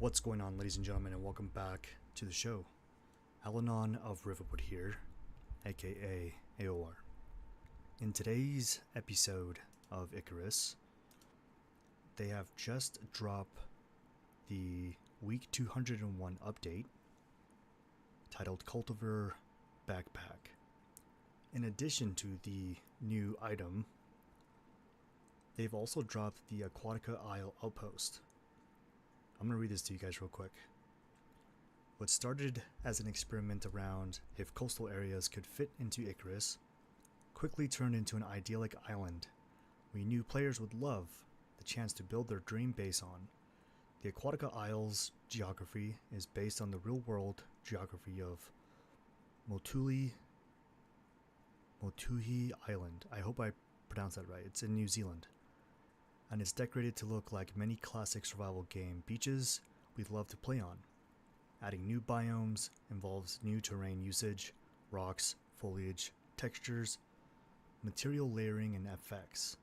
What's going on, ladies and gentlemen, and welcome back to the show. Alanon of Riverwood here, aka AOR. In today's episode of Icarus, they have just dropped the week 201 update titled Cultivar Backpack. In addition to the new item, they've also dropped the Aquatica Outpost. I'm going to read this to you guys real quick. What started as an experiment around if coastal areas could fit into Icarus quickly turned into an idyllic island we knew players would love the chance to build their dream base on. The Aquatica Isles geography is based on the real-world geography of Motuhi Island. I hope I pronounced that right. It's in New Zealand. And it's decorated to look like many classic survival game beaches we'd love to play on. Adding new biomes involves new terrain usage, rocks, foliage, textures, material layering, and effects.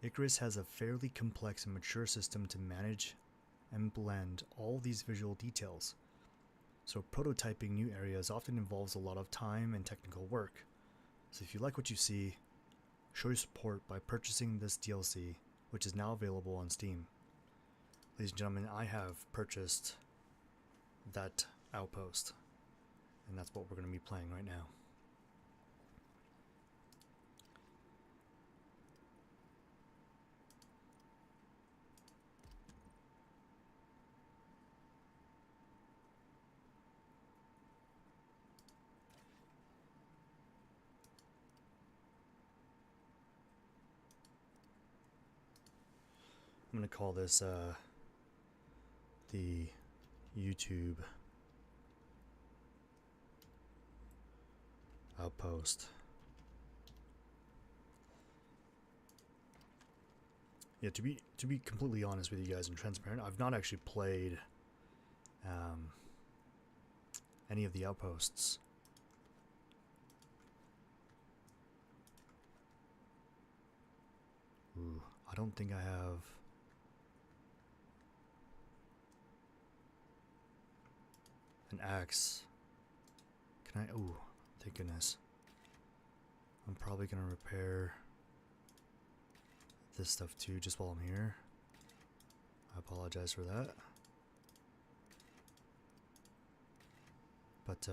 Icarus has a fairly complex and mature system to manage and blend all these visual details, so prototyping new areas often involves a lot of time and technical work. So if you like what you see, show your support by purchasing this DLC, which is now available on Steam. Ladies and gentlemen, I have purchased that Outpost, and that's what we're going to be playing right now. I'm going to call this the YouTube Outpost. Yeah, to be completely honest with you guys and transparent, I've not actually played any of the Outposts. Ooh, I don't think I have. An axe. Can I? Ooh, thank goodness. I'm probably gonna repair this stuff too just while I'm here. I apologize for that. But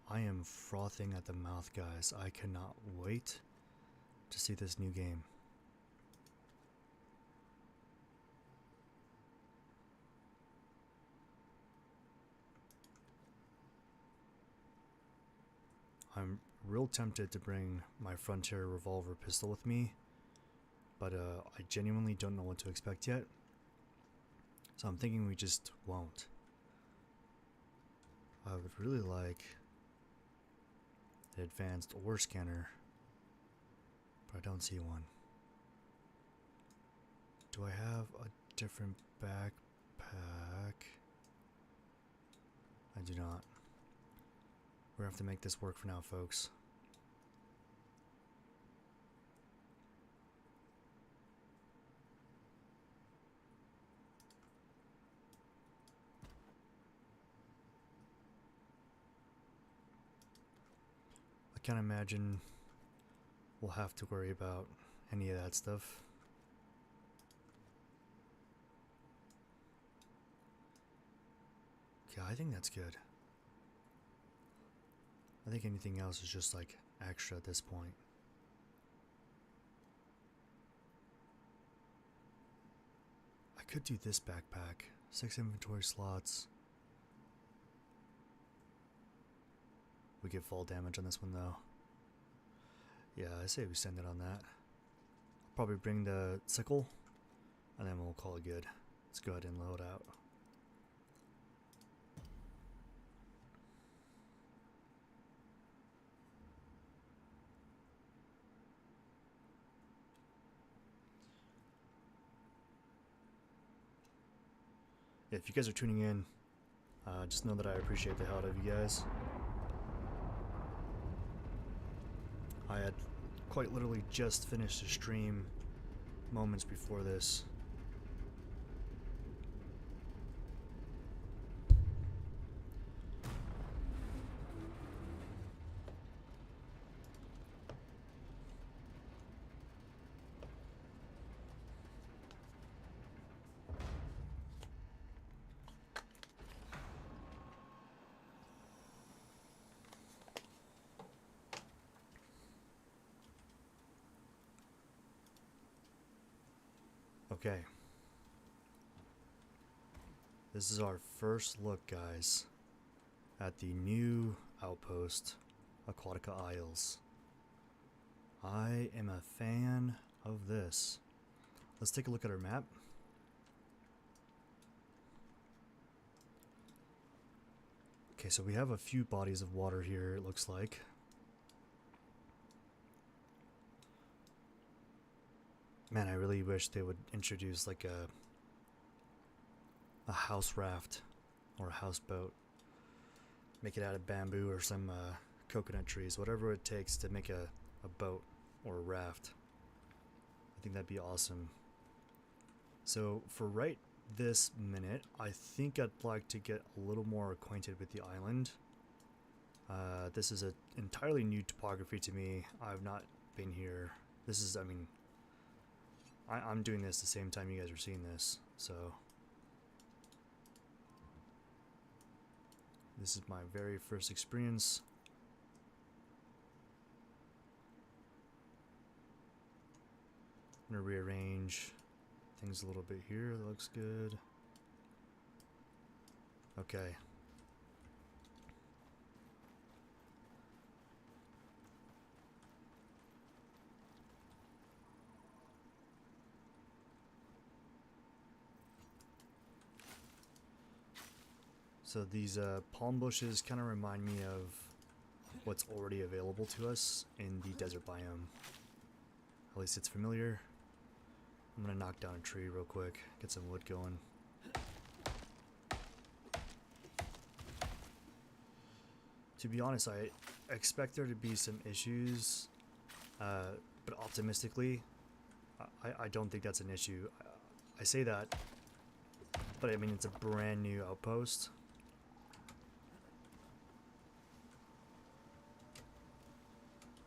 I am frothing at the mouth, guys. I cannot wait to see this new game. I'm real tempted to bring my Frontier revolver pistol with me, but I genuinely don't know what to expect yet, so I'm thinking we just won't. I would really like an advanced ore scanner, but I don't see one. Do I have a different backpack? I do not. We're gonna have to make this work for now, folks. I can't imagine we'll have to worry about any of that stuff. Yeah, I think that's good. I think anything else is just like extra at this point. I could do this backpack. 6 inventory slots. We get fall damage on this one though. Yeah, I say we send it on that. I'll probably bring the sickle and then we'll call it good. Let's go ahead and load out. If you guys are tuning in, just know that I appreciate the hell out of you guys. I had quite literally just finished the stream moments before this. Okay. This is our first look, guys, at the new Outpost, Aquatica Isles. I am a fan of this. Let's take a look at our map. Okay, so we have a few bodies of water here, it looks like. Man, I really wish they would introduce like a house raft or a houseboat. Make it out of bamboo or some coconut trees, whatever it takes to make a boat or a raft. I think that'd be awesome. So for right this minute, I think I'd like to get a little more acquainted with the island. This is an entirely new topography to me. I've not been here. This is, I mean, I'm doing this the same time you guys are seeing this, so this is my very first experience. I'm gonna rearrange things a little bit here. That looks good. Okay. So these palm bushes kind of remind me of what's already available to us in the desert biome. At least it's familiar. I'm gonna knock down a tree real quick, get some wood going. To be honest, I expect there to be some issues, but optimistically, I don't think that's an issue. I say that, but I mean it's a brand new outpost.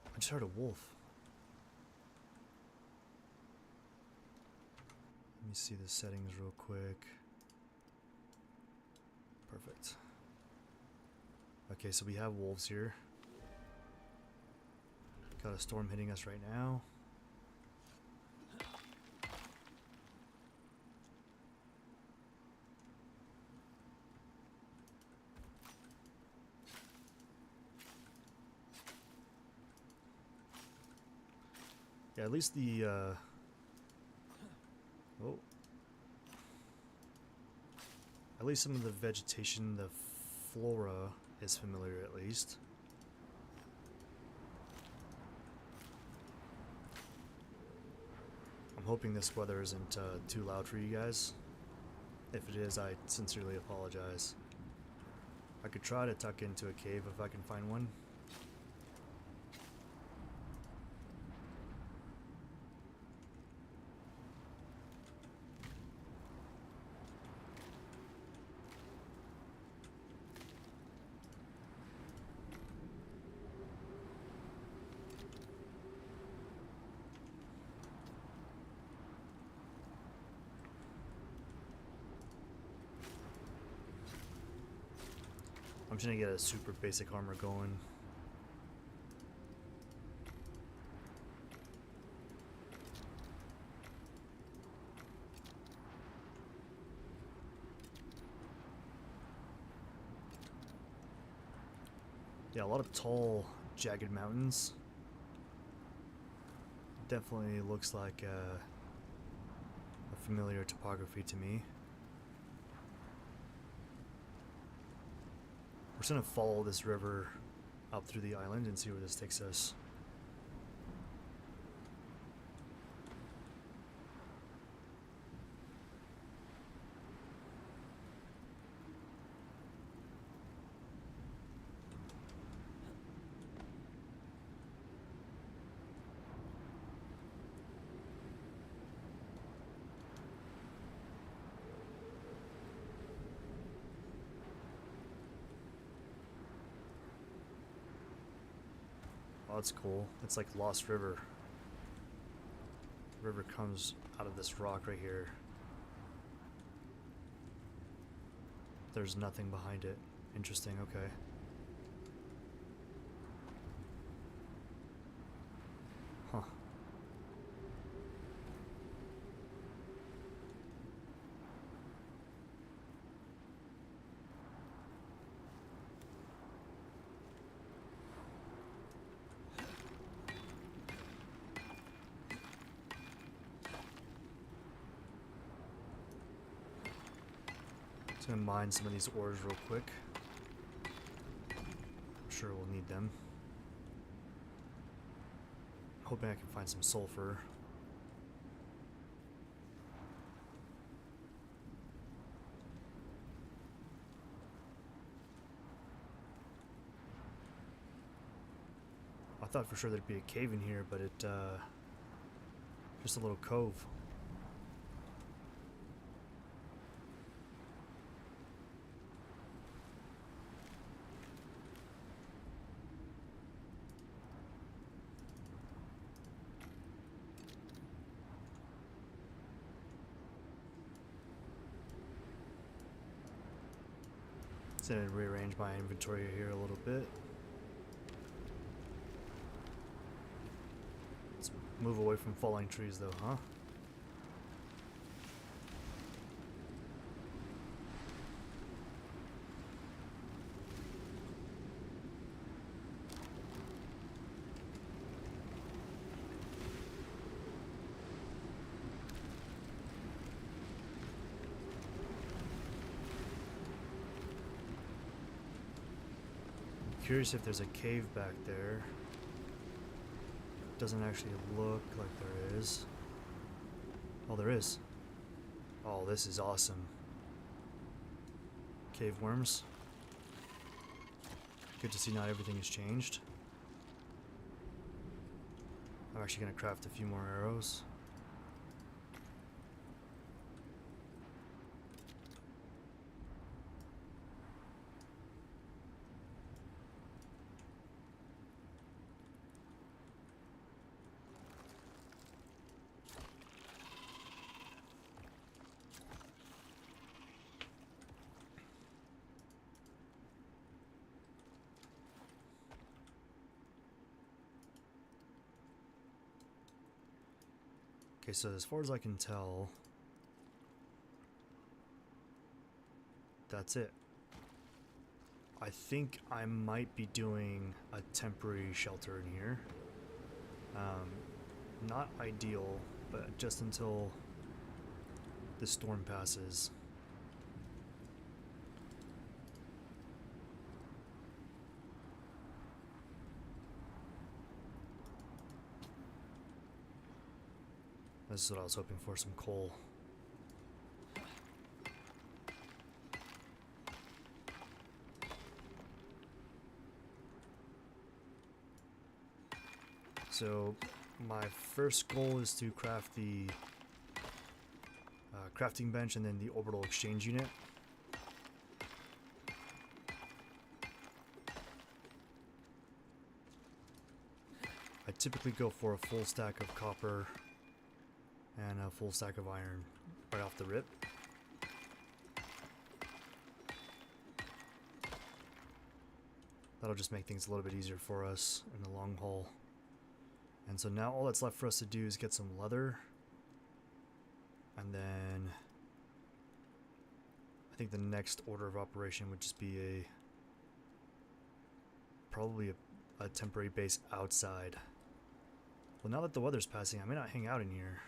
I just heard a wolf. Let me see the settings real quick. Perfect. Okay, so we have wolves here. Got a storm hitting us right now. Yeah, at least the oh, at least some of the vegetation, the flora is familiar at least. I'm hoping this weather isn't too loud for you guys. If it is, I sincerely apologize. I could try to tuck into a cave if I can find one. I'm just gonna get a super basic armor going. Yeah, a lot of tall, jagged mountains. Definitely looks like a familiar topography to me. We're just gonna follow this river up through the island and see where this takes us. Oh, that's cool. It's like Lost River. The river comes out of this rock right here. There's nothing behind it. Interesting, okay. Huh. Just gonna mine some of these ores real quick. I'm sure we'll need them. Hoping I can find some sulfur. I thought for sure there'd be a cave in here, but it, just a little cove. So I rearrange my inventory here a little bit. Let's move away from falling trees though, huh? Curious if there's a cave back there. Doesn't actually look like there is. Oh, there is. Oh, this is awesome. Cave worms. Good to see not everything has changed. I'm actually going to craft a few more arrows. Okay, so as far as I can tell, that's it. I think I might be doing a temporary shelter in here. Not ideal, but just until the storm passes. This is what I was hoping for, some coal. So my first goal is to craft the crafting bench and then the orbital exchange unit. I typically go for a full stack of copper and a full stack of iron right off the rip. That'll just make things a little bit easier for us in the long haul. And so now all that's left for us to do is get some leather. And then I think the next order of operation would just be probably a temporary base outside. Well, now that the weather's passing, I may not hang out in here.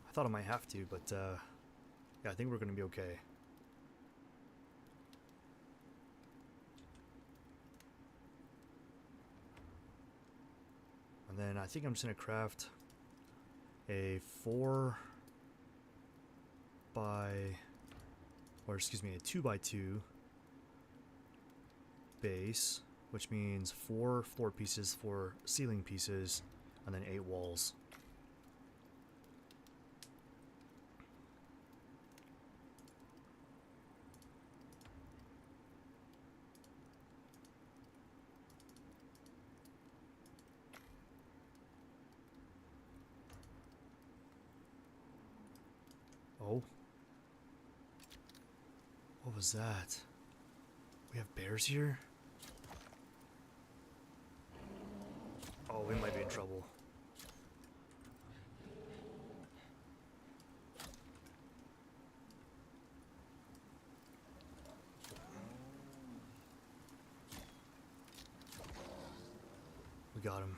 I thought I might have to, but yeah, I think we're going to be okay. And then I think I'm just going to craft a 2 by 2 base, which means 4 floor pieces, 4 ceiling pieces, and then 8 walls. Oh. What was that? We have bears here? Oh, we might be in trouble. We got him.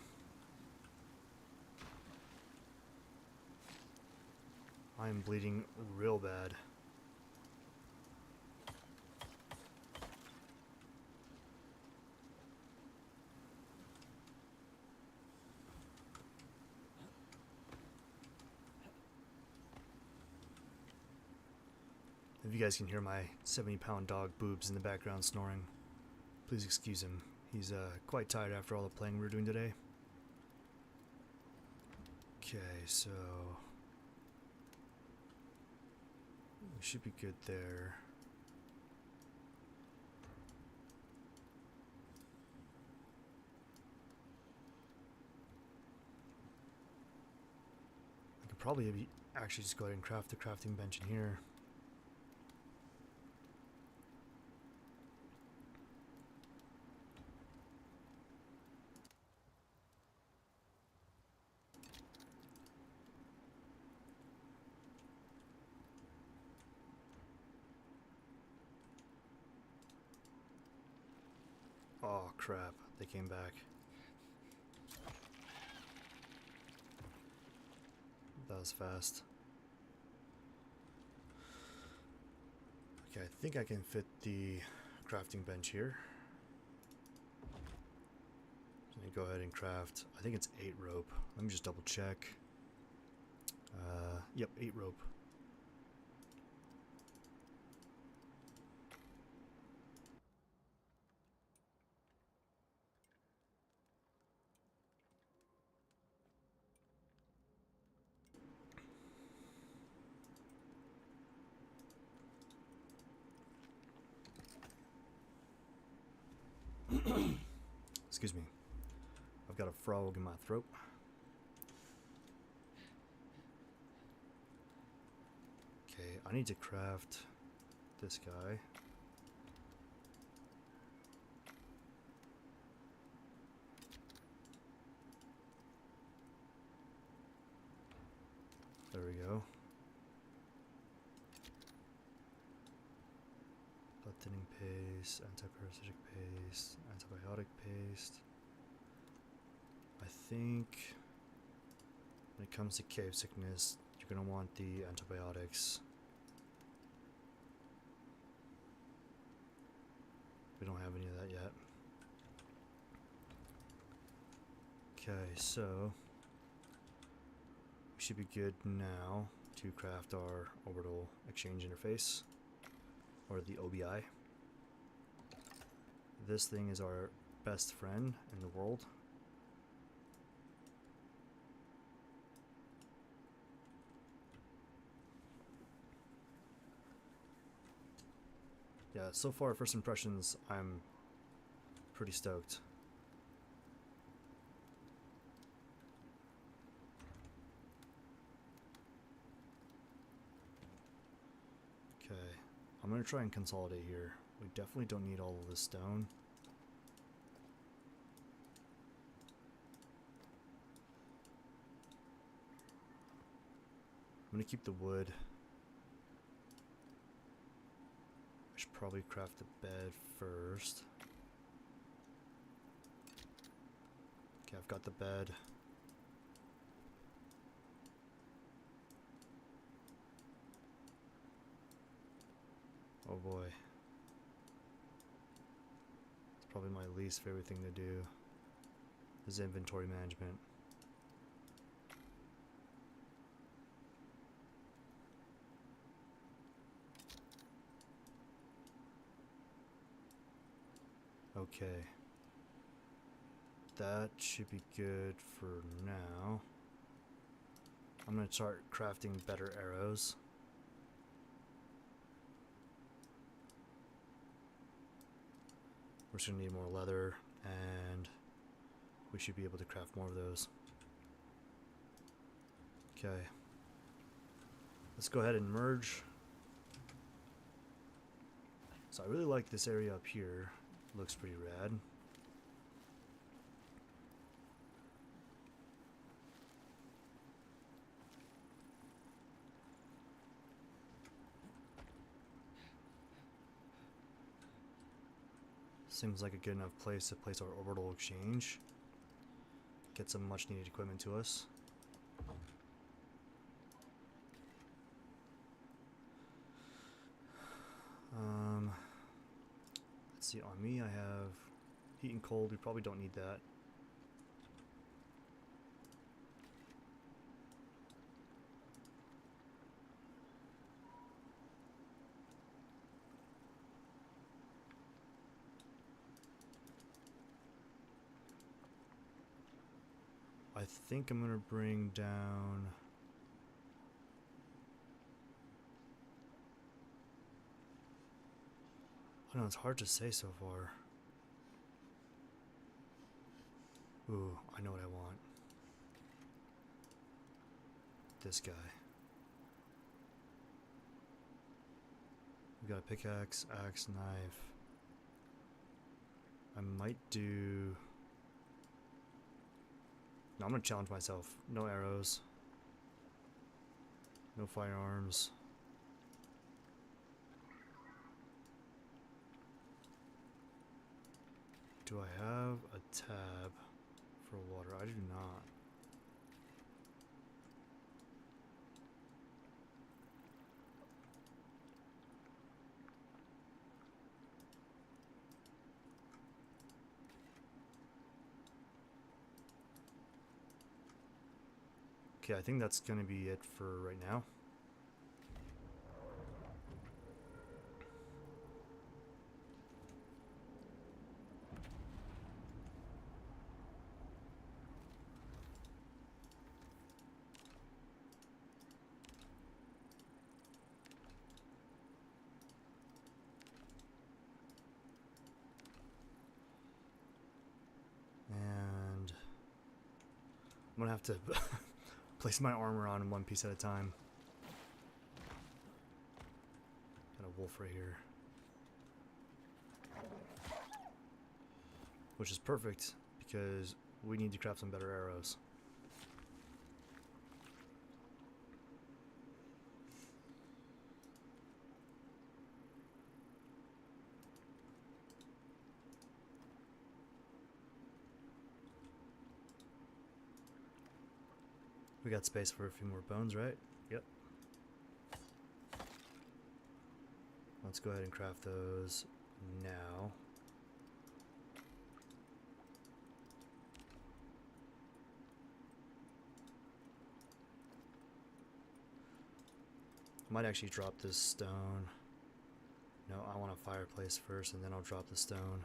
I'm bleeding real bad. If you guys can hear my 70-pound dog Boobs in the background snoring, please excuse him. He's quite tired after all the playing we were doing today. Okay, so we should be good there. I could probably actually just go ahead and craft the crafting bench in here. Oh crap, they came back. That was fast. Okay, I think I can fit the crafting bench here. So I'm gonna go ahead and craft, I think it's 8 rope. Let me just double check. Yep, 8 rope. Excuse me. I've got a frog in my throat. Okay, I need to craft this guy. There we go. Blood thinning paste, antiparasitic paste, antibiotic paste. I think when it comes to cave sickness, you're going to want the antibiotics. We don't have any of that yet. Okay, so we should be good now to craft our orbital exchange interface, or the OBI. This thing is our best friend in the world. Yeah, so far, first impressions, I'm pretty stoked. Okay, I'm gonna try and consolidate here. We definitely don't need all of this stone. I'm gonna keep the wood. I should probably craft the bed first. Okay, I've got the bed. Oh boy. It's probably my least favorite thing to do, is inventory management. Okay. That should be good for now. I'm gonna start crafting better arrows. We're just gonna need more leather, and we should be able to craft more of those. Okay. Let's go ahead and merge. So I really like this area up here. Looks pretty rad. Seems like a good enough place to place our orbital exchange. Get some much needed equipment to us. see, on me I have heat and cold. We probably don't need that. I think I'm gonna bring down... I don't know, it's hard to say so far. Ooh, I know what I want. This guy. We got a pickaxe, axe, knife. I might do... No, I'm gonna challenge myself. No arrows. No firearms. Do I have a tab for water? I do not. Okay, I think that's gonna be it for right now. And I'm gonna have to place my armor on in one piece at a time. Got a wolf right here. Which is perfect, because we need to craft some better arrows. We got space for a few more bones, right? Yep. Let's go ahead and craft those now. I might actually drop this stone. No, I want a fireplace first, and then I'll drop the stone.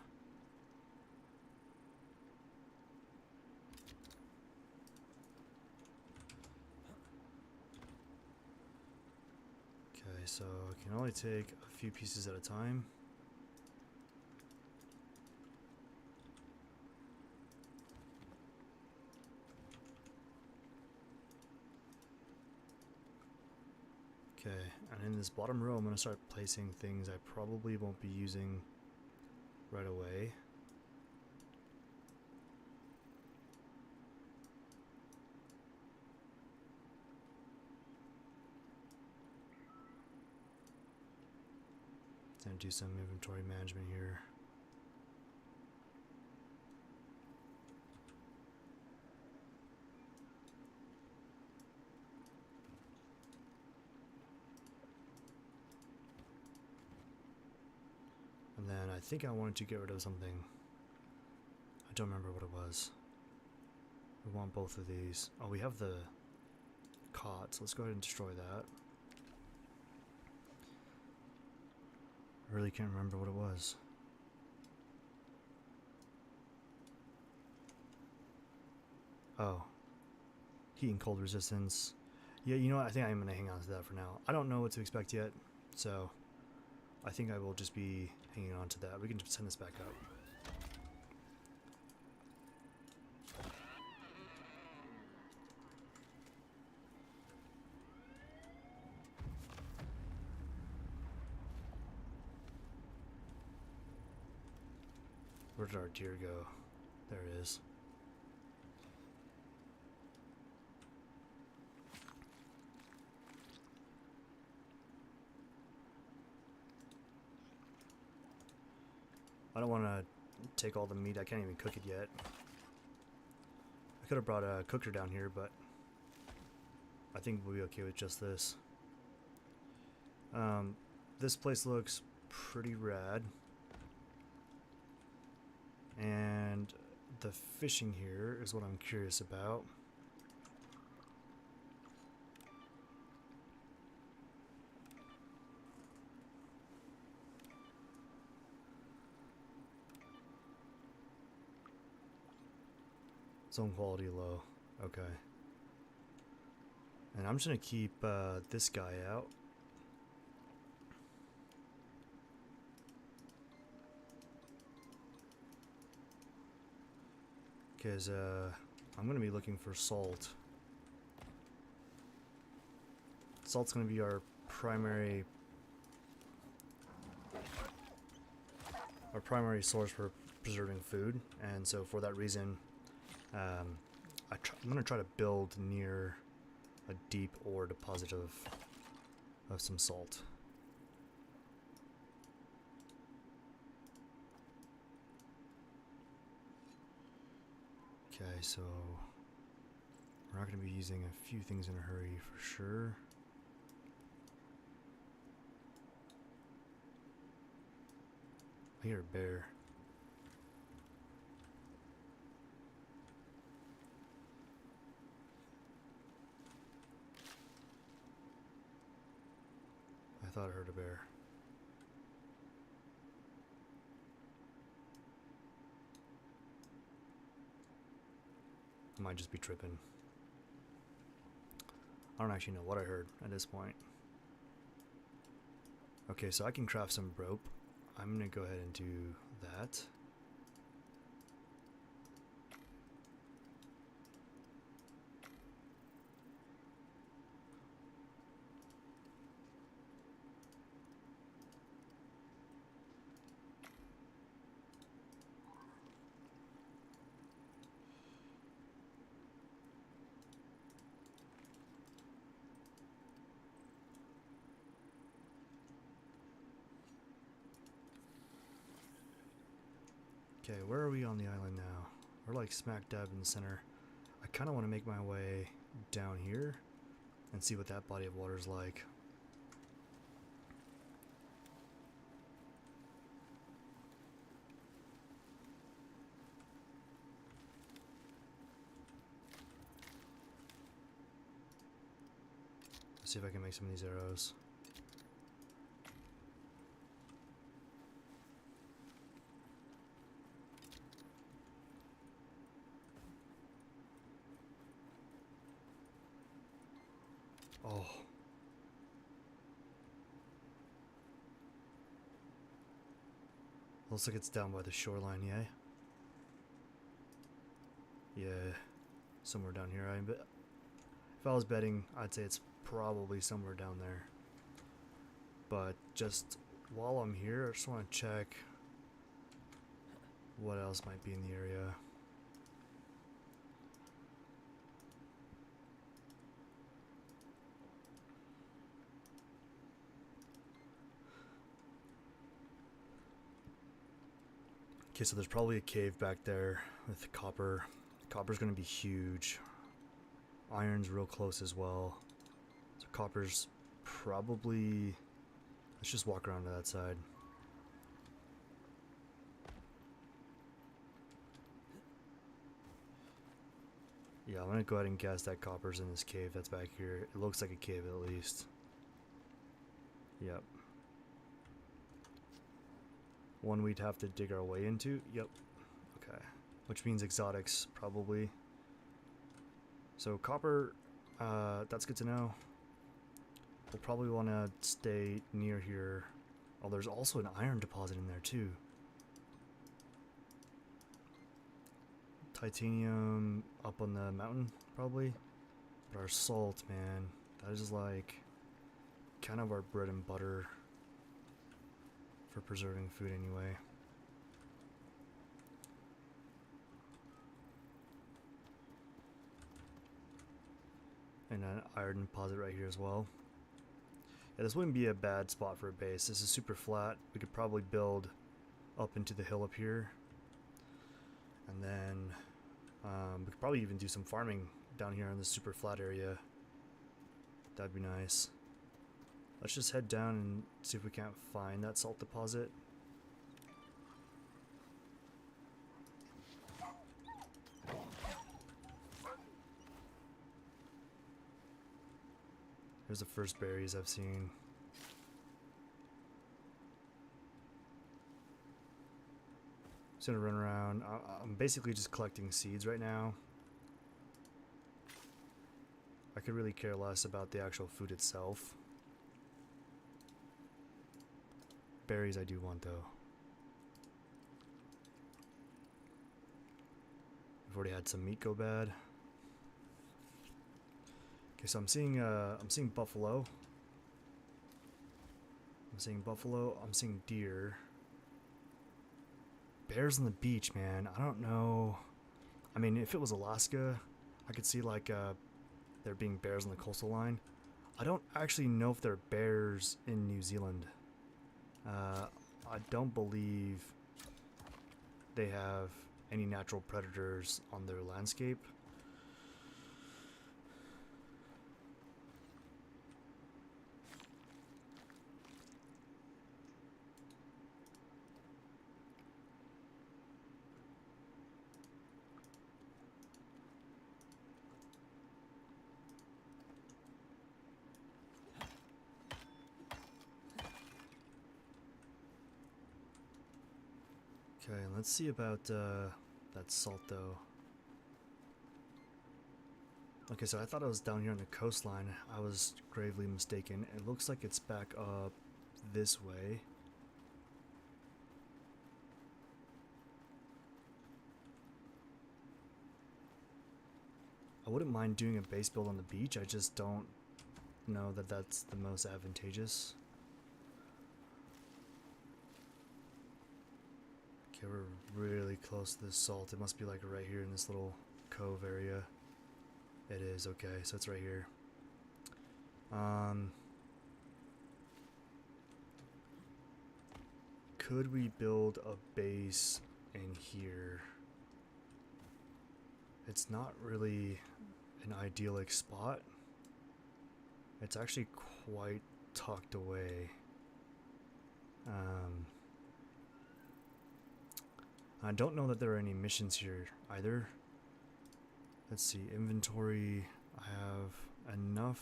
Okay, so I can only take a few pieces at a time. Okay, and in this bottom row I'm going to start placing things I probably won't be using right away. Gonna do some inventory management here. And then I think I wanted to get rid of something. I don't remember what it was. We want both of these. Oh, we have the cots. Let's go ahead and destroy that. I really can't remember what it was. Oh. Heat and cold resistance. Yeah, you know what? I think I'm going to hang on to that for now. I don't know what to expect yet, so I think I will just be hanging on to that. We can just send this back up. Where did our deer go? There it is. I don't want to take all the meat. I can't even cook it yet. I could have brought a cooker down here, but I think we'll be okay with just this. This place looks pretty rad. And the fishing here is what I'm curious about. Zone quality low. Okay. And I'm just gonna keep this guy out. Because I'm gonna be looking for salt. Salt's gonna be our primary source for preserving food, and so for that reason, I'm gonna try to build near a deep ore deposit of some salt. Okay, so we're not going to be using a few things in a hurry for sure. I hear a bear. I thought I heard a bear. I might just be tripping. I don't actually know what I heard at this point. Okay, so I can craft some rope. I'm gonna go ahead and do that. Okay, where are we on the island now? We're like smack dab in the center. I kind of want to make my way down here and see what that body of water is like. Let's see if I can make some of these arrows. Oh. Looks like it's down by the shoreline, yeah? Yeah, somewhere down here. If I was betting, I'd say it's probably somewhere down there. But just while I'm here, I just want to check what else might be in the area. Okay, so there's probably a cave back there with copper. Copper's gonna be huge. Iron's real close as well. So copper's probably... Let's just walk around to that side. Yeah, I'm gonna go ahead and guess that copper's in this cave that's back here. It looks like a cave at least. Yep. One we'd have to dig our way into. Yep. Okay. Which means exotics, probably. So copper, that's good to know. We'll probably want to stay near here. Oh, there's also an iron deposit in there too. Titanium up on the mountain, probably. But our salt, man, that is like kind of our bread and butter for preserving food anyway. And an iron deposit right here as well. Yeah, this wouldn't be a bad spot for a base. This is super flat. We could probably build up into the hill up here. And then we could probably even do some farming down here in this super flat area. That'd be nice. Let's just head down and see if we can't find that salt deposit. There's the first berries I've seen. Just gonna run around. I'm basically just collecting seeds right now. I could really care less about the actual food itself. Berries I do want though. I've already had some meat go bad. Okay, so I'm seeing buffalo. I'm seeing deer. Bears on the beach, man. I don't know. I mean, if it was Alaska, I could see like there being bears on the coastal line. I don't actually know if there are bears in New Zealand. I don't believe they have any natural predators on their landscape. Okay, let's see about that salt though. Okay, so I thought it was down here on the coastline. I was gravely mistaken. It looks like it's back up this way. I wouldn't mind doing a base build on the beach. I just don't know that that's the most advantageous. Okay, we're really close to this salt. It must be like right here in this little cove area. It is, okay, so it's right here. Could we build a base in here? It's not really an idyllic spot. It's actually quite tucked away. I don't know that there are any missions here either. Let's see, inventory. I have enough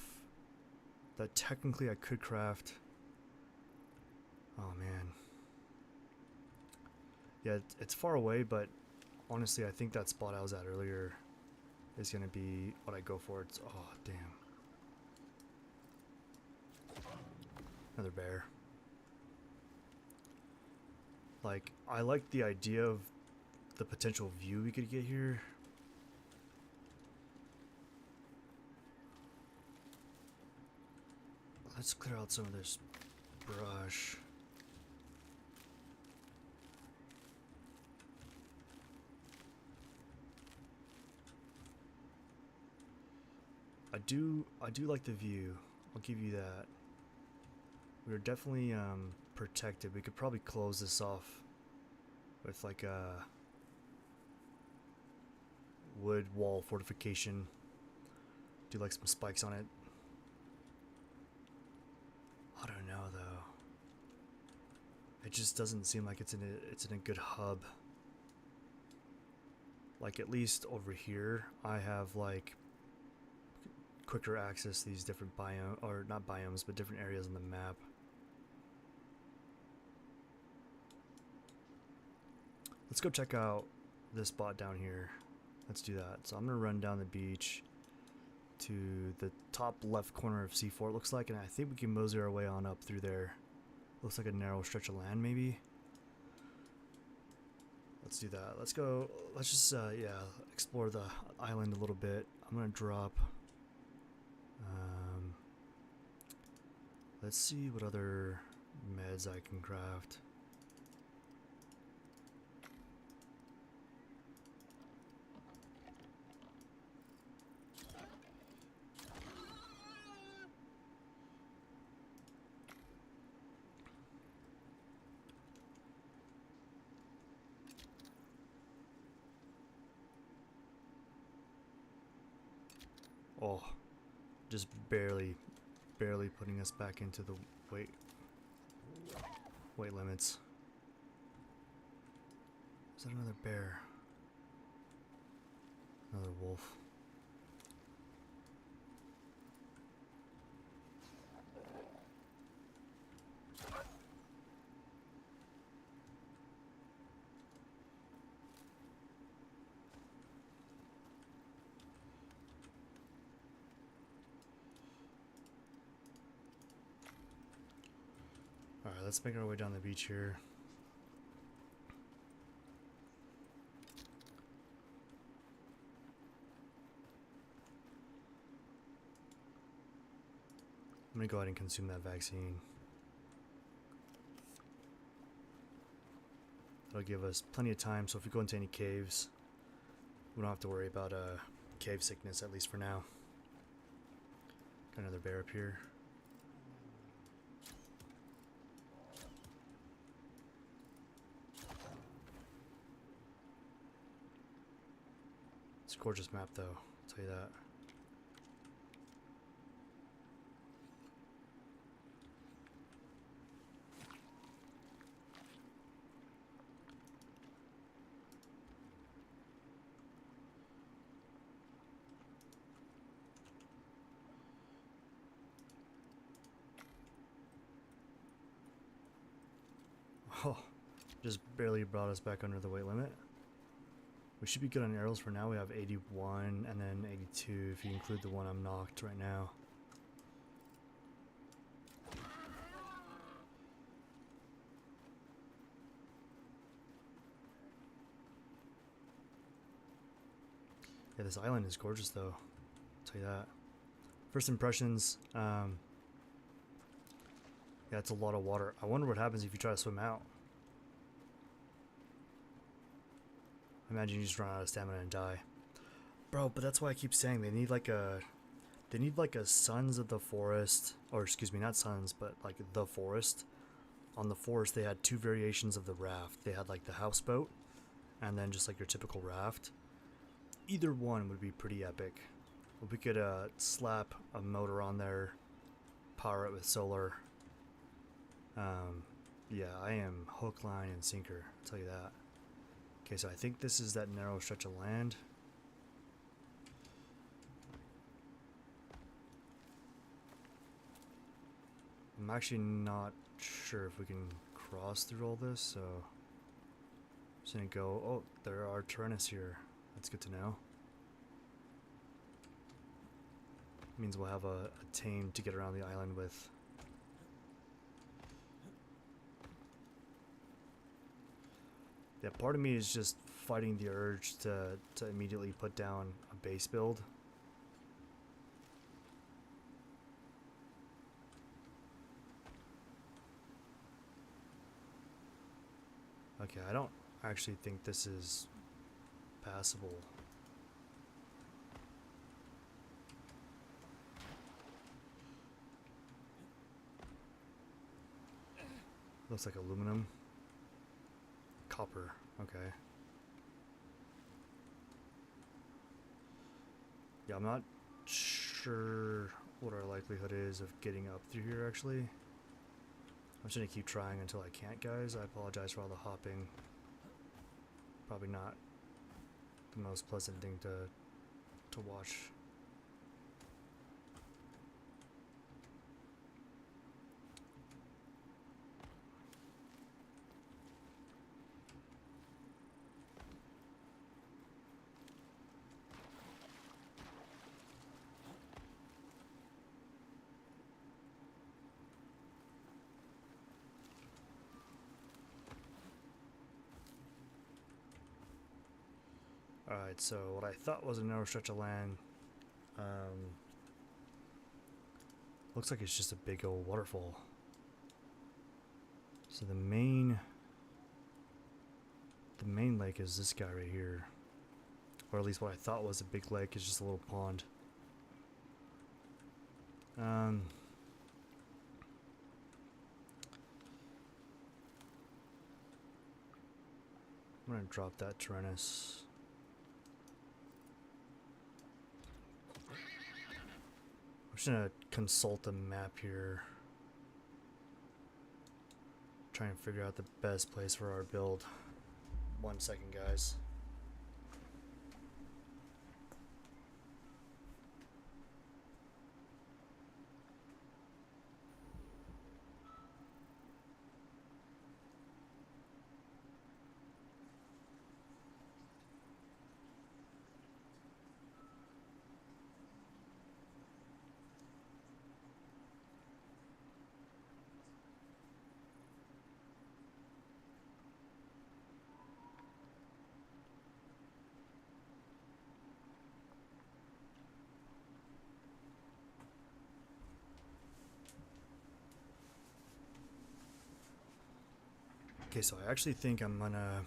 that technically I could craft. Oh man. Yeah, it's far away, but honestly I think that spot I was at earlier is gonna be what I go for. It's, oh damn. Another bear. Like, I like the idea of the potential view we could get here. Let's clear out some of this brush. I do like the view. I'll give you that. We're definitely protected. We could probably close this off with like a wood wall fortification. Do like some spikes on it. I don't know though. It just doesn't seem like it's in a good hub. Like at least over here, I have like quicker access to these different biomes, or not biomes, but different areas on the map. Let's go check out this spot down here. Let's do that. So I'm gonna run down the beach to the top left corner of C4 it looks like, and I think we can mosey our way on up through there. Looks like a narrow stretch of land maybe. Let's do that. Let's go, let's just yeah, explore the island a little bit. I'm gonna drop let's see what other meds I can craft. Oh, just barely putting us back into the weight limits. Is that another bear? Another wolf. Alright, let's make our way down the beach here. I'm gonna go ahead and consume that vaccine. That'll give us plenty of time, so if we go into any caves, we don't have to worry about cave sickness, at least for now. Got another bear up here. It's a gorgeous map though, I'll tell you that. Oh, just barely brought us back under the weight limit. We should be good on arrows for now. We have 81 and then 82 if you include the one I'm knocked right now. Yeah, this island is gorgeous though, I'll tell you that. First impressions, yeah, it's a lot of water. I wonder what happens if you try to swim out. Imagine you just run out of stamina and die. Bro, but that's why I keep saying they need like a Sons of the Forest, or excuse me, not Sons, but like the Forest. On the Forest they had two variations of the raft. They had like the houseboat and then just like your typical raft. Either one would be pretty epic. We could slap a motor on there, power it with solar. Yeah, I am hook, line, and sinker, I'll tell you that. Okay, so I think this is that narrow stretch of land. I'm actually not sure if we can cross through all this, so I'm just gonna go. Oh, there are Tyrannus here. That's good to know. Means we'll have a tame to get around the island with. Yeah, part of me is just fighting the urge to immediately put down a base build. Okay, I don't actually think this is passable. Looks like aluminum. Copper, okay. Yeah, I'm not sure what our likelihood is of getting up through here actually. I'm just gonna keep trying until I can't, guys. I apologize for all the hopping. Probably not the most pleasant thing to watch. Alright, so what I thought was a narrow stretch of land looks like it's just a big old waterfall. So the main lake is this guy right here. Or at least what I thought was a big lake is just a little pond. I'm gonna drop that Tyrannus. I'm just gonna consult the map here. Try and figure out the best place for our build. 1 second, guys. Okay, so I actually think I'm gonna...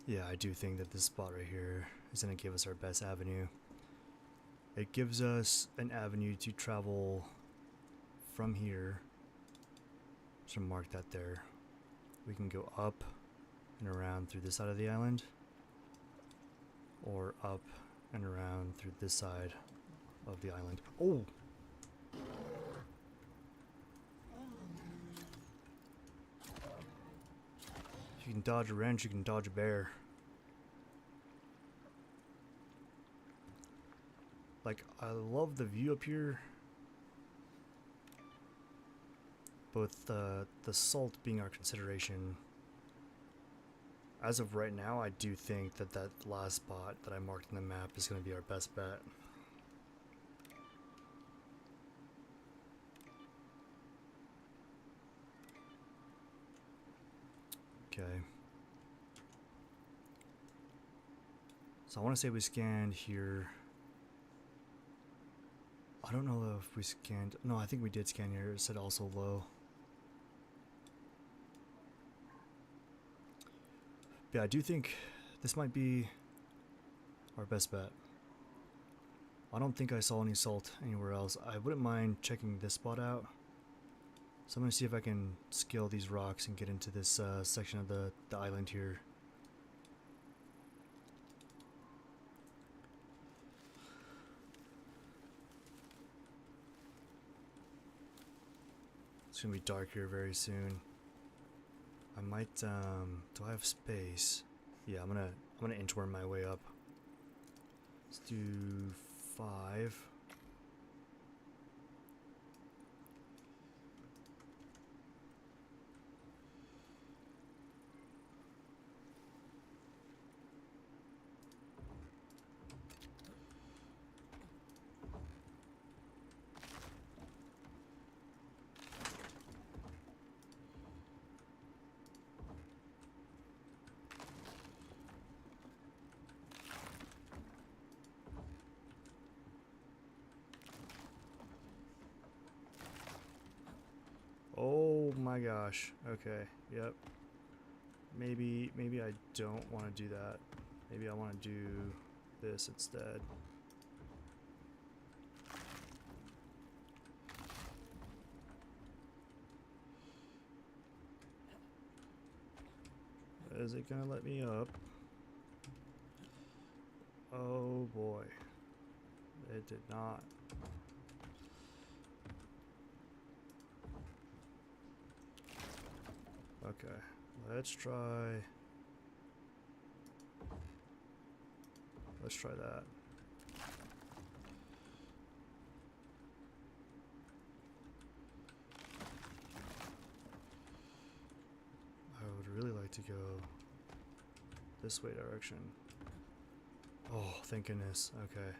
Yeah, I do think that this spot right here is gonna give us our best avenue. It gives us an avenue to travel from here. So mark that there. We can go up and around through this side of the island, or up and around through this side of the island. Oh! If you can dodge a wrench, you can dodge a bear. Like, I love the view up here, but with the salt being our consideration, as of right now, I do think that that last spot that I marked in the map is going to be our best bet. Okay. So I want to say we scanned here. I don't know if we scanned... No, I think we did scan here. It said also low. Yeah, I do think this might be our best bet. I don't think I saw any salt anywhere else. I wouldn't mind checking this spot out. So I'm going to see if I can scale these rocks and get into this section of the island here. It's going to be dark here very soon. I might, do I have space? Yeah, I'm gonna inchworm my way up. Let's do 5. Oh my gosh. Okay. Yep. Maybe I don't want to do that. Maybe I want to do this instead. Is it gonna let me up? Oh boy. It did not. Okay, let's try that. I would really like to go this way direction. Oh, thank goodness. Okay.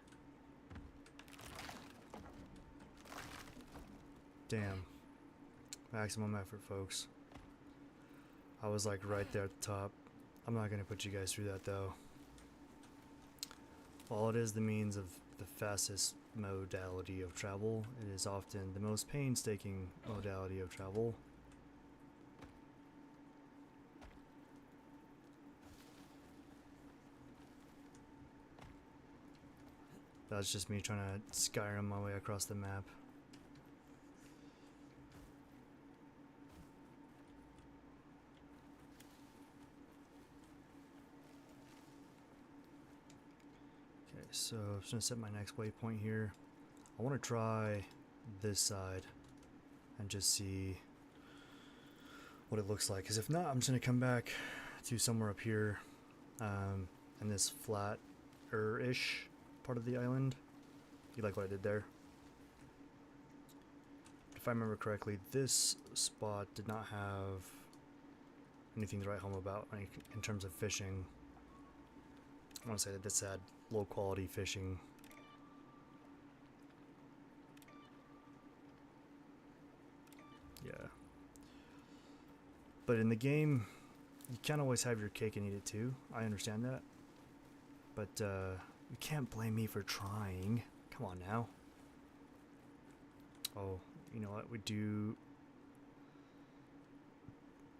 Damn. Maximum effort, folks. I was like right there at the top. I'm not gonna put you guys through that though. While it is the means of the fastest modality of travel, it is often the most painstaking modality of travel. That's just me trying to Skyrim my way across the map. So I'm just going to set my next waypoint here. I want to try this side and just see what it looks like. Because if not, I'm just going to come back to somewhere up here in this flat-ish part of the island. You like what I did there? If I remember correctly, this spot did not have anything to write home about in terms of fishing. I want to say that this had low quality fishing. Yeah. But in the game, you can't always have your cake and eat it too. I understand that. But You can't blame me for trying. Come on now. Oh, you know what? We do...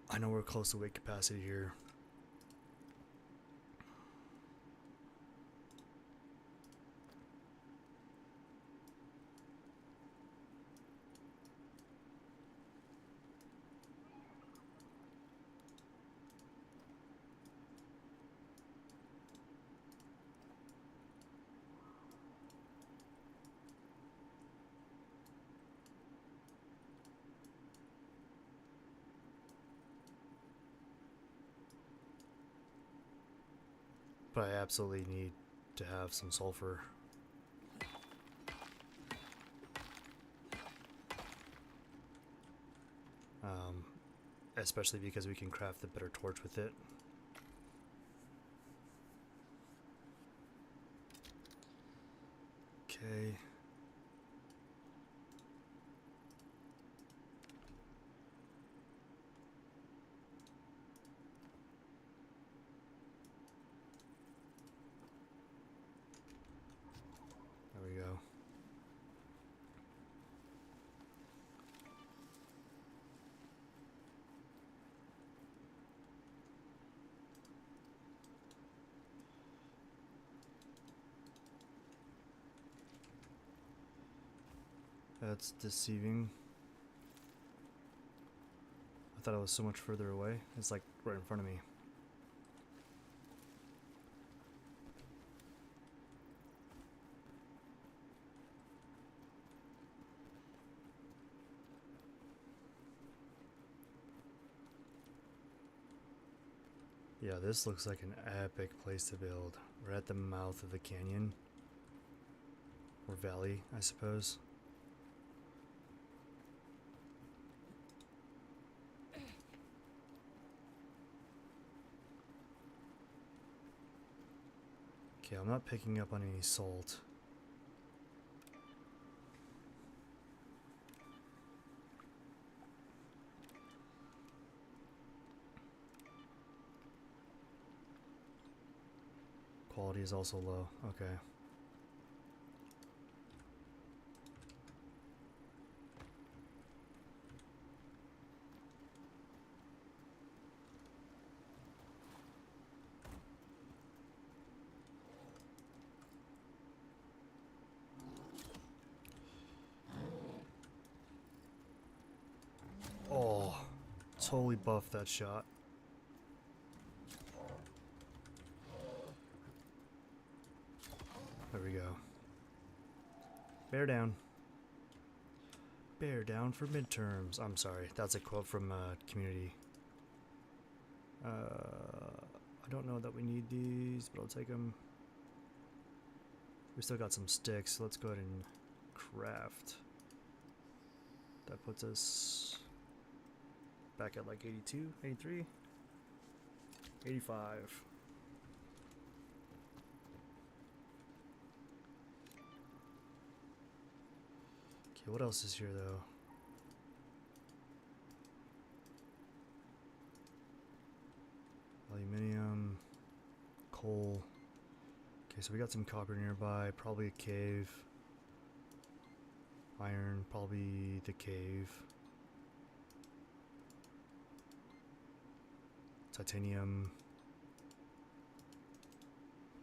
I know we're close to weight capacity here. But I absolutely need to have some sulfur. Especially because we can craft the better torch with it. Okay. There we go. That's deceiving. I thought it was so much further away. It's like right in front of me. Yeah, this looks like an epic place to build. We're at the mouth of the canyon. Or valley, I suppose. Okay, I'm not picking up on any salt. Quality is also low. Okay. Oh, totally buffed that shot. There we go. Bear down. Bear down for midterms. I'm sorry, that's a quote from Community. I don't know that we need these, but I'll take them. We still got some sticks, so let's go ahead and craft. That puts us back at like 82, 83, 85. Okay, what else is here though? Aluminium, coal. Okay, so we got some copper nearby, probably a cave. Iron, probably the cave. Titanium.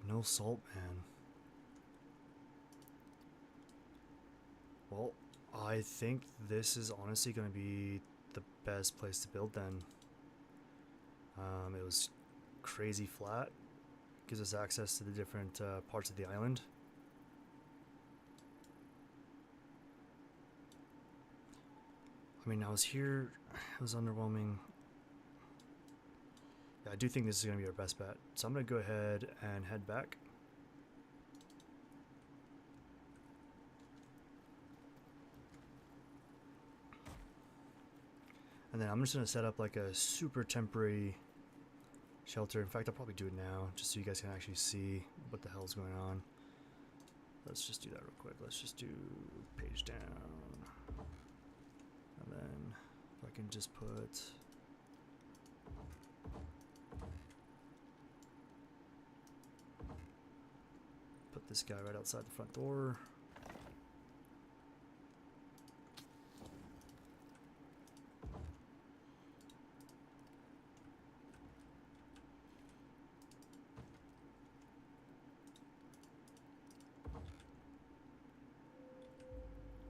No salt, man. Well, I think this is honestly going to be the best place to build then. It was crazy flat. Gives us access to the different parts of the island. I mean, I was here, it was underwhelming. Yeah, I do think this is going to be our best bet. So I'm going to go ahead and head back. And then I'm just going to set up like a super temporary shelter. In fact, I'll probably do it now, just so you guys can actually see what the hell's going on. Let's just do that real quick. Let's just do page down. And then if I can just put... put this guy right outside the front door.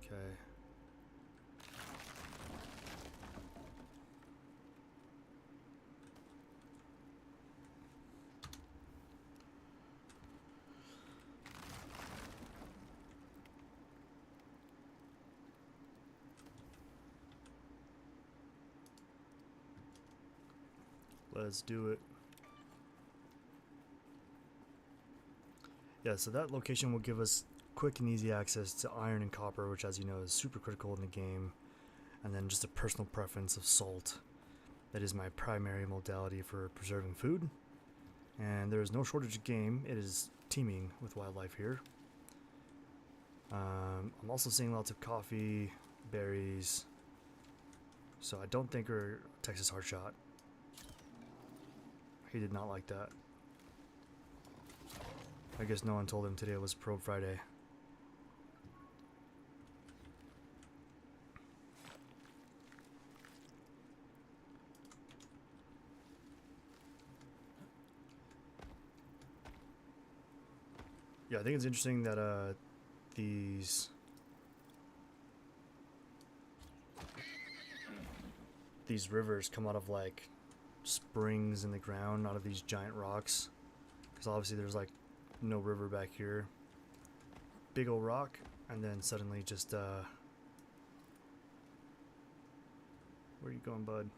Okay. Let's do it. Yeah, so that location will give us quick and easy access to iron and copper, which, as you know, is super critical in the game. And then just a personal preference of salt. That is my primary modality for preserving food. And there is no shortage of game. It is teeming with wildlife here. I'm also seeing lots of coffee, berries. So I don't think we're Texas hardshot. He did not like that. I guess no one told him today was Probe Friday. Yeah, I think it's interesting that these rivers come out of like springs in the ground, out of these giant rocks. Because obviously there's like no river back here. Big old rock, and then suddenly just where are you going, bud?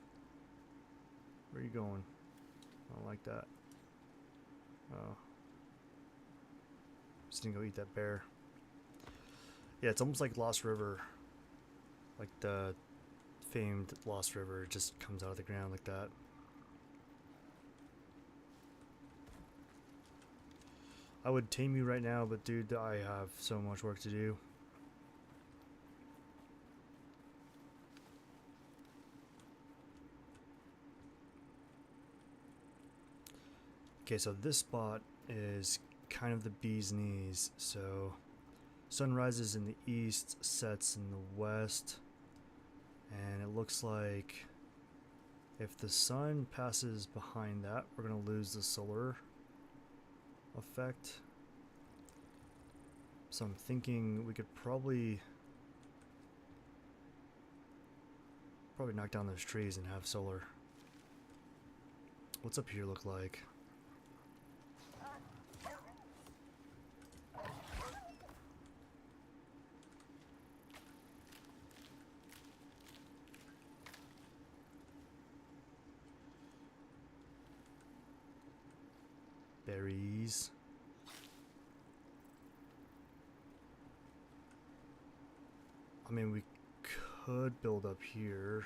Where are you going? I don't like that. Oh. Just gonna go eat that bear. Yeah, it's almost like Lost River. Like the famed Lost River just comes out of the ground like that. I would tame you right now, but dude, I have so much work to do. Okay, so this spot is kind of the bee's knees. So sun rises in the east, sets in the west, and it looks like if the sun passes behind that, we're gonna lose the solar effect. So I'm thinking we could probably knock down those trees and have solar. What's up here look like? Berries. I mean, we could build up here.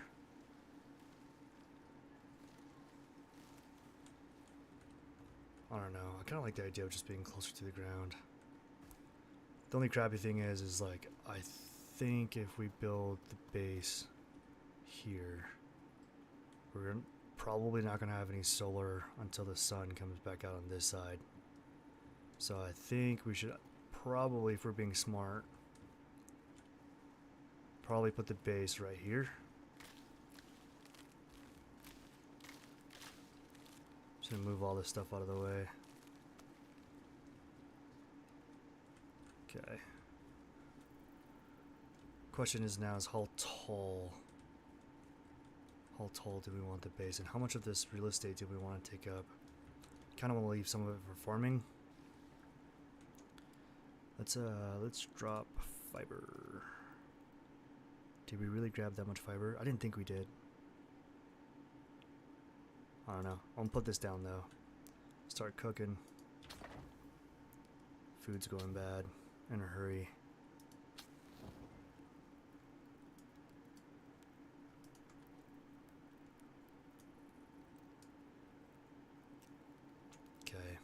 I don't know. I kind of like the idea of just being closer to the ground. The only crappy thing is like, I think if we build the base here, we're probably not going to have any solar until the sun comes back out on this side. So I think we should probably, if we're being smart, probably put the base right here. Just gonna move all this stuff out of the way. Okay. Question is now is how tall do we want the base, and how much of this real estate do we want to take up? Kind of want to leave some of it for farming. Let's drop fiber. Did we really grab that much fiber? I didn't think we did. I don't know. I'll put this down though. Start cooking. Food's going bad. In a hurry. Okay.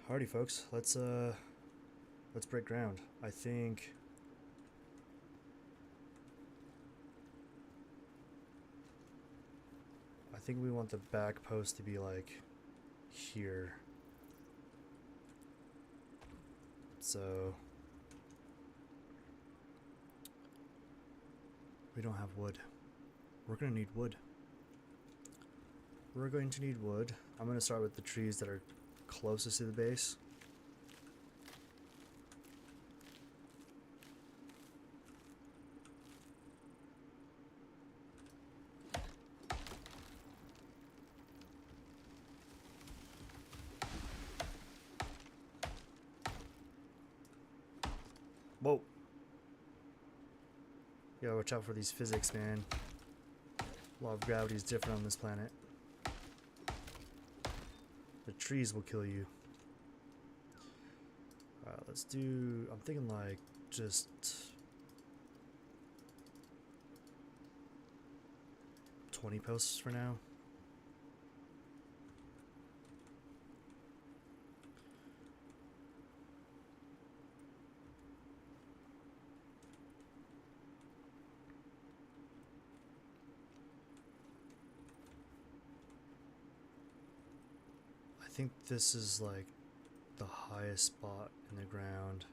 Alrighty, folks. Let's break ground. I think we want the back post to be like here. So we don't have wood. We're gonna need wood. We're going to need wood. I'm gonna start with the trees that are closest to the base. Whoa. Yeah, watch out for these physics, man. Law of gravity is different on this planet. The trees will kill you. Alright, let's do... I'm thinking like just... 20 posts for now. I think this is like the highest spot in the ground.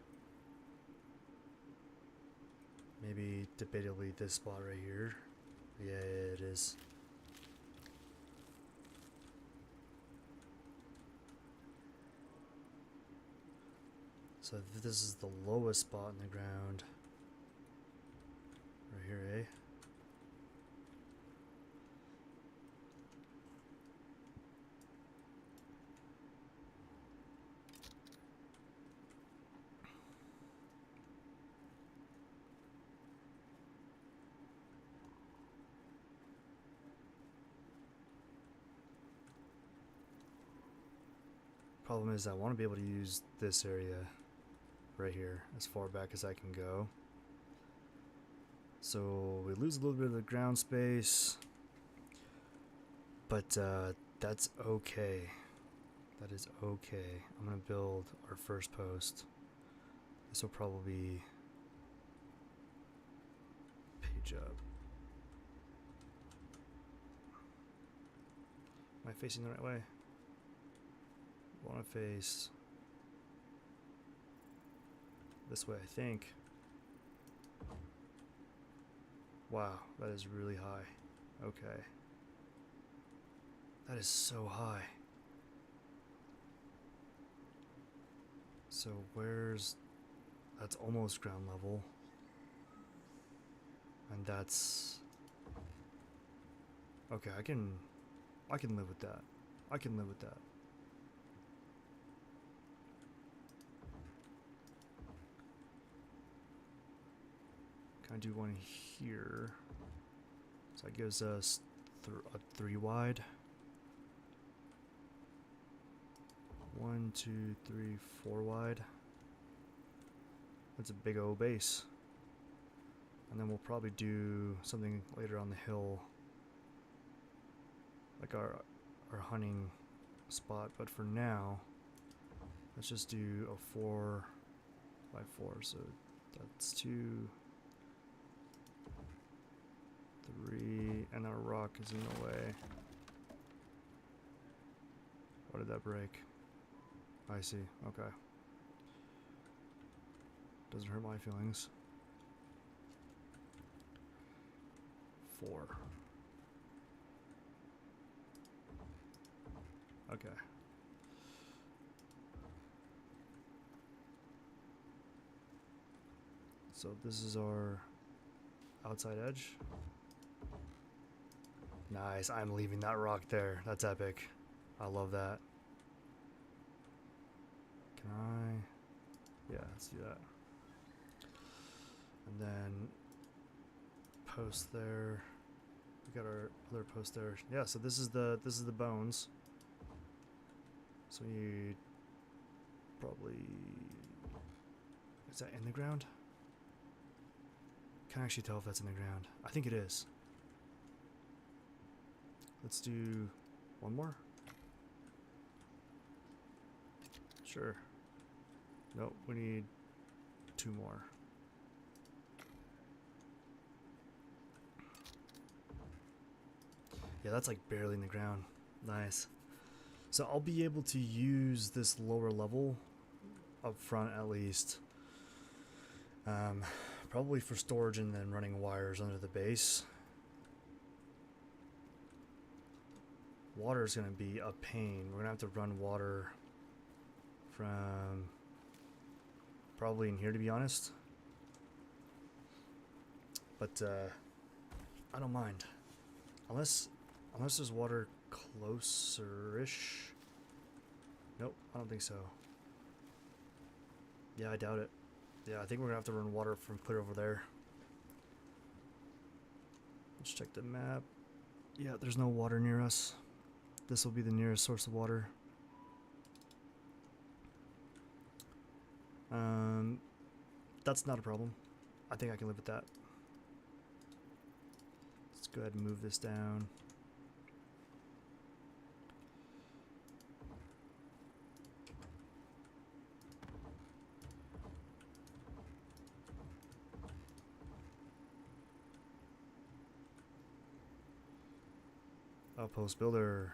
Maybe debatably this spot right here. Yeah, it is. So this is the lowest spot in the ground. Right here, eh? Problem is I want to be able to use this area right here as far back as I can go. So we lose a little bit of the ground space, but that's okay. That is okay. I'm gonna build our first post. This will probably be page up. Am I facing the right way? I want to face this way, I think. Wow, that is really high. Okay. That is so high. So where's... That's almost ground level. And that's... Okay, I can live with that. I can live with that. Can I do one here? So that gives us a 3 wide. 1, 2, 3, 4 wide. That's a big old base. And then we'll probably do something later on the hill, like our hunting spot. But for now, let's just do a 4 by 4. So that's 2, 3, and our rock is in the way. Why did that break? I see. Okay. Doesn't hurt my feelings. 4. Okay. So this is our outside edge. Nice. I'm leaving that rock there. That's epic. I love that. Can I? Yeah, let's do that. And then post there. We got our other post there. Yeah, so this is the bones. So we need probably, is that in the ground? Can't actually tell if that's in the ground. I think it is. Let's do one more. Sure. Nope, we need 2 more. Yeah, that's like barely in the ground. Nice. So I'll be able to use this lower level up front at least. Probably for storage and then running wires under the base. Water is going to be a pain. We're going to have to run water from probably in here, to be honest. But I don't mind. Unless there's water closer-ish. Nope, I don't think so. Yeah, I doubt it. Yeah, I think we're gonna have to run water from clear over there. Let's check the map. Yeah, there's no water near us. This will be the nearest source of water. That's not a problem. I think I can live with that. Let's go ahead and move this down. Outpost builder.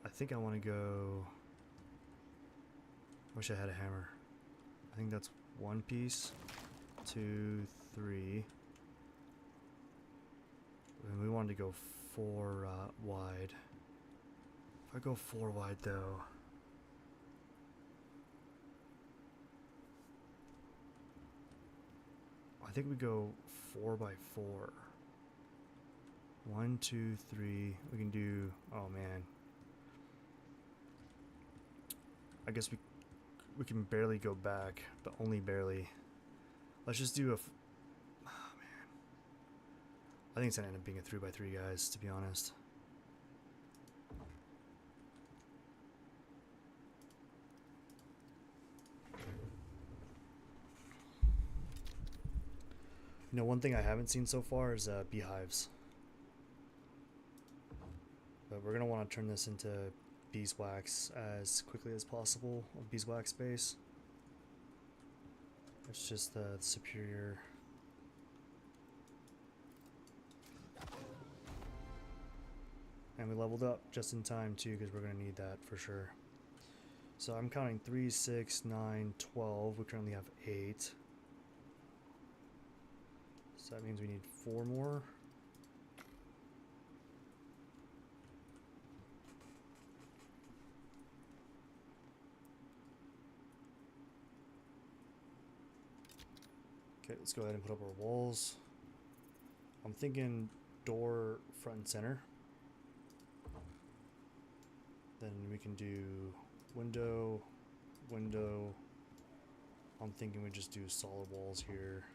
I think I want to go. Wish I had a hammer. I think that's one piece, 2, 3. And we wanted to go 4 wide. If I go 4 wide though. I think we go 4 by 4. 1, 2, 3. We can do. Oh man. I guess we can barely go back, but only barely. Let's just do a. Oh man. I think it's gonna end up being a 3 by 3, guys. To be honest. You know, one thing I haven't seen so far is beehives. But we're going to want to turn this into beeswax as quickly as possible, or beeswax base. It's just the superior. And we leveled up just in time too, because we're going to need that for sure. So I'm counting 3, 6, 9, 12. We currently have 8. So that means we need 4 more. Okay, let's go ahead and put up our walls. I'm thinking door front and center. Then we can do window, window. I'm thinking we just do solid walls here.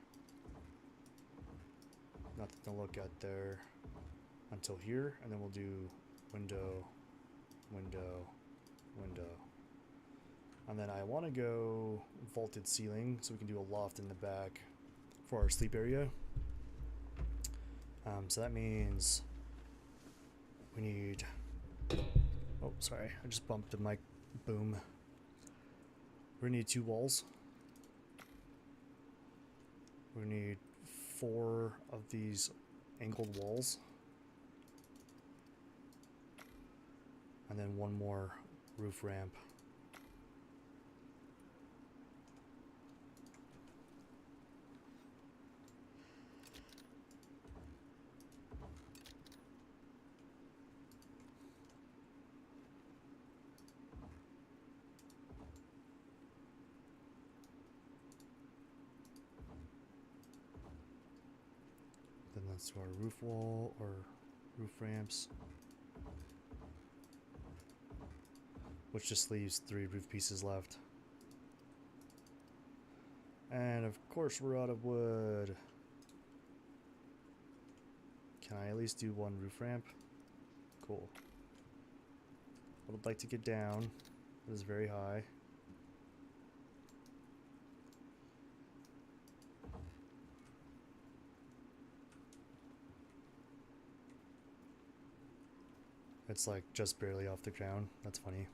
Nothing to look at there until here, and then we'll do window, window, window. And then I want to go vaulted ceiling, so we can do a loft in the back for our sleep area. So that means we need. Oh, sorry, I just bumped the mic. Boom. We're gonna need 2 walls. We're gonna need 4 of these angled walls. And then 1 more roof ramp. Then let's do our roof wall or roof ramps, which just leaves 3 roof pieces left. And of course we're out of wood. Can I at least do 1 roof ramp? Cool. I would like to get down. It is very high. It's like just barely off the ground. That's funny.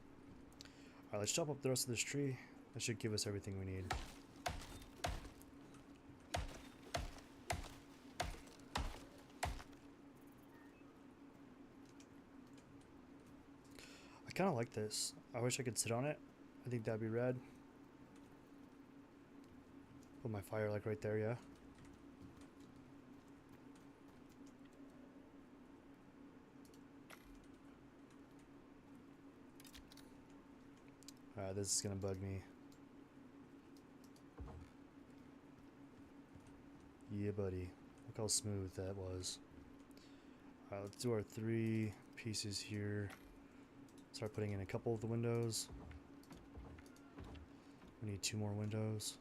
Alright, let's chop up the rest of this tree. That should give us everything we need. kind of like this. I wish I could sit on it. I think that'd be rad. Put my fire like right there, yeah. Alright, this is gonna bug me. Yeah, buddy. Look how smooth that was. Alright, let's do our 3 pieces here. Start putting in a couple of the windows. We need 2 more windows.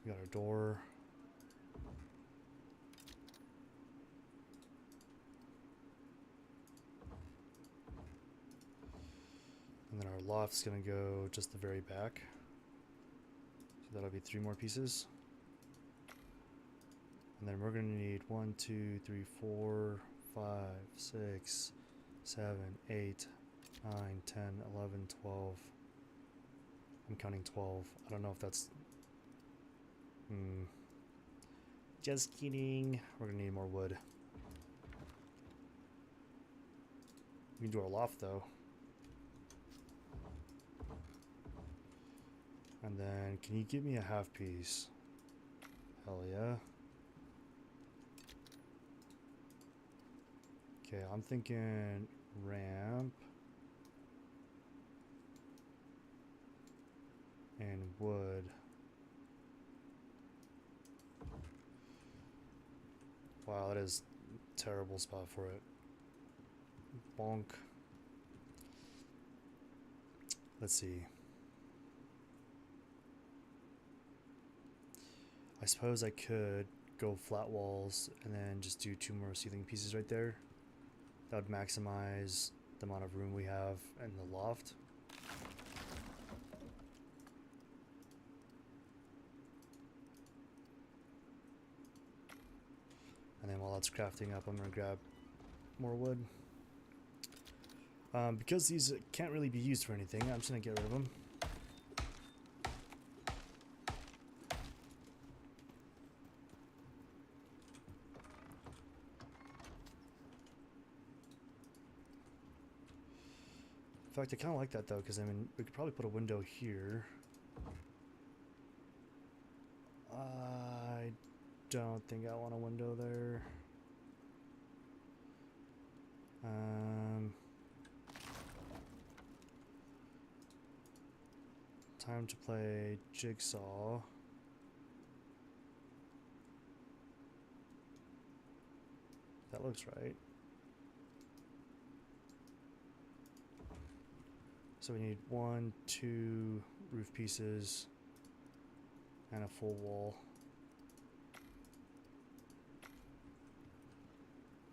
We got our door. And then our loft's gonna go just the very back. So that'll be 3 more pieces. And then we're gonna need 1, 2, 3, 4, 5, 6, 7, 8, 9, 10, 11, 12. I'm counting 12. I don't know if that's... Just kidding. We're gonna need more wood. We can do our loft though. And then, can you give me a half piece? Hell yeah. Okay, I'm thinking ramp and wood. Wow, that is a terrible spot for it. Bonk. Let's see. I suppose I could go flat walls and then just do 2 more ceiling pieces right there. That would maximize the amount of room we have in the loft. And then while that's crafting up, I'm going to grab more wood. Because these can't really be used for anything, I'm just going to get rid of them. In fact, I kind of like that though, because I mean, we could probably put a window here. I don't think I want a window there. Time to play Jigsaw. That looks right. So we need 1, 2 roof pieces and a full wall.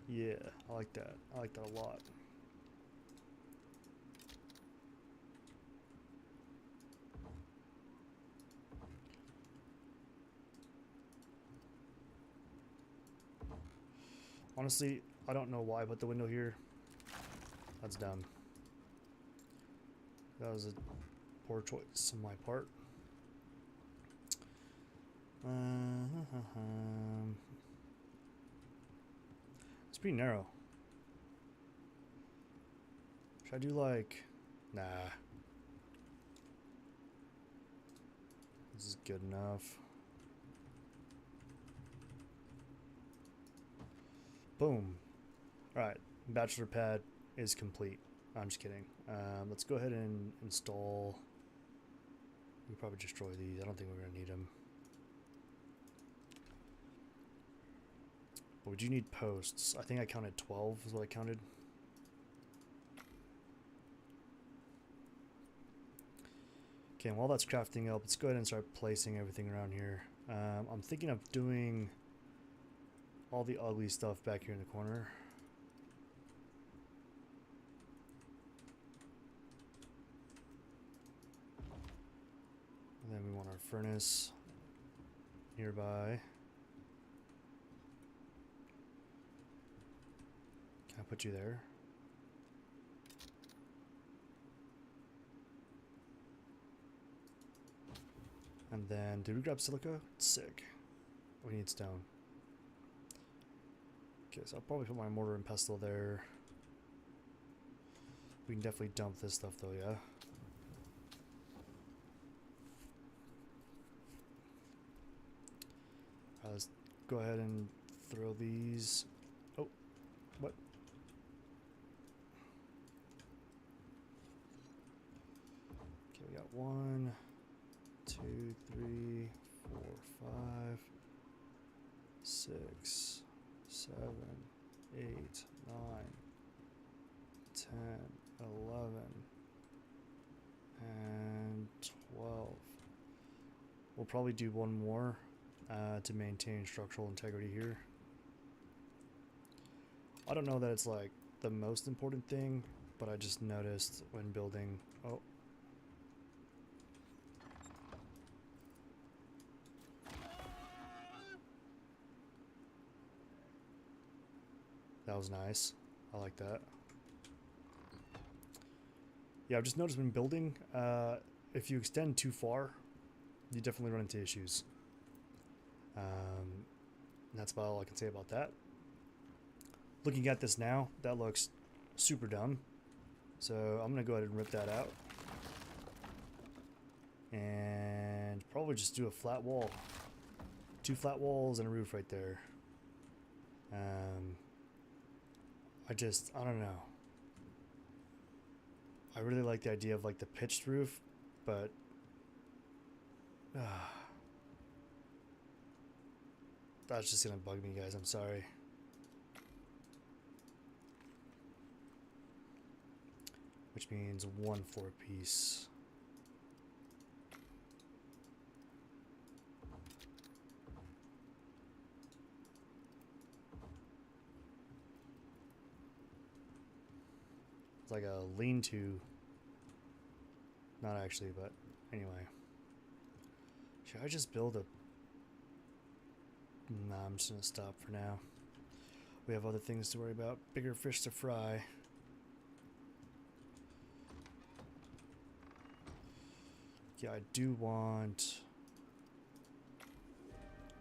Yeah, I like that. I like that a lot. Honestly, I don't know why I put the window here. That's dumb. That was a poor choice on my part. It's pretty narrow. Should I do like... Nah. This is good enough. Boom. Alright, bachelor pad is complete. I'm just kidding. Let's go ahead and install... We can probably destroy these. I don't think we're going to need them. But we do need posts. I think I counted 12 is what I counted. Okay, and while that's crafting up, let's go ahead and start placing everything around here. I'm thinking of doing all the ugly stuff back here in the corner. And then we want our furnace nearby. Can I put you there? And then, did we grab silica? Sick. We need stone. Okay, so I'll probably put my mortar and pestle there. We can definitely dump this stuff though, yeah? Let's go ahead and throw these. Oh, what? Okay, we got 1, 2, 3, 4, 5, 6, 7, 8, 9, 10, 11, and 12. We'll probably do one more to maintain structural integrity here. I don't know that it's like the most important thing, but I just noticed when building. Oh. That was nice. I like that. Yeah, I've just noticed when building, if you extend too far, you definitely run into issues. That's about all I can say about that. Looking at this now, that looks super dumb. So I'm going to go ahead and rip that out. And probably just do a flat wall. 2 flat walls and a roof right there. I don't know. I really like the idea of like the pitched roof, but that's just gonna bug me, guys. I'm sorry. Which means 1 floor piece. It's like a lean-to. Not actually, but anyway. Should I just build a... Nah, I'm just gonna stop for now. We have other things to worry about. Bigger fish to fry. Yeah, I do want...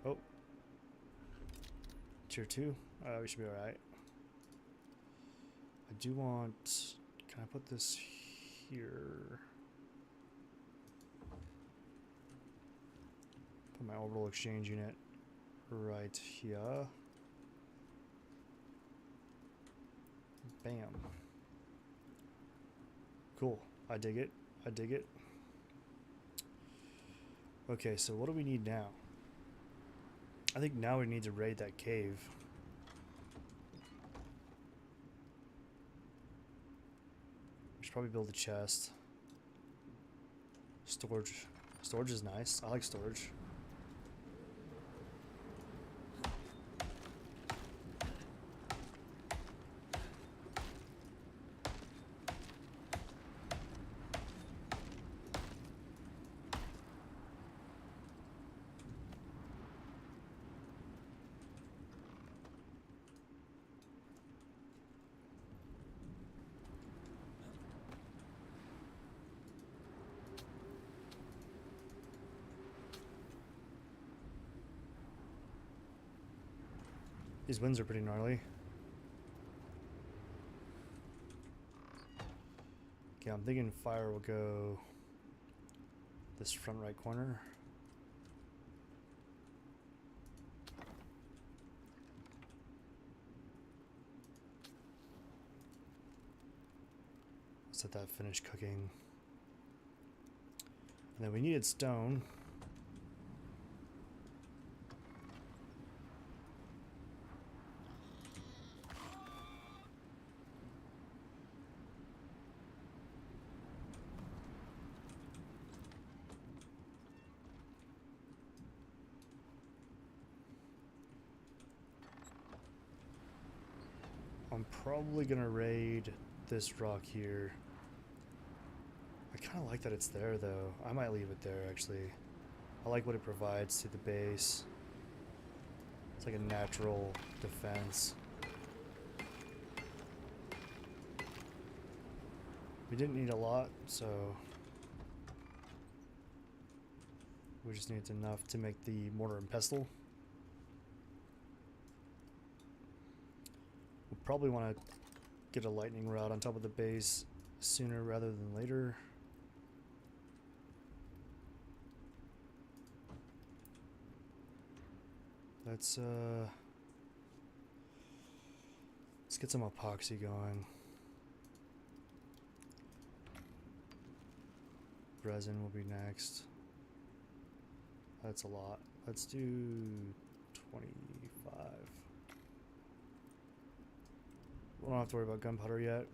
Oh. Tier 2? We should be alright. I do want... Can I put this here? Put my orbital exchange unit right here. Bam. Cool. I dig it. I dig it. Okay, so what do we need now? I think now we need to raid that cave. We should probably build a chest. Storage. Storage is nice. I like storage. These winds are pretty gnarly. Okay, I'm thinking fire will go this front right corner. Let's let that finish cooking. And then we needed stone. I'm probably gonna raid this rock here. I kind of like that it's there though. I might leave it there actually. I like what it provides to the base. It's like a natural defense. We didn't need a lot, so we just needed enough to make the mortar and pestle. We'll probably want to get a lightning rod on top of the base sooner rather than later. Let's get some epoxy going. Resin will be next. That's a lot. Let's do 25. We don't have to worry about gunpowder yet.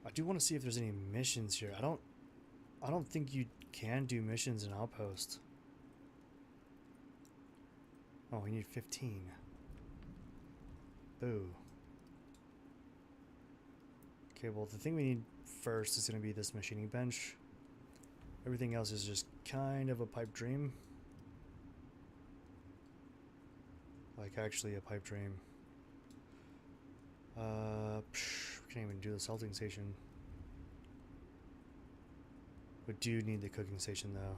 I do want to see if there's any missions here. I don't think you can do missions in Outpost. Oh, we need 15. Boo. Okay, well, the thing we need first is going to be this machining bench. Everything else is just kind of a pipe dream. Like, actually a pipe dream. We can't even do the salting station. We do need the cooking station, though.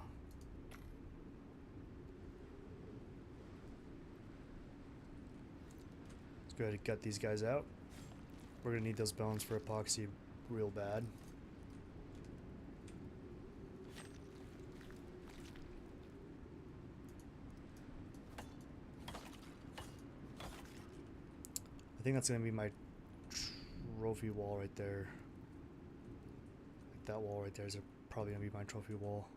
Let's go ahead and gut these guys out. We're gonna need those bones for epoxy real bad. I think that's gonna be my trophy wall right there. Like that wall right there is probably gonna be my trophy wall.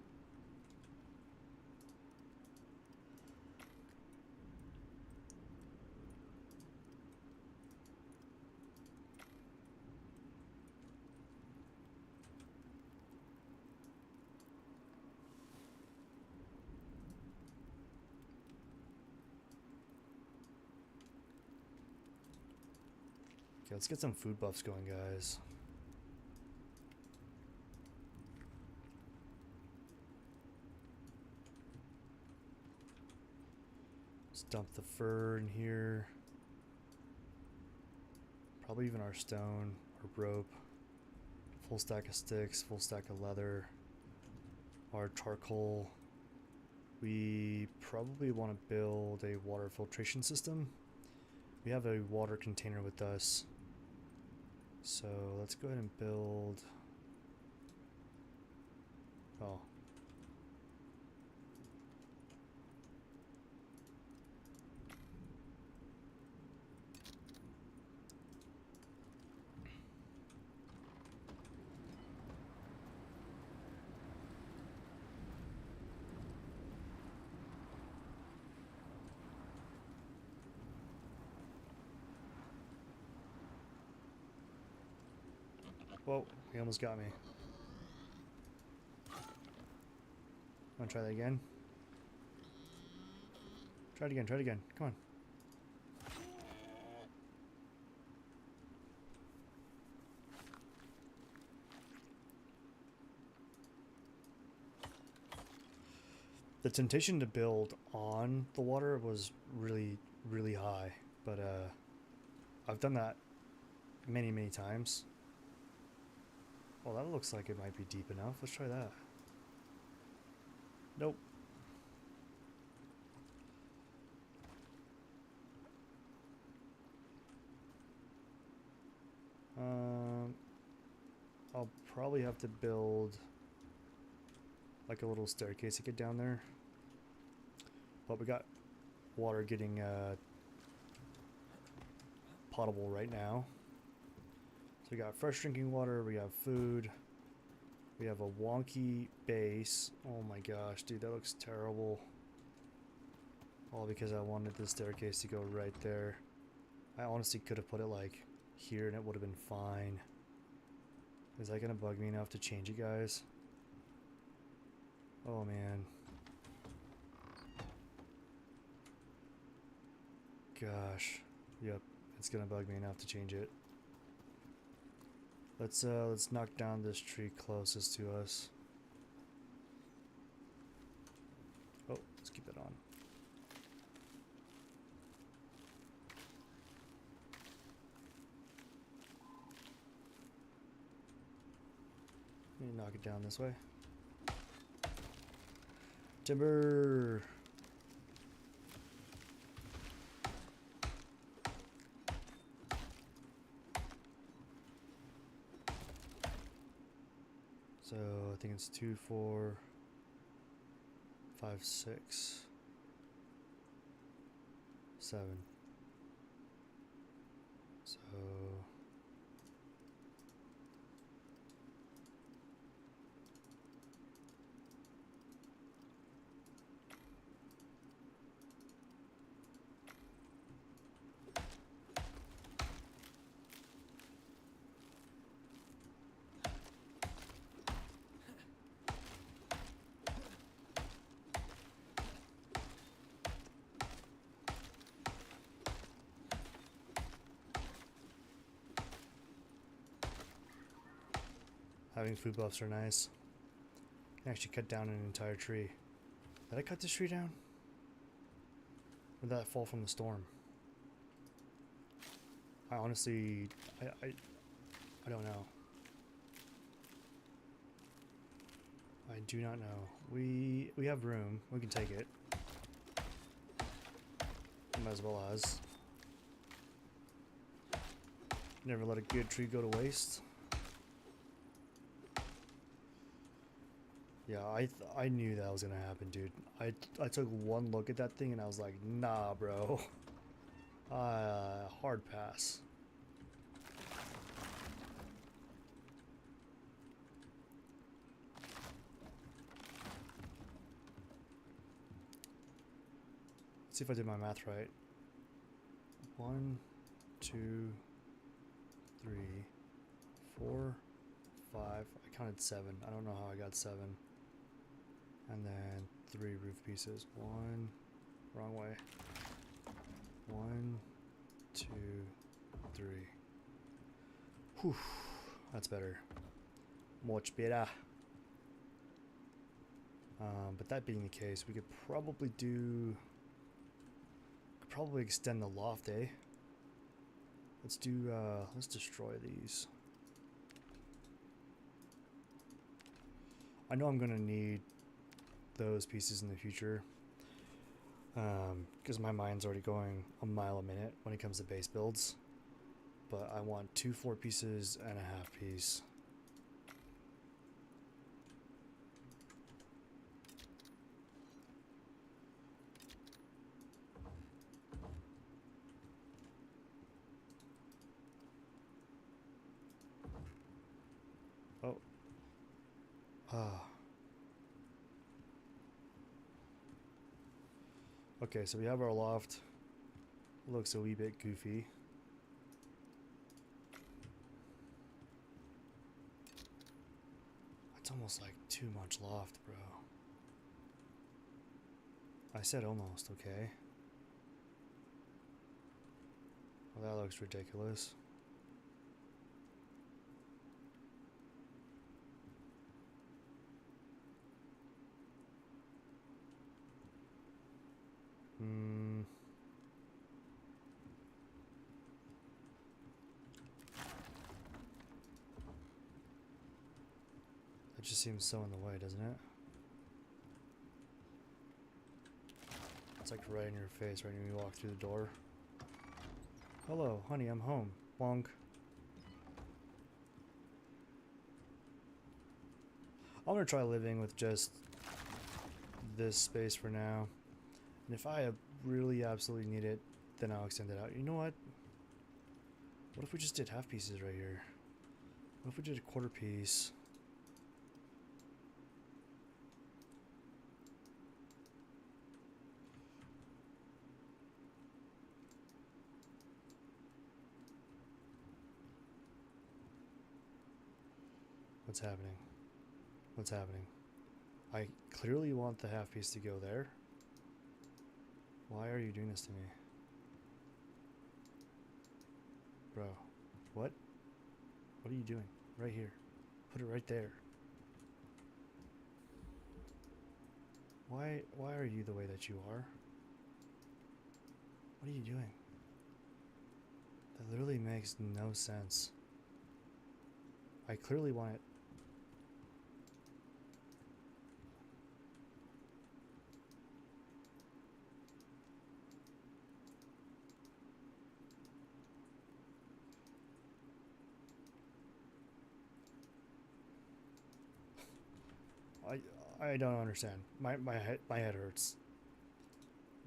Okay, let's get some food buffs going, guys. Let's dump the fur in here. Probably even our stone or rope. Full stack of sticks, full stack of leather. Our charcoal. We probably want to build a water filtration system. We have a water container with us. So let's go ahead and build. Oh. Whoa, he almost got me. Wanna try that again? Try it again, try it again. Come on. The temptation to build on the water was really, really high, but I've done that many, many times. Well, that looks like it might be deep enough. Let's try that. Nope. I'll probably have to build like a little staircase to get down there. But we got water getting potable right now. So we got fresh drinking water, we have food, we have a wonky base. Oh my gosh, dude, that looks terrible. All because I wanted the staircase to go right there. I honestly could have put it like here and it would have been fine. Is that gonna bug me enough to change it, guys? Oh man. Gosh. Yep, it's gonna bug me enough to change it. Let's knock down this tree closest to us. Oh, let's keep it on. Let me knock it down this way. Timber. So I think it's 2, 4, 5, 6, 7. So having food buffs are nice. Can actually cut down an entire tree. Did I cut this tree down? Or did that fall from the storm? I honestly, I don't know. I do not know. We have room. We can take it. Might as well as. Never let a good tree go to waste. Yeah, I knew that was gonna happen, dude. I took one look at that thing and I was like, nah, bro. Hard pass. Let's see if I did my math right. 1, 2, 3, 4, 5. I counted 7. I don't know how I got 7. And then 3 roof pieces. 1, wrong way. 1, 2, 3. Whew, that's better. Much better. But that being the case, we could probably extend the loft, eh? Let's destroy these. I know I'm gonna need those pieces in the future, because my mind's already going a mile a minute when it comes to base builds. But I want 2 4 pieces and a half piece. Oh. Ah. Okay, so we have our loft. Looks a wee bit goofy. It's almost like too much loft, bro. I said almost, okay. Well, that looks ridiculous. It just seems so in the way, doesn't it? It's like right in your face, right when you walk through the door. Hello, honey, I'm home. Bonk. I'm gonna try living with just this space for now. And if I really absolutely need it, then I'll extend it out. You know what? What if we just did half pieces right here? What if we did a quarter piece? What's happening? What's happening? I clearly want the half piece to go there. Why are you doing this to me? Bro, what? What are you doing? Right here. Put it right there. Why are you the way that you are? What are you doing? That literally makes no sense. I clearly want it. I don't understand. My head hurts.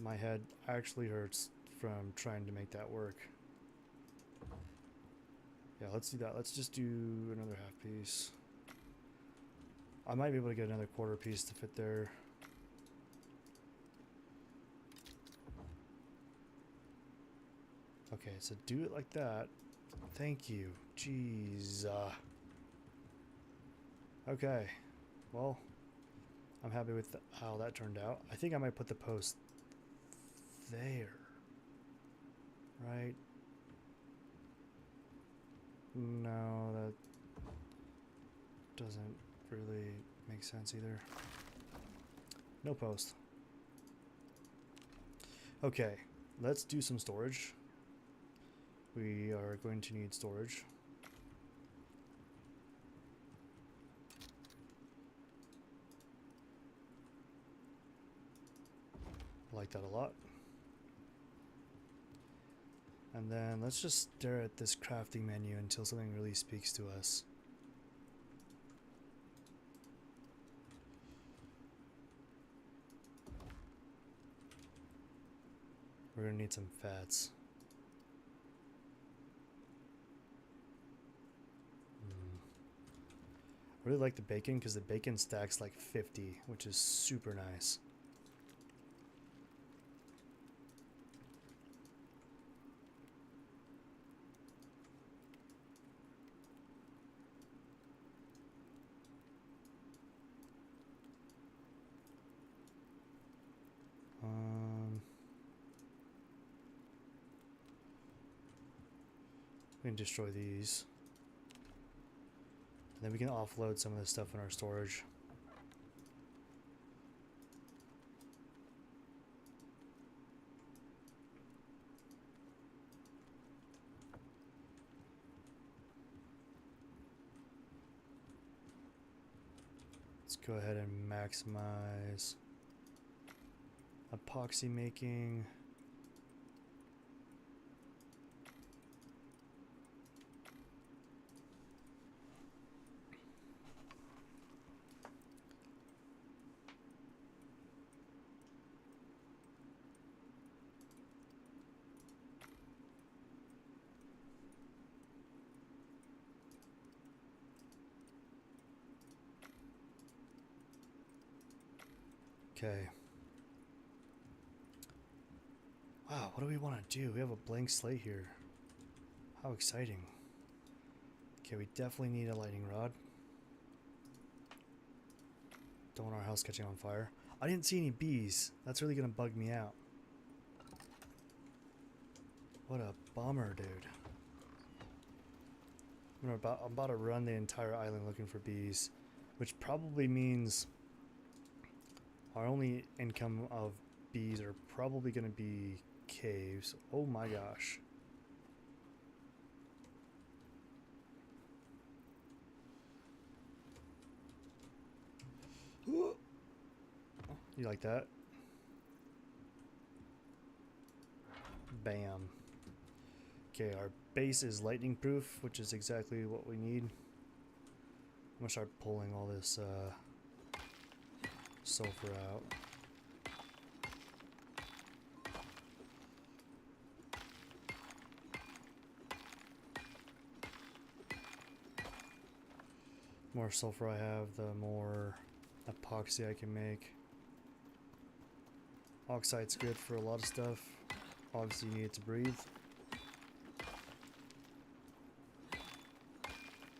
My head actually hurts from trying to make that work. Yeah, let's do that. Let's just do another half piece. I might be able to get another quarter piece to fit there. Okay, so do it like that. Thank you. Jeez. Okay. Well, I'm happy with how that turned out. I think I might put the post there. Right? No, that doesn't really make sense either. No post. Okay, let's do some storage. We are going to need storage. I like that a lot. And then let's just stare at this crafting menu until something really speaks to us. We're gonna need some fats. I really like the bacon because the bacon stacks like 50, which is super nice. We can destroy these. And then we can offload some of the stuff in our storage. Let's go ahead and maximize epoxy making. Okay. Wow, what do we want to do? We have a blank slate here. How exciting. Okay, we definitely need a lightning rod. Don't want our house catching on fire. I didn't see any bees. That's really gonna bug me out. What a bummer, dude. I'm about to run the entire island looking for bees, which probably means our only income of bees are probably going to be caves. Oh my gosh. You like that? Bam. Okay, our base is lightning proof, which is exactly what we need. I'm gonna start pulling all this sulfur out. The more sulfur I have, the more epoxy I can make. Oxite's good for a lot of stuff. Obviously you need it to breathe.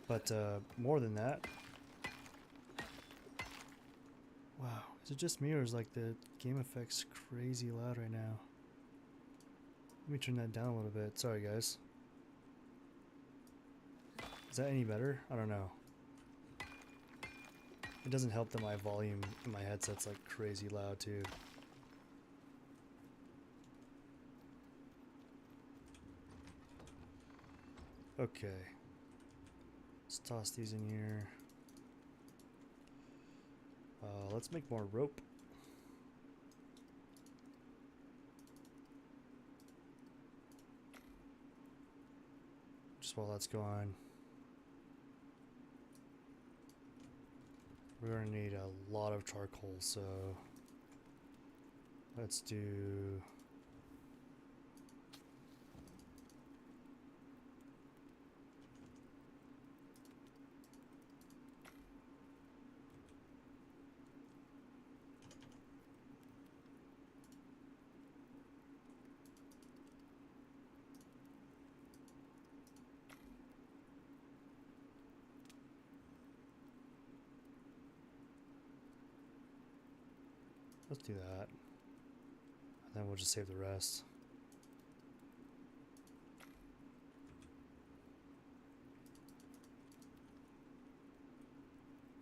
But more than that. Wow, is it just me or is like the game effects crazy loud right now? Let me turn that down a little bit. Sorry guys. Is that any better? I don't know. It doesn't help that my volume in my headset's like crazy loud too. Okay. Let's toss these in here. Let's make more rope. Just while that's going. We're gonna need a lot of charcoal, so let's do let's do that. And then we'll just save the rest.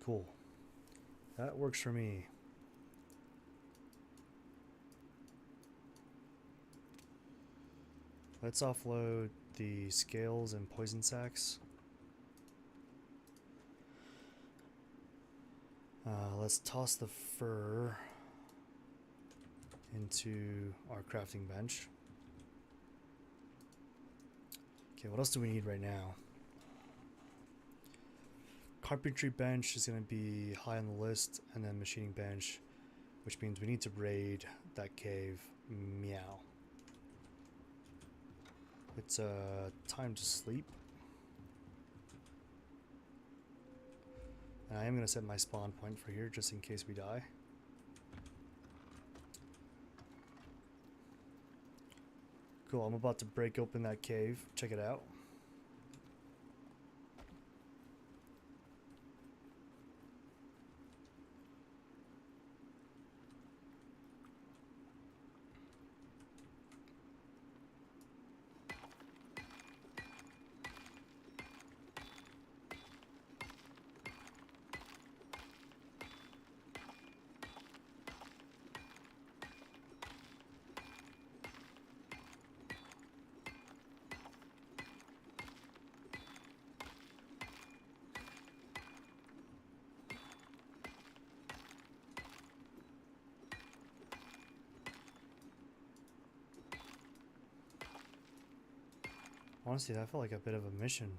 Cool. That works for me. Let's offload the scales and poison sacks. Let's toss the fur into our crafting bench. Okay, what else do we need right now? Carpentry bench is going to be high on the list, and then machining bench, which means we need to raid that cave. Meow. It's time to sleep. And I am going to set my spawn point for here just in case we die. Cool, I'm about to break open that cave. Check it out. Honestly, that felt like a bit of a mission.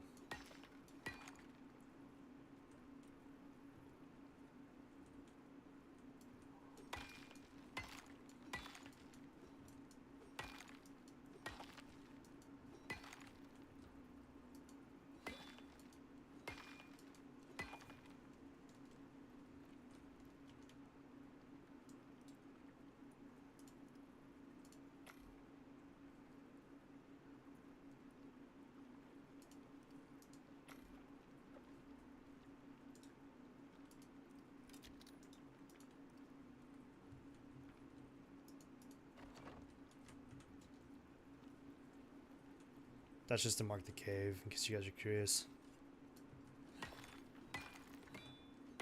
That's just to mark the cave, in case you guys are curious.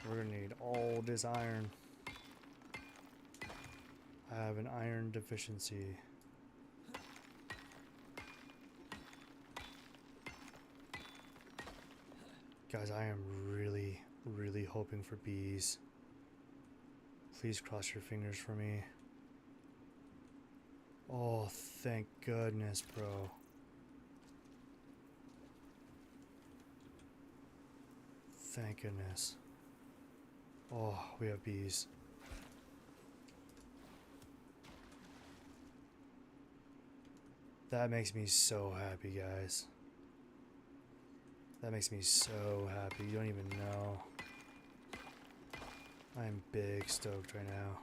We're gonna need all this iron. I have an iron deficiency. Guys, I am really, really hoping for bees. Please cross your fingers for me. Oh, thank goodness, bro. Thank goodness. Oh, we have bees. That makes me so happy, guys. That makes me so happy. You don't even know. I'm big stoked right now.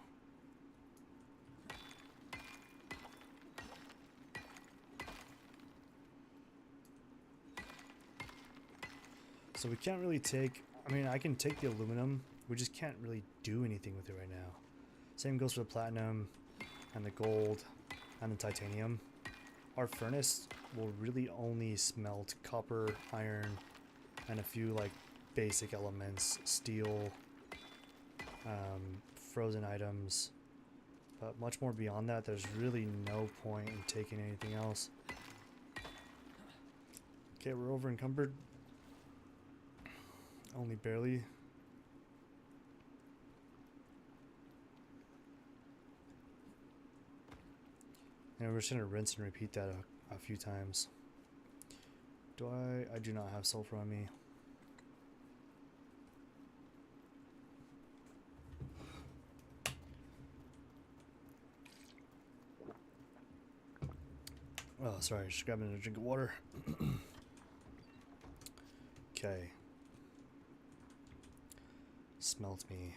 So we can't really take, I mean, I can take the aluminum, we just can't really do anything with it right now. Same goes for the platinum and the gold and the titanium. Our furnace will really only smelt copper, iron, and a few like basic elements, steel, frozen items. But much more beyond that, there's really no point in taking anything else. Okay, we're over encumbered. Only barely. And we're just gonna rinse and repeat that a few times. Do I do not have sulfur on me. Oh, sorry, just grabbing a drink of water. Okay. Smelt me.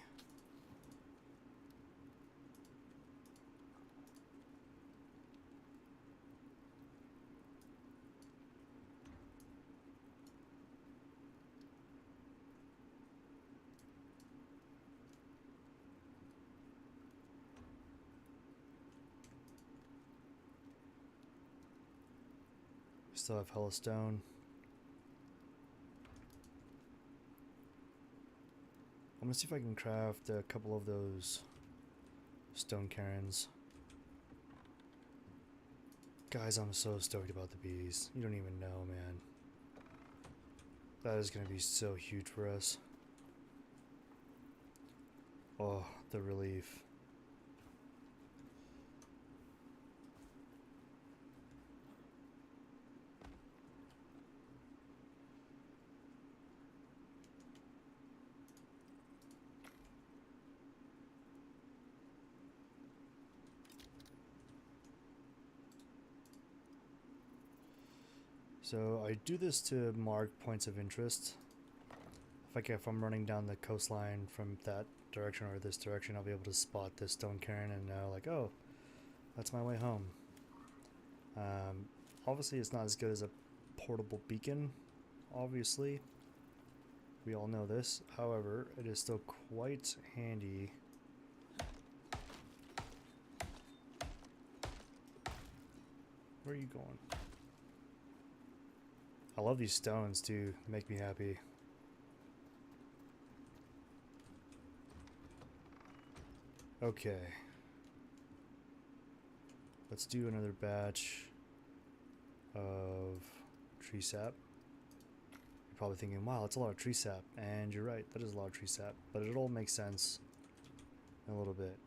Still have hella stone. I'm gonna see if I can craft a couple of those stone cairns. Guys, I'm so stoked about the bees. You don't even know, man. That is gonna be so huge for us. Oh, the relief. So I do this to mark points of interest. If I'm running down the coastline from that direction or this direction, I'll be able to spot this stone cairn and know, like, oh, that's my way home. Obviously, it's not as good as a portable beacon, obviously. We all know this. However, it is still quite handy. Where are you going? I love these stones too, they make me happy. Okay. Let's do another batch of tree sap. You're probably thinking, wow, that's a lot of tree sap. And you're right, that is a lot of tree sap. But it all makes sense in a little bit.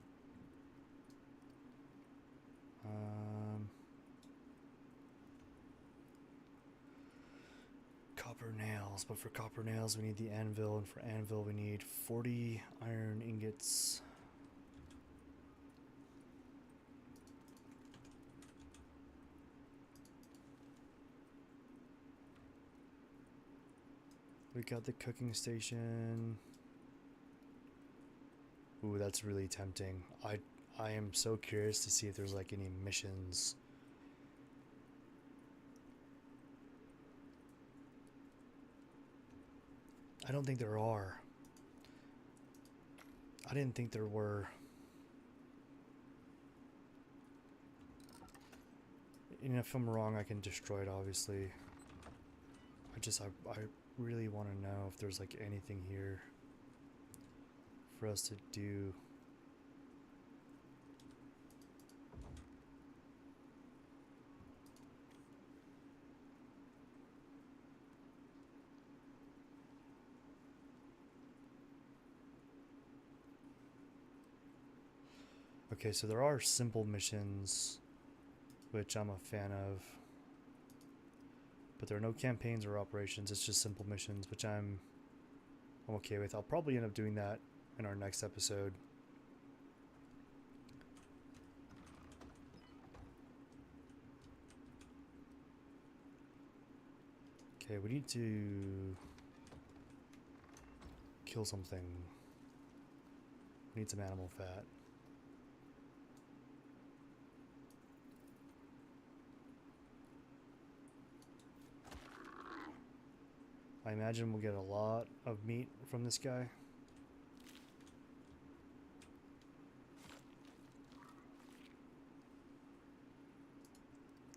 Copper nails, but for copper nails we need the anvil, and for anvil we need 40 iron ingots. We got the cooking station. Ooh, that's really tempting. I am so curious to see if there's like any missions. I don't think there are. I didn't think there were. And if I'm wrong, I can destroy it, obviously. I really want to know if there's like anything here for us to do. Okay, so there are simple missions, which I'm a fan of. But there are no campaigns or operations, it's just simple missions, which I'm okay with. I'll probably end up doing that in our next episode. Okay, we need to kill something. We need some animal fat. I imagine we'll get a lot of meat from this guy.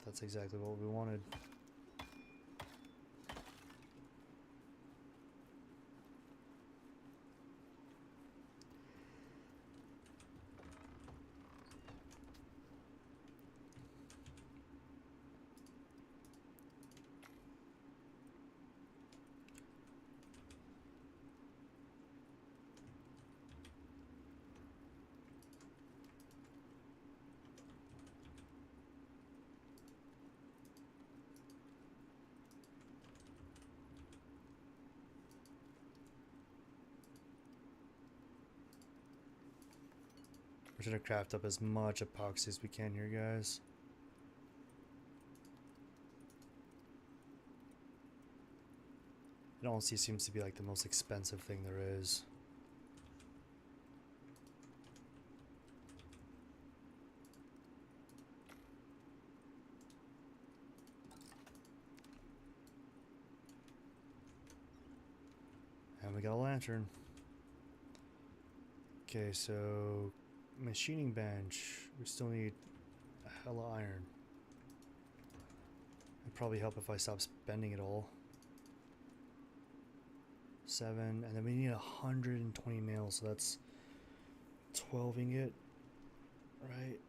That's exactly what we wanted. We're trying to craft up as much epoxy as we can here, guys. honestly seems to be like the most expensive thing there is. And we got a lantern. Okay, so machining bench. We still need a hell of iron. It'd probably help if I stop spending it all. 7, and then we need 120 nails, so that's 12 ingot, right?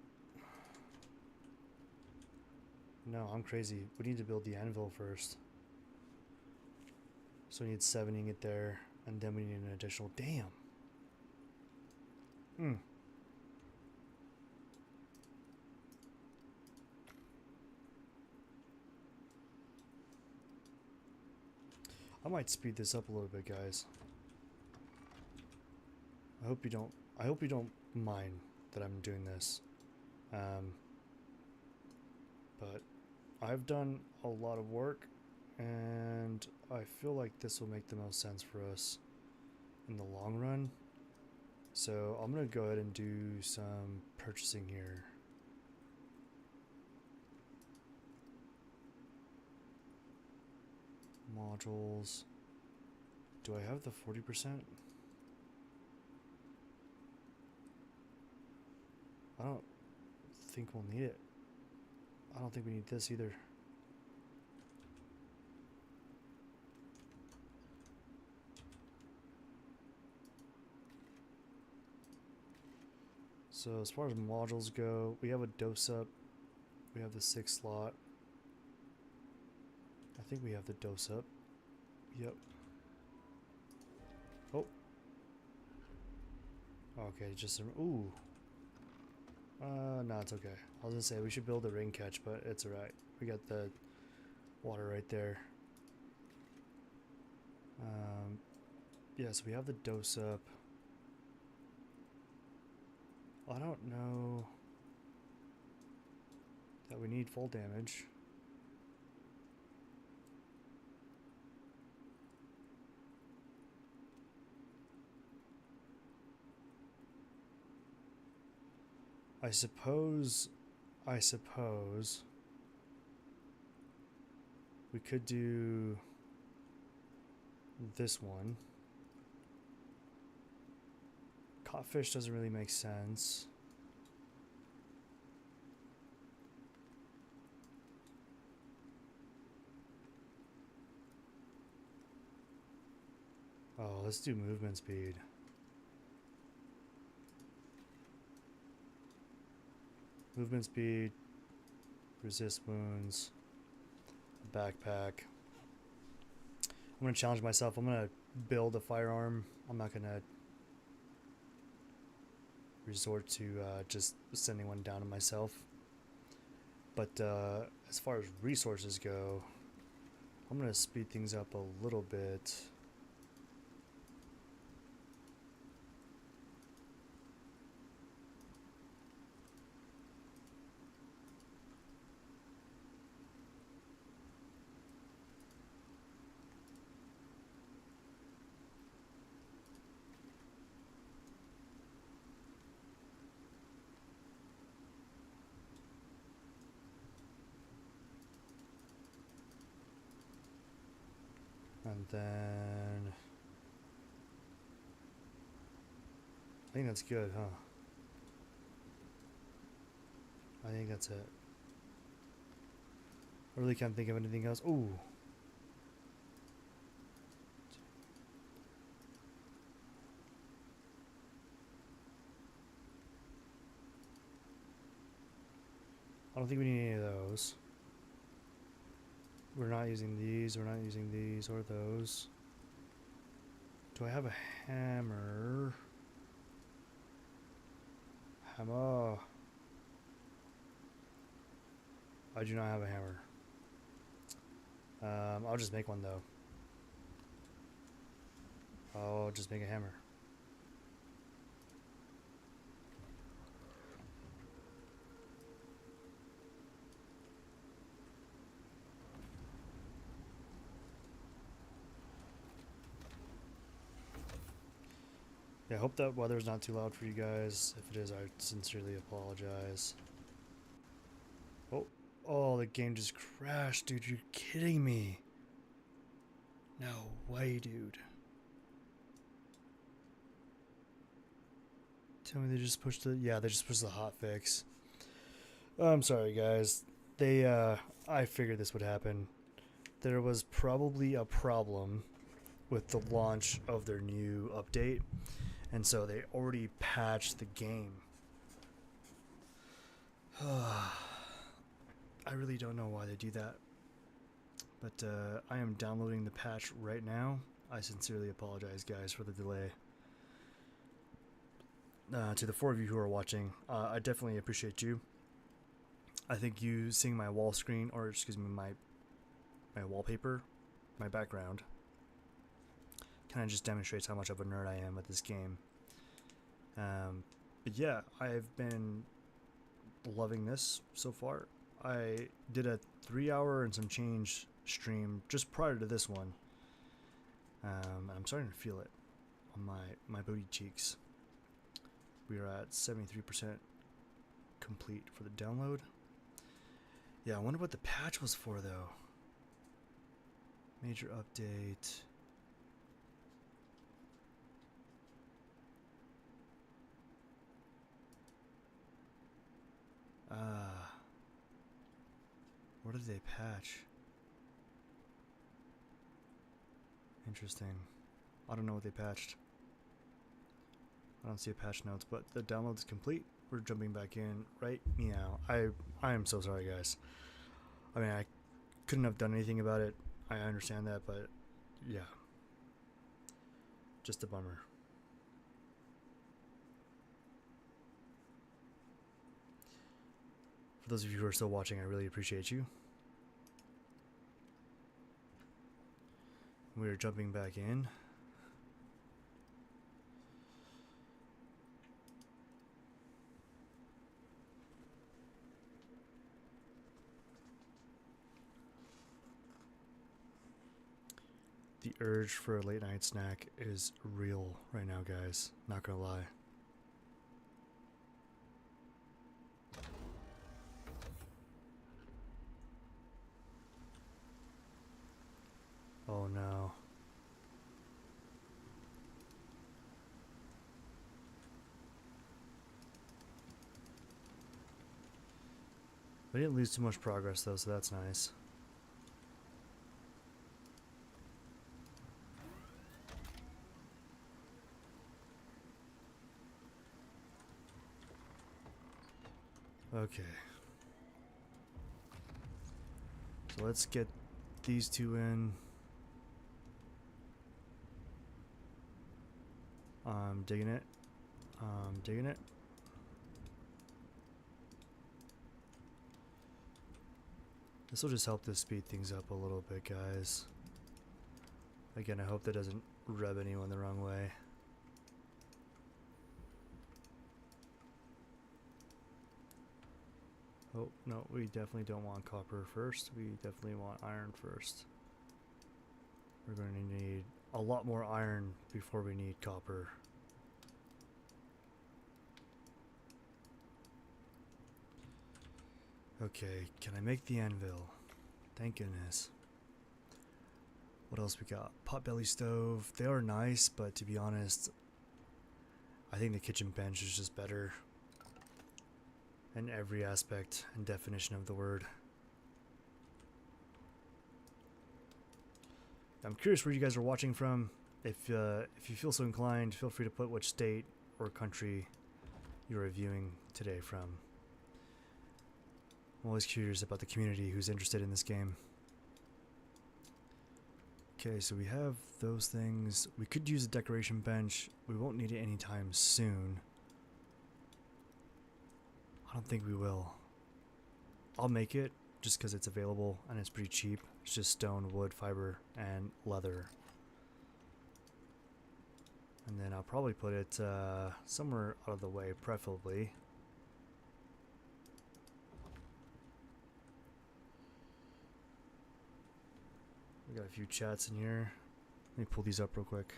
No, I'm crazy. We need to build the anvil first. So we need 7 ingot there, and then we need an additional. Damn. I might speed this up a little bit, guys. I hope you don't mind that I'm doing this. But I've done a lot of work, and I feel like this will make the most sense for us in the long run. So I'm gonna go ahead and do some purchasing here. Modules. Do I have the 40%? I don't think we'll need it. I don't think we need this either. So as far as modules go, we have a dose up. We have the 6 slot. I think we have the dose up. Yep. Oh. Okay, just ooh. No, it's okay. I was gonna say we should build a ring catch, but it's alright. We got the water right there. Yeah, so we have the dose up. I don't know that we need full damage. I suppose we could do this one. Caught fish doesn't really make sense. Oh, let's do movement speed. Movement speed, resist wounds, backpack. I'm gonna challenge myself. I'm gonna build a firearm. I'm not gonna resort to just sending one down to myself. But as far as resources go, I'm gonna speed things up a little bit. And then I think that's good, huh? I think that's it. I really can't think of anything else. Ooh. I don't think we need any of those. We're not using these, we're not using these or those. Do I have a hammer? Hammer. I do not have a hammer. I'll just make one though. I'll just make a hammer. Yeah, I hope that weather's not too loud for you guys. If it is, I sincerely apologize. Oh, oh, the game just crashed, dude. You're kidding me. No way, dude. Tell me they just pushed the, yeah, they just pushed the hotfix. I'm sorry, guys. I figured this would happen. There was probably a problem with the launch of their new update, and so they already patched the game. I really don't know why they do that, but I am downloading the patch right now. I sincerely apologize, guys, for the delay. To the 4 of you who are watching, I definitely appreciate you. I think you seeing my wall screen, or excuse me, my wallpaper, my background, kind of just demonstrates how much of a nerd I am at this game. But yeah, I've been loving this so far. I did a 3-hour and some change stream just prior to this one. I'm starting to feel it on my booty cheeks. We are at 73% complete for the download. Yeah, I wonder what the patch was for though. Major update. What did they patch? Interesting. I don't know what they patched. I don't see a patch notes, but the download is complete. We're jumping back in right meow. I am so sorry, guys. I mean, I couldn't have done anything about it. I understand that, but yeah, just a bummer. For those of you who are still watching, I really appreciate you. We are jumping back in. The urge for a late night snack is real right now, guys. Not gonna lie. Oh no. We didn't lose too much progress though, so that's nice. Okay. So let's get these two in. I'm digging it. I'm digging it. This will just help to speed things up a little bit, guys. Again, I hope that doesn't rub anyone the wrong way. Oh, no, we definitely don't want copper first. We definitely want iron first. We're going to need a lot more iron before we need copper. Okay, can I make the anvil? Thank goodness. What else we got? Potbelly stove. They are nice, but to be honest, I think the kitchen bench is just better in every aspect and definition of the word. I'm curious where you guys are watching from. If you feel so inclined, feel free to put which state or country you're reviewing today from. I'm always curious about the community who's interested in this game. Okay, so we have those things. We could use a decoration bench. We won't need it anytime soon. I don't think we will. I'll make it just because it's available and it's pretty cheap. It's just stone, wood, fiber, and leather. And then I'll probably put it somewhere out of the way, preferably. We got a few chats in here. Let me pull these up real quick.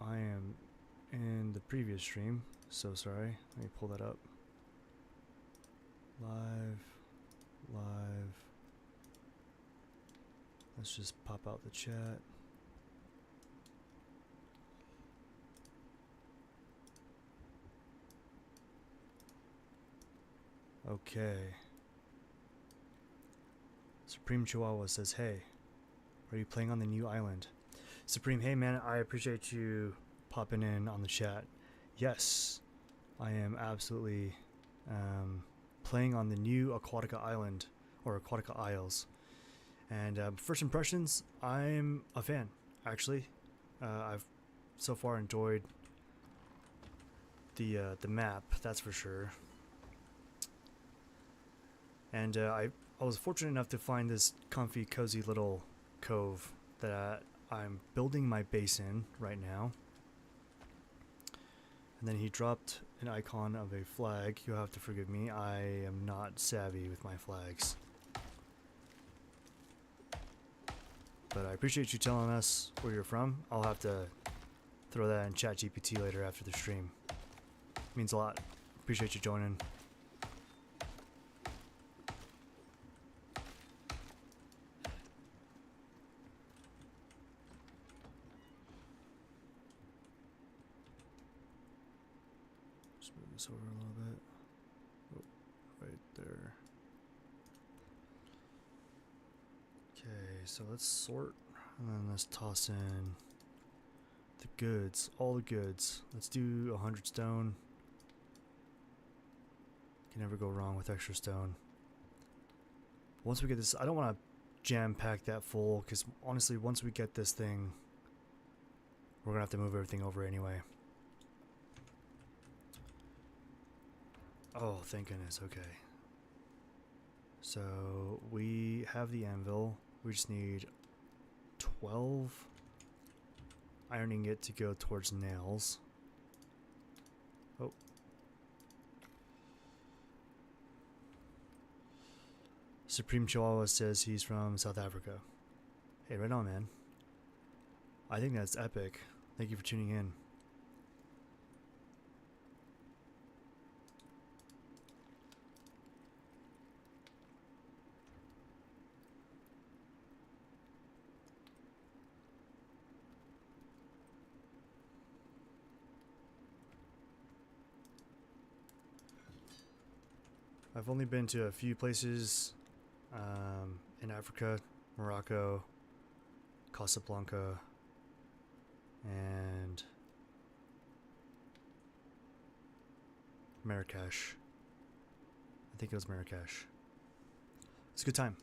I am in the previous stream. So sorry. Let me pull that up. Live. Let's just pop out the chat. Okay. Supreme Chihuahua says, hey, are you playing on the new island? Supreme, hey man, I appreciate you popping in on the chat. Yes, I am absolutely playing on the new Aquatica Island, or Aquatica Isles. And first impressions, I'm a fan, actually. I've so far enjoyed the map, that's for sure. And I was fortunate enough to find this comfy, cozy little cove that I'm building my base in right now. And then he dropped an icon of a flag. You'll have to forgive me, I am not savvy with my flags. But I appreciate you telling us where you're from. I'll have to throw that in ChatGPT later after the stream. Means a lot. Appreciate you joining. Just move this over a little bit. Oh, right there. Okay, so let's sort, and then let's toss in the goods, all the goods. Let's do 100 stone. Can never go wrong with extra stone. Once we get this, I don't want to jam pack that full, because honestly, once we get this thing, we're gonna have to move everything over anyway. Oh, thank goodness. Okay. So we have the anvil. We just need 12 iron ingot to go towards nails. Oh. Supreme Chihuahua says he's from South Africa. Hey, right on, man. I think that's epic. Thank you for tuning in. I've only been to a few places in Africa, Morocco, Casablanca, and Marrakesh. I think it was Marrakesh. It's a good time.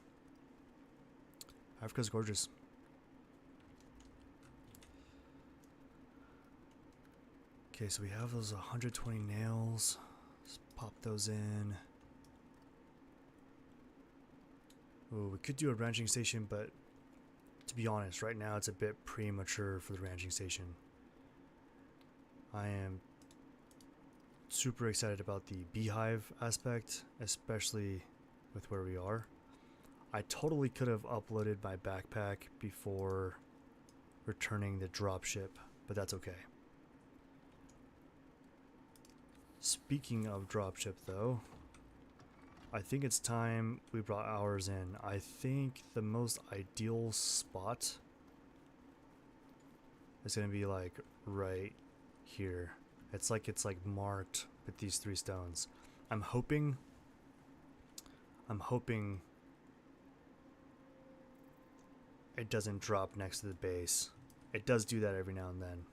Africa's gorgeous. Okay, so we have those 120 nails. Let's pop those in. Ooh, we could do a ranching station, but to be honest, right now it's a bit premature for the ranching station. I am super excited about the beehive aspect, especially with where we are. I totally could have uploaded my backpack before returning the dropship, but that's okay. Speaking of dropship though, I think it's time we brought ours in. I think the most ideal spot is going to be like right here. It's like marked with these 3 stones. I'm hoping it doesn't drop next to the base. It does do that every now and then.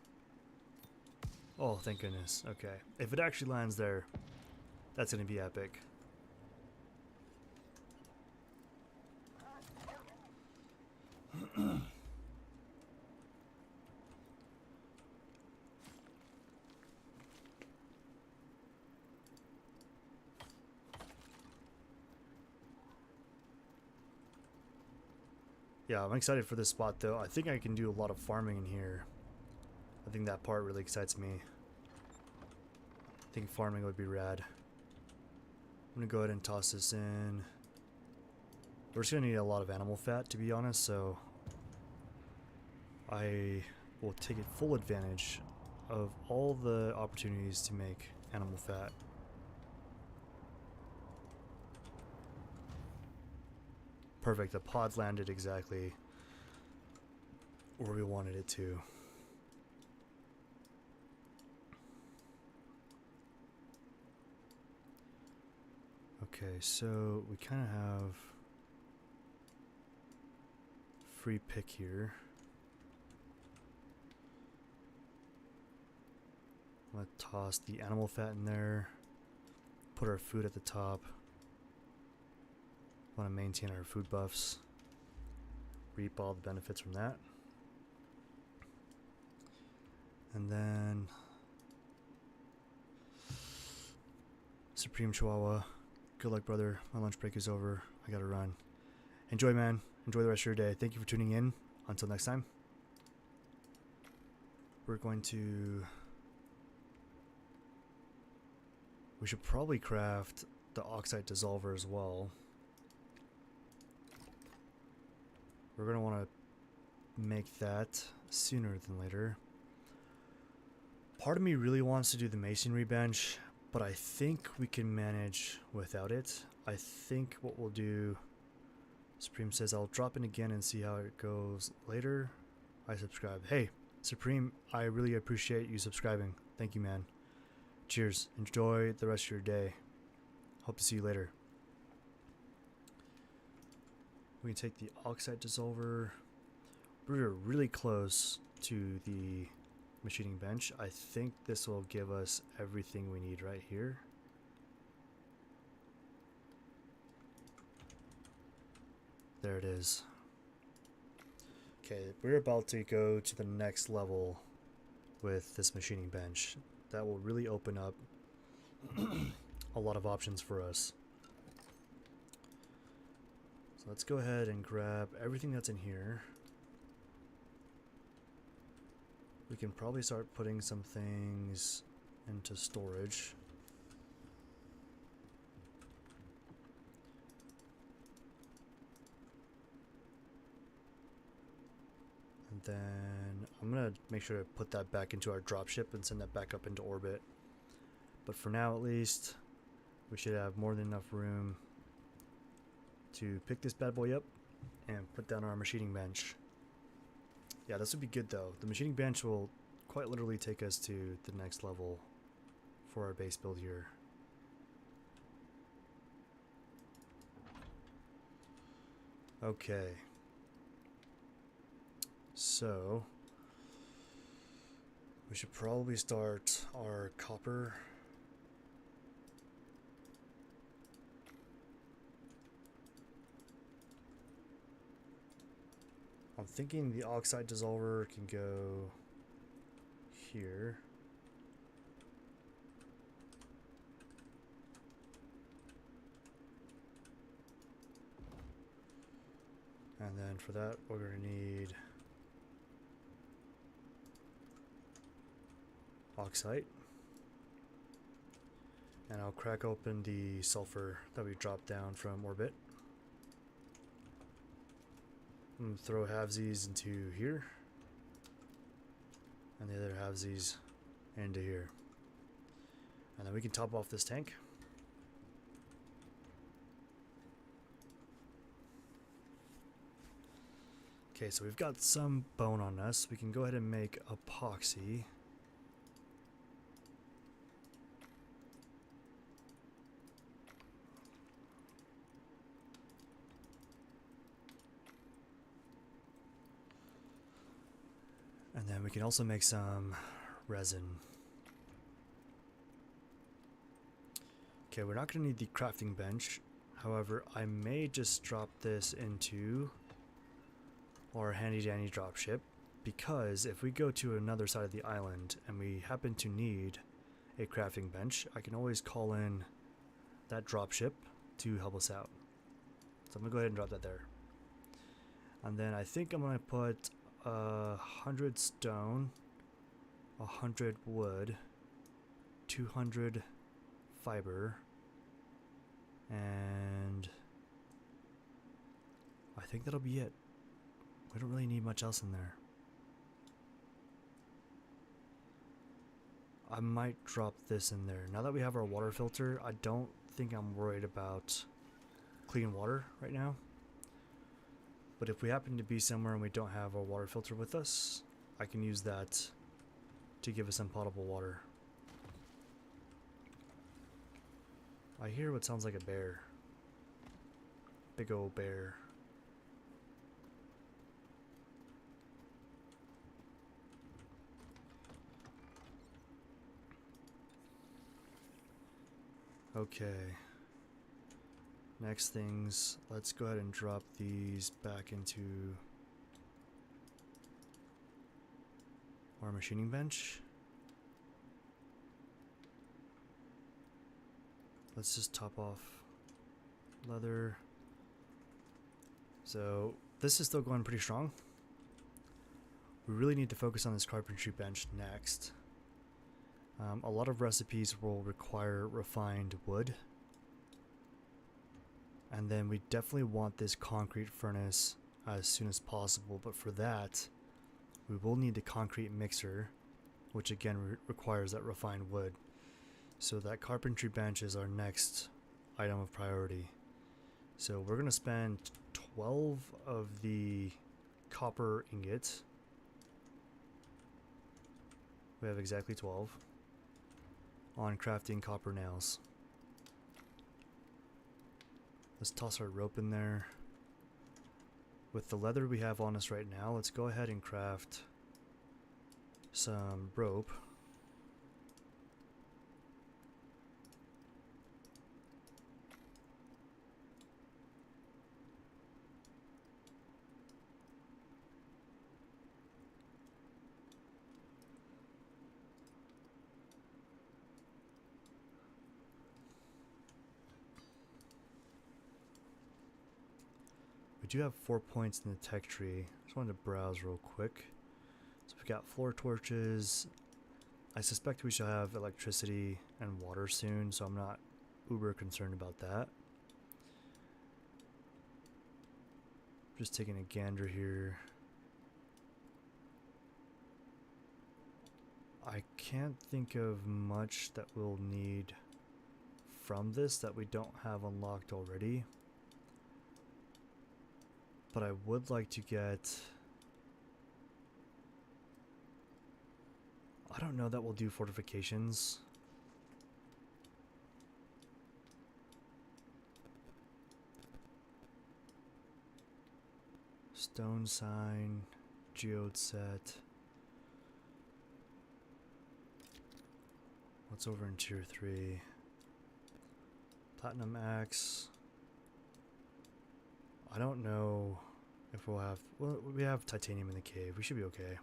Oh, thank goodness. Okay. If it actually lands there, that's going to be epic. Yeah, I'm excited for this spot though. I think I can do a lot of farming in here. I think that part really excites me. I think farming would be rad. I'm gonna go ahead and toss this in. We're just gonna need a lot of animal fat, to be honest, so I will take full advantage of all the opportunities to make animal fat. Perfect, the pod landed exactly where we wanted it to. Okay, so we kind of have free pick here. I'm gonna toss the animal fat in there, put our food at the top. Want to maintain our food buffs, reap all the benefits from that. And then Supreme Chihuahua, good luck, brother. My lunch break is over. I gotta run. Enjoy, man. Enjoy the rest of your day. Thank you for tuning in. Until next time. We're going to... We should probably craft the oxide dissolver as well. We're going to want to make that sooner than later. Part of me really wants to do the masonry bench, but I think we can manage without it. I think what we'll do... Supreme says, I'll drop in again and see how it goes later. I subscribe. Hey, Supreme, I really appreciate you subscribing. Thank you, man. Cheers. Enjoy the rest of your day. Hope to see you later. We can take the oxide dissolver. We're really close to the machining bench. I think this will give us everything we need right here. There it is. Okay, we're about to go to the next level with this machining bench. That will really open up a lot of options for us. So let's go ahead and grab everything that's in here. We can probably start putting some things into storage. And then I'm gonna make sure to put that back into our dropship and send that back up into orbit. But for now, at least, we should have more than enough room to pick this bad boy up and put down our machining bench. Yeah, this would be good though. The machining bench will quite literally take us to the next level for our base build here. Okay. So we should probably start our copper. I'm thinking the oxide dissolver can go here. And then for that, we're going to need oxide. And I'll crack open the sulfur that we dropped down from orbit. And throw halvesies into here. And the other halvesies into here. And then we can top off this tank. Okay, so we've got some bone on us. We can go ahead and make epoxy. And then we can also make some resin. Okay, we're not going to need the crafting bench. However, I may just drop this into our handy dandy dropship, because if we go to another side of the island and we happen to need a crafting bench, I can always call in that dropship to help us out. So I'm going to go ahead and drop that there. And then I think I'm going to put 100 stone, 100 wood, 200 fiber, and I think that'll be it. We don't really need much else in there. I might drop this in there. Now that we have our water filter, I don't think I'm worried about clean water right now. But if we happen to be somewhere and we don't have our water filter with us, I can use that to give us some potable water. I hear what sounds like a bear. Big old bear. Okay. Next things, let's go ahead and drop these back into our machining bench. Let's just top off leather. So this is still going pretty strong. We really need to focus on this carpentry bench next. A lot of recipes will require refined wood. And then we definitely want this concrete furnace as soon as possible, but for that we will need the concrete mixer, which again requires that refined wood. So that carpentry bench is our next item of priority. So we're going to spend 12 of the copper ingots. We have exactly 12 on crafting copper nails. Let's toss our rope in there. With the leather we have on us right now, let's go ahead and craft some rope. We do have 4 points in the tech tree. Just wanted to browse real quick. So we've got floor torches. I suspect we shall have electricity and water soon, so I'm not uber concerned about that. Just taking a gander here. I can't think of much that we'll need from this that we don't have unlocked already. But I would like to get... I don't know that we'll do fortifications. Stone sign, geode set. What's over in tier 3? Platinum axe. I don't know if we'll have... Well, we have titanium in the cave. We should be okay.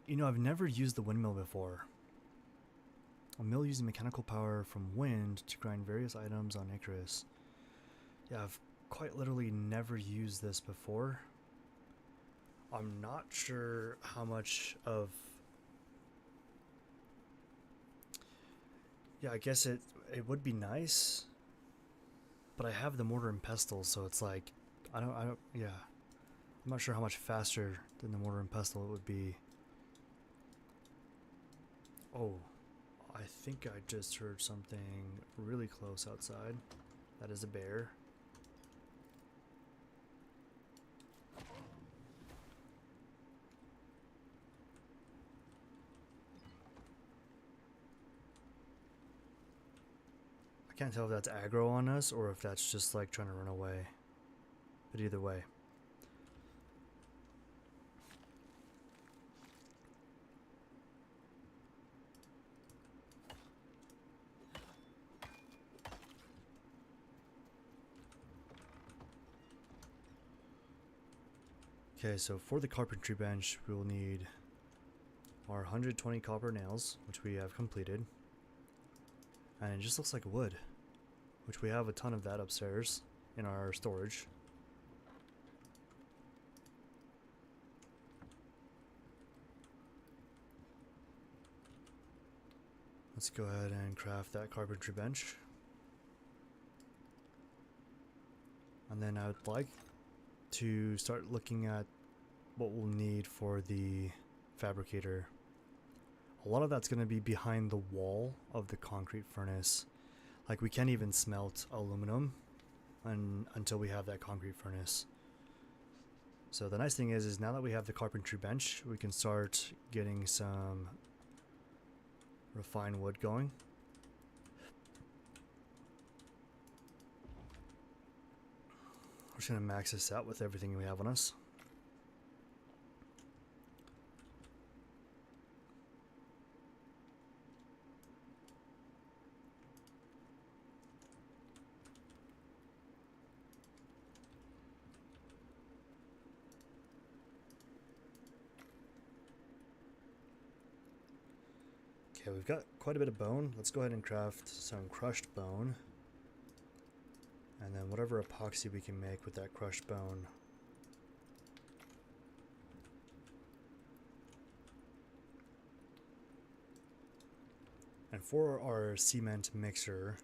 You know, I've never used the windmill before. A mill using mechanical power from wind to grind various items on Icarus. Yeah, I've quite literally never used this before. I'm not sure how much of... Yeah, I guess it would be nice, but I have the mortar and pestle, so it's like I don't yeah. I'm not sure how much faster than the mortar and pestle it would be. Oh, I think I just heard something really close outside. That is a bear. I can't tell if that's aggro on us or if that's just like trying to run away. But either way. Okay, so for the carpentry bench, we will need our 120 copper nails, which we have completed. And it just looks like wood, which we have a ton of that upstairs in our storage. Let's go ahead and craft that carpentry bench. And then I would like to start looking at what we'll need for the fabricator. A lot of that's going to be behind the wall of the concrete furnace. Like, we can't even smelt aluminum until we have that concrete furnace. So the nice thing is now that we have the carpentry bench, we can start getting some refined wood going. We're just going to max this out with everything we have on us. Okay, we've got quite a bit of bone. Let's go ahead and craft some crushed bone. And then whatever epoxy we can make with that crushed bone. And for our cement mixer,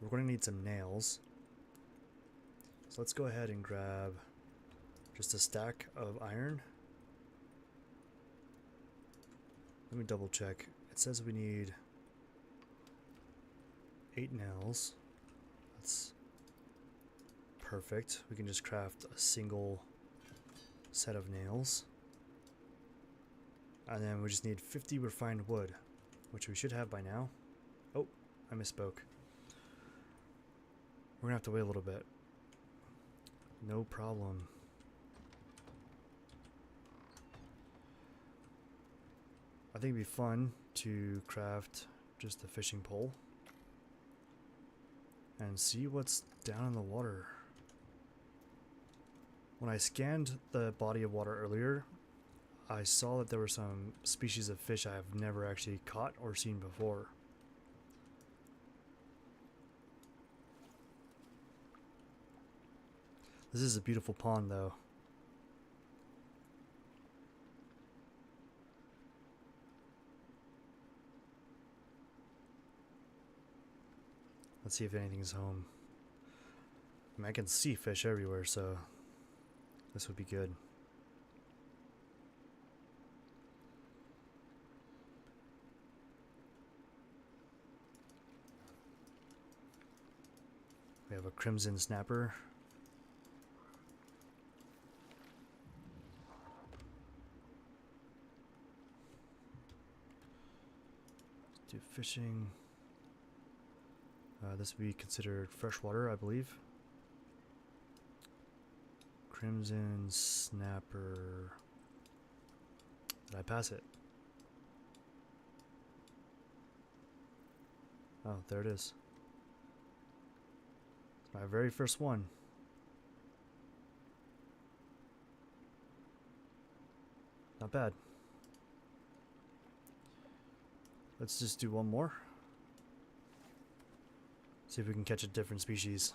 we're going to need some nails. So let's go ahead and grab just a stack of iron. Let me double check. It says we need 8 nails. That's perfect. We can just craft a single set of nails. And then we just need 50 refined wood, which we should have by now. Oh, I misspoke. We're gonna have to wait a little bit. No problem. I think it'd be fun to craft just a fishing pole and see what's down in the water. When I scanned the body of water earlier, I saw that there were some species of fish I have never actually caught or seen before. This is a beautiful pond though. Let's see if anything's home. I mean, I can see fish everywhere, so this would be good. We have a crimson snapper. Let's do fishing. This would be considered freshwater, I believe. Crimson snapper. Did I pass it? Oh, there it is. It's my very first one. Not bad. Let's just do one more. See if we can catch a different species.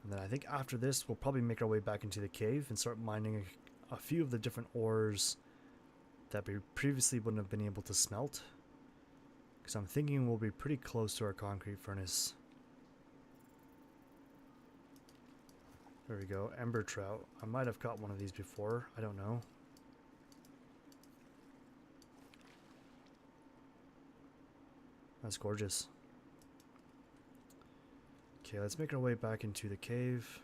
And then I think after this, we'll probably make our way back into the cave and start mining a few of the different ores that we previously wouldn't have been able to smelt. Because I'm thinking we'll be pretty close to our concrete furnace. There we go, ember trout. I might have caught one of these before, I don't know. That's gorgeous. Okay, let's make our way back into the cave.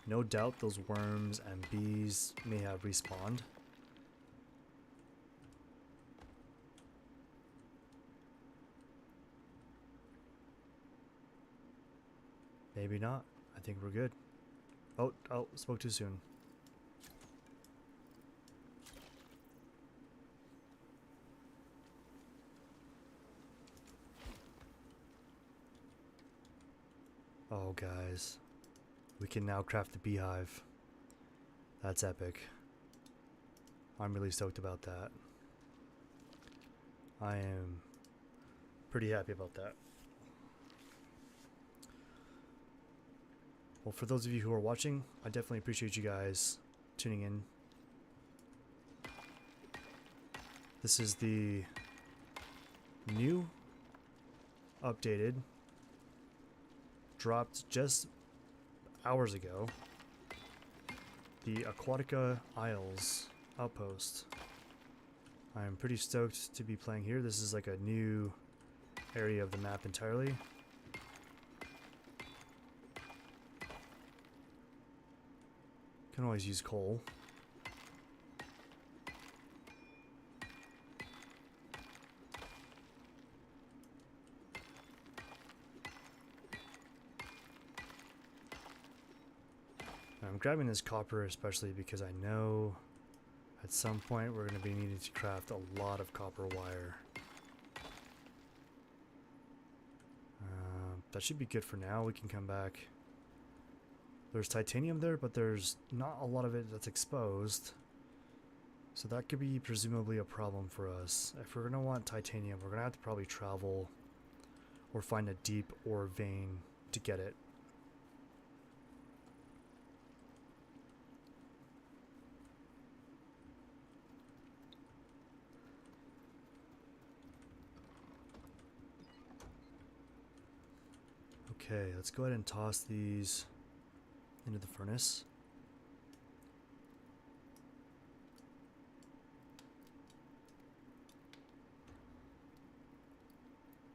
No doubt those worms and bees may have respawned. Maybe not. I think we're good. Oh, spoke too soon. Oh, guys. We can now craft the beehive. That's epic. I'm really stoked about that. I am pretty happy about that. Well, for those of you who are watching, I definitely appreciate you guys tuning in. This is the new, updated, dropped just hours ago, the Aquatica Isles Outpost. I am pretty stoked to be playing here. This is like a new area of the map entirely. Can always use coal. I'm grabbing this copper especially because I know at some point we're going to be needing to craft a lot of copper wire. That should be good for now. We can come back. There's titanium there, but there's not a lot of it that's exposed. So that could be presumably a problem for us. If we're going to want titanium, we're going to have to probably travel or find a deep ore vein to get it. Okay, let's go ahead and toss these into the furnace.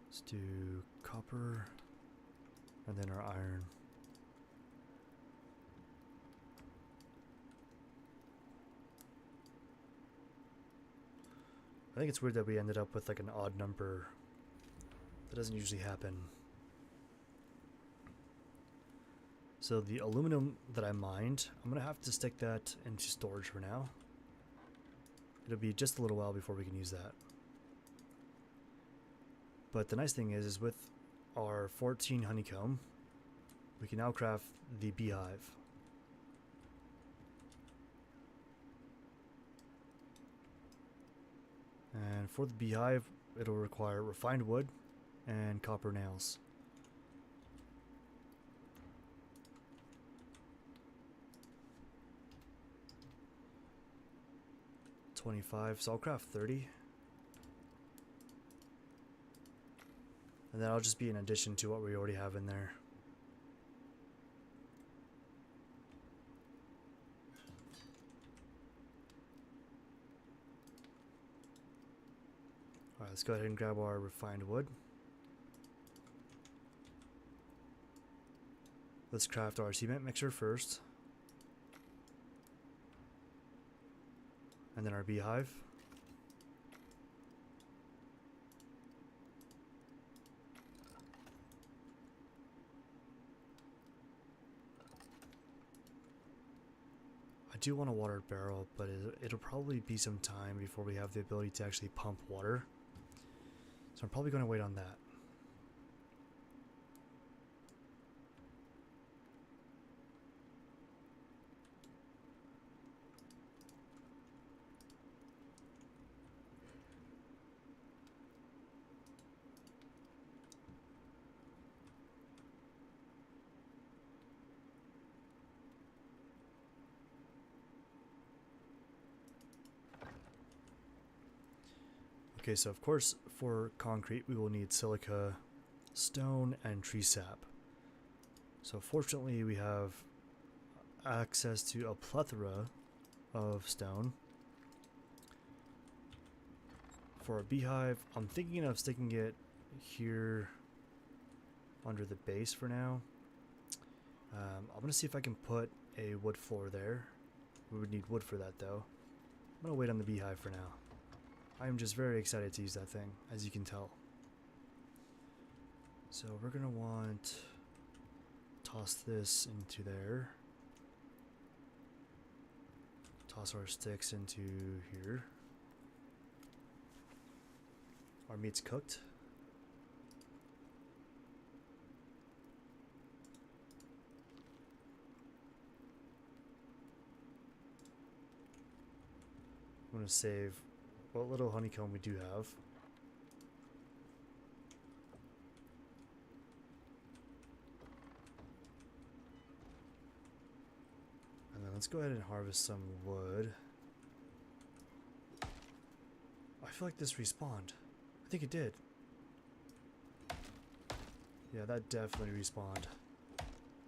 Let's do copper and then our iron. I think it's weird that we ended up with like an odd number. That doesn't usually happen. So the aluminum that I mined, I'm going to have to stick that into storage for now. It'll be just a little while before we can use that. But the nice thing is with our 14 honeycomb, we can now craft the beehive. And for the beehive, it'll require refined wood and copper nails. So I'll craft 30. And that'll just be in addition to what we already have in there. Alright, let's go ahead and grab our refined wood. Let's craft our cement mixer first. And then our beehive. I do want a water barrel, but it'll probably be some time before we have the ability to actually pump water. So I'm probably going to wait on that. Okay, so of course for concrete we will need silica, stone, and tree sap. So fortunately we have access to a plethora of stone. For a beehive, I'm thinking of sticking it here under the base for now. I'm going to see if I can put a wood floor there. We would need wood for that though. I'm going to wait on the beehive for now. I'm just very excited to use that thing, as you can tell. So we're going to want toss this into there. Toss our sticks into here. Our meat's cooked. I'm going to save what little honeycomb we do have. let's go ahead and harvest some wood. I feel like this respawned. I think it did. Yeah, that definitely respawned.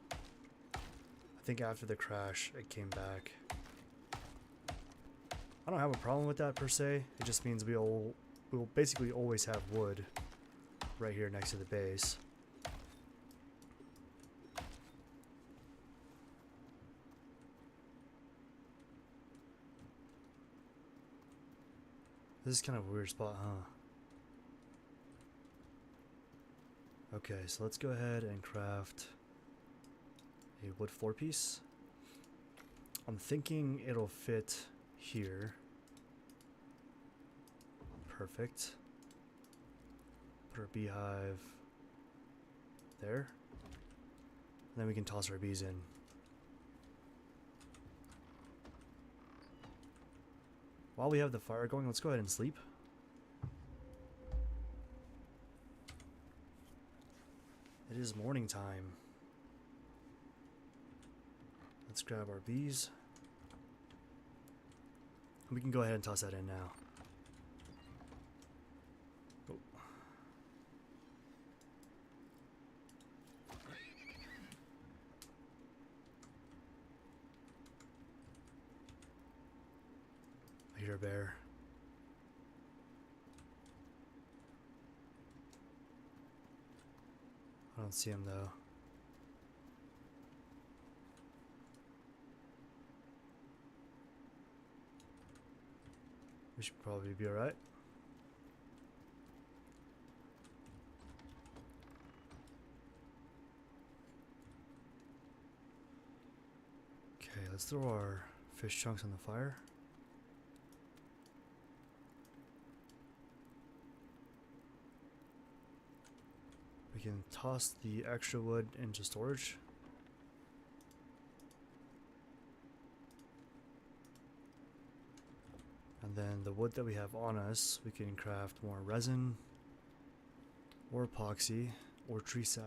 I think after the crash, it came back. I don't have a problem with that per se. It just means we'll basically always have wood right here next to the base. This is kind of a weird spot, huh? Okay, so let's go ahead and craft a wood floor piece. I'm thinking it'll fit here. Perfect. Put our beehive there. And then we can toss our bees in. While we have the fire going, let's go ahead and sleep. It is morning time. Let's grab our bees. We can go ahead and toss that in now. Oh. I hear a bear. I don't see him though. We should probably be alright. Okay, let's throw our fish chunks on the fire. We can toss the extra wood into storage. And then the wood that we have on us, we can craft more resin, or epoxy, or tree sap.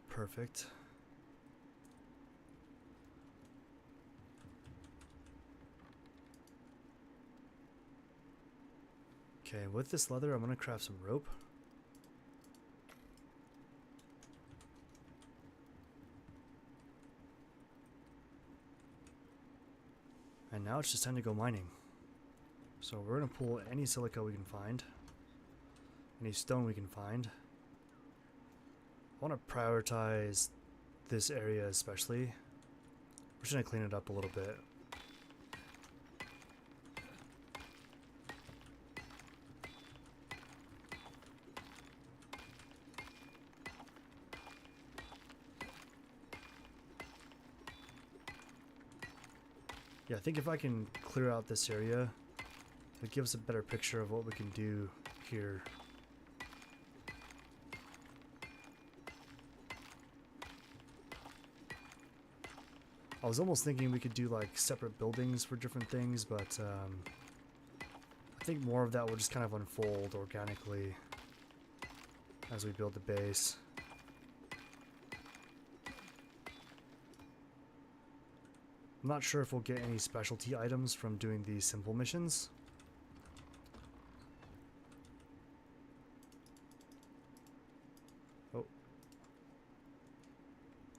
Perfect. Okay, with this leather, I'm going to craft some rope. And now it's just time to go mining. So we're going to pull any silica we can find, any stone we can find. I want to prioritize this area especially. We're just going to clean it up a little bit. Yeah, I think if I can clear out this area, it gives a better picture of what we can do here. I was almost thinking we could do like separate buildings for different things, but I think more of that will just kind of unfold organically as we build the base. I'm not sure if we'll get any specialty items from doing these simple missions. Oh.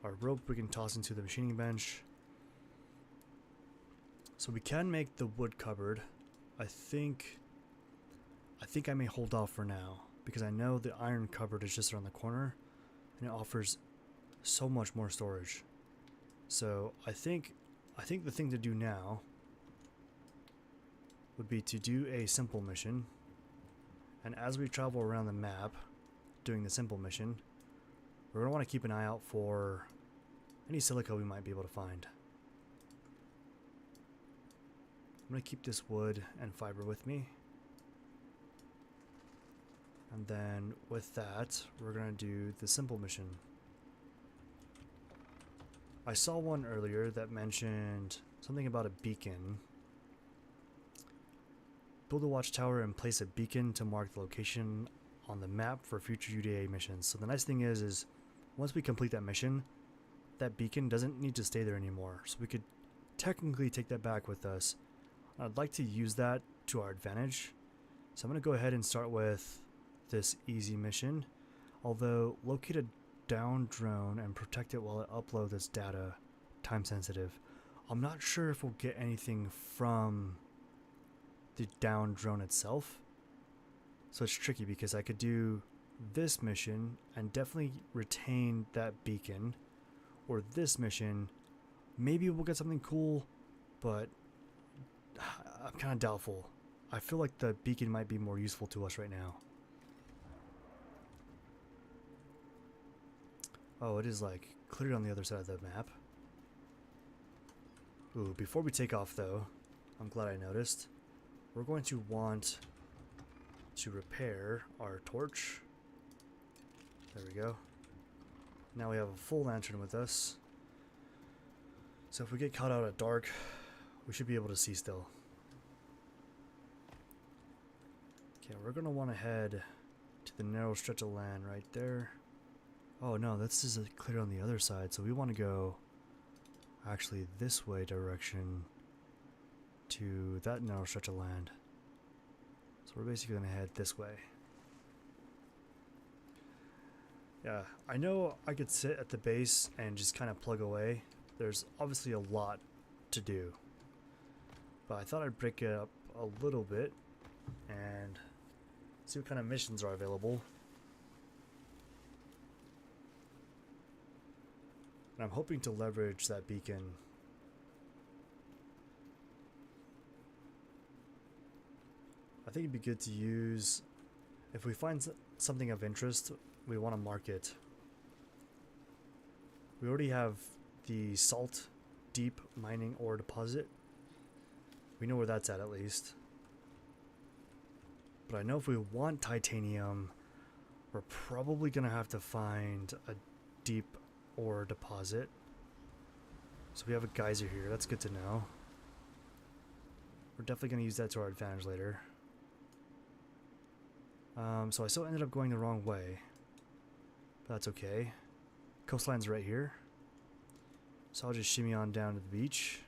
Our rope we can toss into the machining bench. So we can make the wood cupboard. I think I may hold off for now, because I know the iron cupboard is just around the corner and it offers so much more storage. So I think the thing to do now would be to do a simple mission, and as we travel around the map doing the simple mission, we're going to want to keep an eye out for any silica we might be able to find. I'm going to keep this wood and fiber with me, and then with that we're going to do the simple mission. I saw one earlier that mentioned something about a beacon. Build a watchtower and place a beacon to mark the location on the map for future UDA missions. So the nice thing is once we complete that mission, that beacon doesn't need to stay there anymore. So we could technically take that back with us. I'd like to use that to our advantage. So I'm going to go ahead and start with this easy mission. Although locate a down drone and protect it while it uploads its data, time sensitive. I'm not sure if we'll get anything from the down drone itself. So it's tricky because I could do this mission and definitely retain that beacon, or this mission, maybe we'll get something cool, but I'm kind of doubtful. I feel like the beacon might be more useful to us right now. Oh, it is like cleared on the other side of the map. Ooh, before we take off though, I'm glad I noticed, we're going to want to repair our torch. There we go. Now we have a full lantern with us. So if we get caught out at dark, we should be able to see still. Okay, we're going to want to head to the narrow stretch of land right there. Oh no, this is clear on the other side, so we want to go actually this way direction to that narrow stretch of land. So we're basically going to head this way. Yeah, I know I could sit at the base and just kind of plug away. There's obviously a lot to do. But I thought I'd break it up a little bit and see what kind of missions are available. And I'm hoping to leverage that beacon. I think it'd be good to use, if we find something of interest, we want to mark it. We already have the salt deep mining ore deposit. We know where that's at least. But I know if we want titanium, we're probably going to have to find a deep ore deposit. So we have a geyser here. That's good to know. We're definitely going to use that to our advantage later. So I still ended up going the wrong way. But that's okay. Coastline's right here. So I'll just shimmy on down to the beach.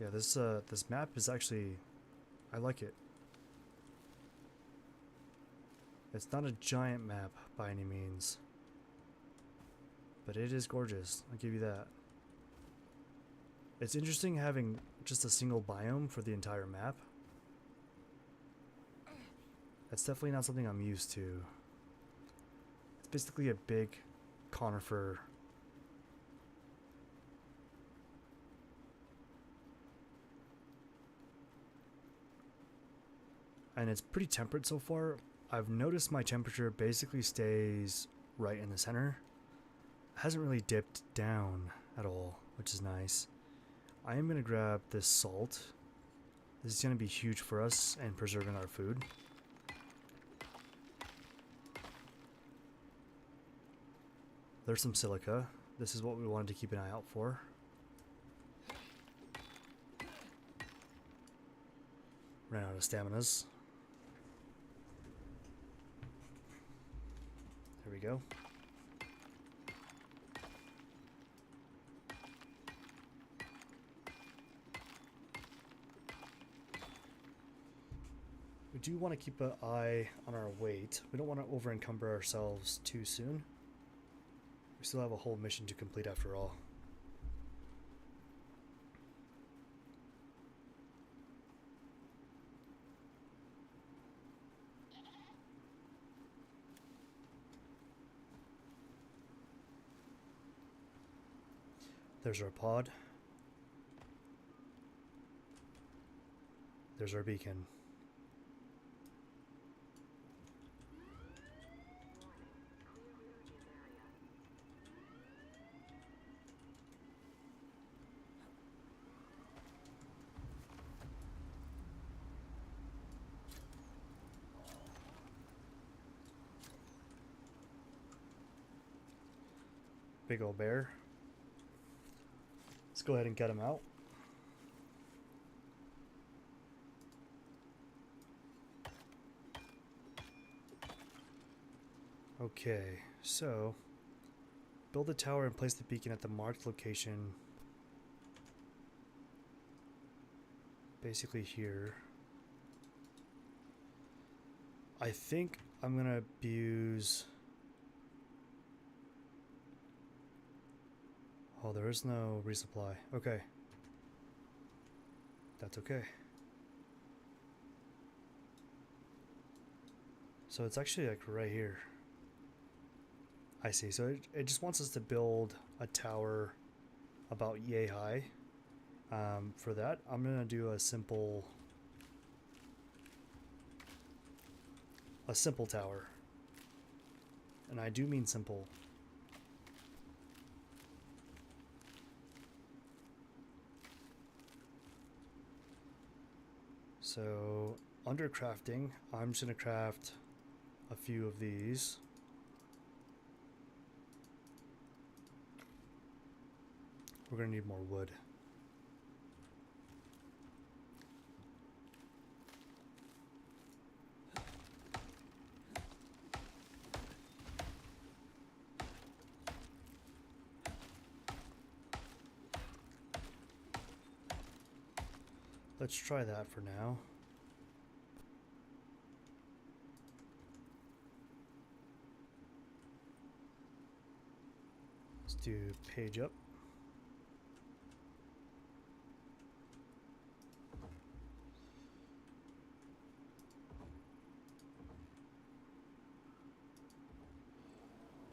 Yeah, this map is actually, I like it. It's not a giant map by any means, but it is gorgeous. I'll give you that. It's interesting having just a single biome for the entire map. That's definitely not something I'm used to. It's basically a big conifer. And it's pretty temperate so far. I've noticed my temperature basically stays right in the center. It hasn't really dipped down at all, which is nice. I am going to grab this salt. This is going to be huge for us in preserving our food. There's some silica. This is what we wanted to keep an eye out for. Ran out of staminas. There we go. We do want to keep an eye on our weight. We don't want to over encumber ourselves too soon. We still have a whole mission to complete after all. There's our pod. There's our beacon. Big old bear. Let's go ahead and get him out. Okay, so build a tower and place the beacon at the marked location. Basically here. I think I'm gonna abuse... Oh, there is no resupply. Okay. That's okay. So it's actually like right here. I see. So it just wants us to build a tower about yay high. For that, I'm gonna do a simple tower. And I do mean simple. So under crafting, I'm just gonna craft a few of these. We're gonna need more wood. Let's try that for now. Let's do page up.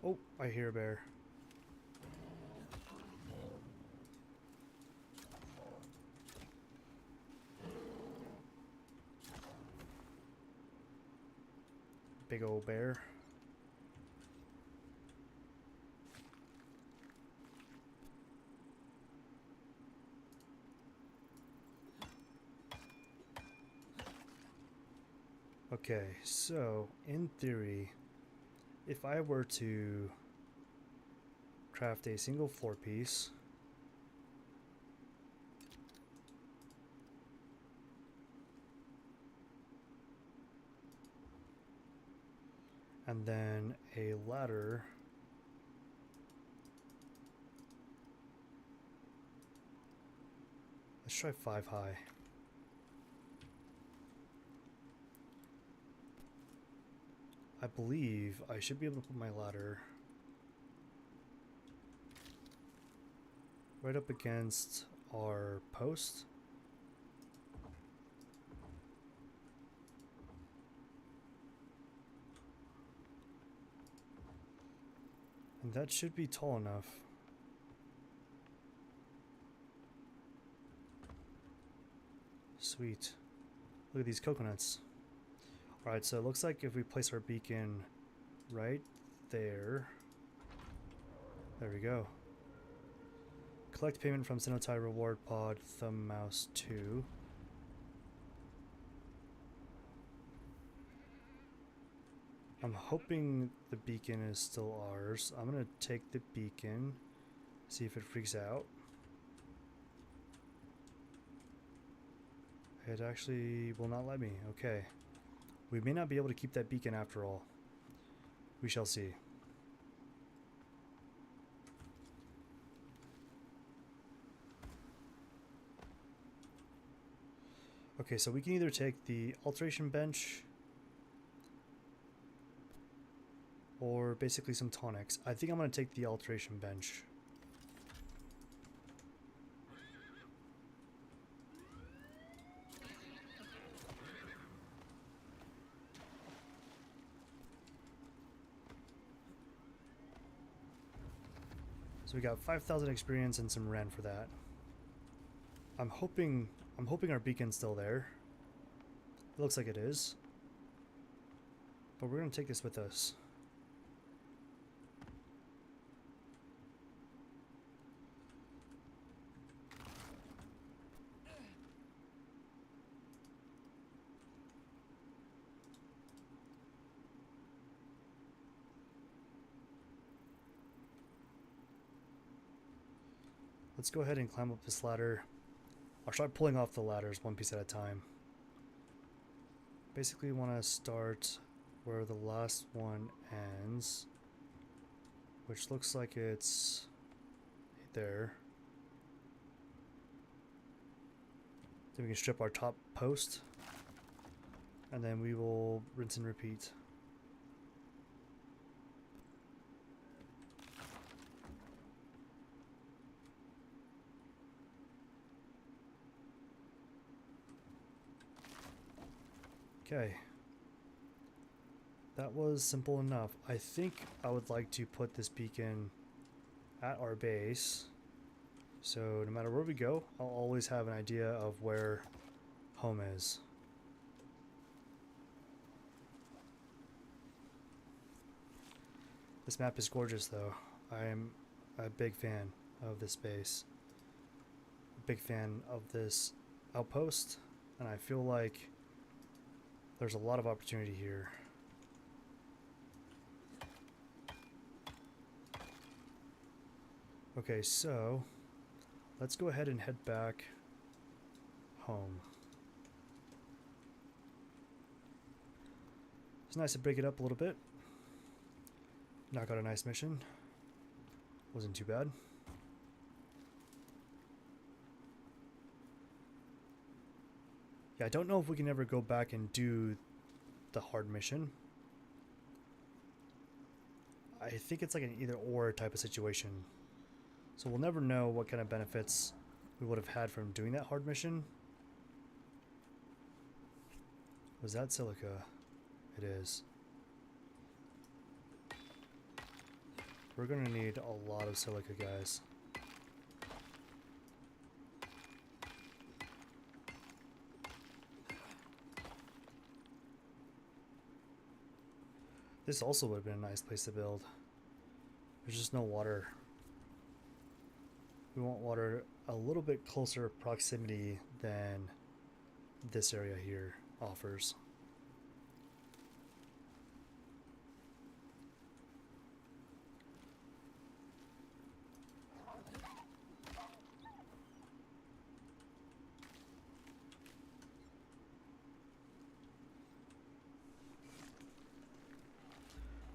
Oh, I hear a bear. Big old bear. Okay, so in theory, if I were to craft a single floor piece, and then a ladder, let's try 5 high. I believe I should be able to put my ladder right up against our post. And that should be tall enough. Sweet. Look at these coconuts. Alright, so it looks like if we place our beacon right there. There we go. Collect payment from Cenotai Reward Pod, Thumb Mouse 2. I'm hoping the beacon is still ours. I'm gonna take the beacon, see if it freaks out. It actually will not let me. Okay. We may not be able to keep that beacon after all. We shall see. Okay, so we can either take the alteration bench or basically some tonics. I think I'm going to take the alteration bench. So we got 5,000 experience and some rent for that. I'm hoping our beacon's still there. It looks like it is. But we're going to take this with us. let's go ahead and climb up this ladder. I'll start pulling off the ladders one piece at a time. Basically want to start where the last one ends, which looks like it's there. Then we can strip our top post, and then we will rinse and repeat. Okay, that was simple enough. I think I would like to put this beacon at our base, so no matter where we go, I'll always have an idea of where home is. This map is gorgeous though. I am a big fan of this base, a big fan of this outpost, and I feel like there's a lot of opportunity here. Okay, so let's go ahead and head back home. It's nice to break it up a little bit. Knock out a nice mission. Wasn't too bad. Yeah, I don't know if we can ever go back and do the hard mission. I think it's like an either or type of situation. So we'll never know what kind of benefits we would have had from doing that hard mission. Was that silica? It is. We're gonna need a lot of silica, guys. This also would have been a nice place to build. There's just no water. We want water a little bit closer proximity than this area here offers.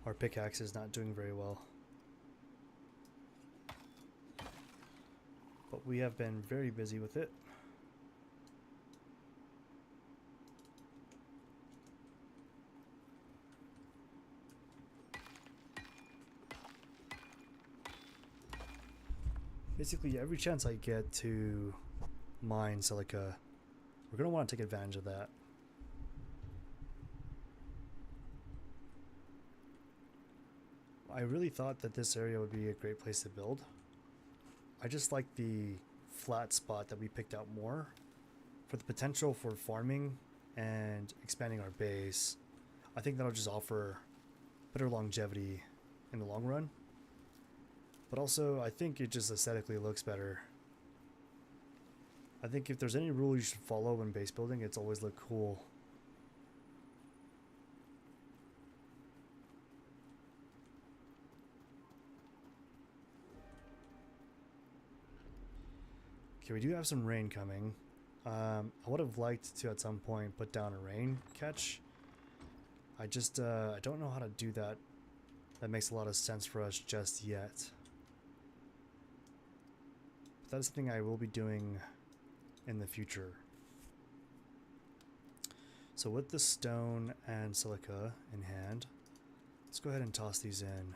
Our pickaxe is not doing very well, but we have been very busy with it. Basically, every chance I get to mine silica, we're going to want to take advantage of that. I really thought that this area would be a great place to build. I just like the flat spot that we picked out more for the potential for farming and expanding our base. I think that'll just offer better longevity in the long run. But also, I think it just aesthetically looks better. I think if there's any rule you should follow when base building, it's always look cool. Okay, we do have some rain coming. I would have liked to at some point put down a rain catch. I just I don't know how to do that. That makes a lot of sense for us just yet. But that is something I will be doing in the future. So with the stone and silica in hand, let's go ahead and toss these in.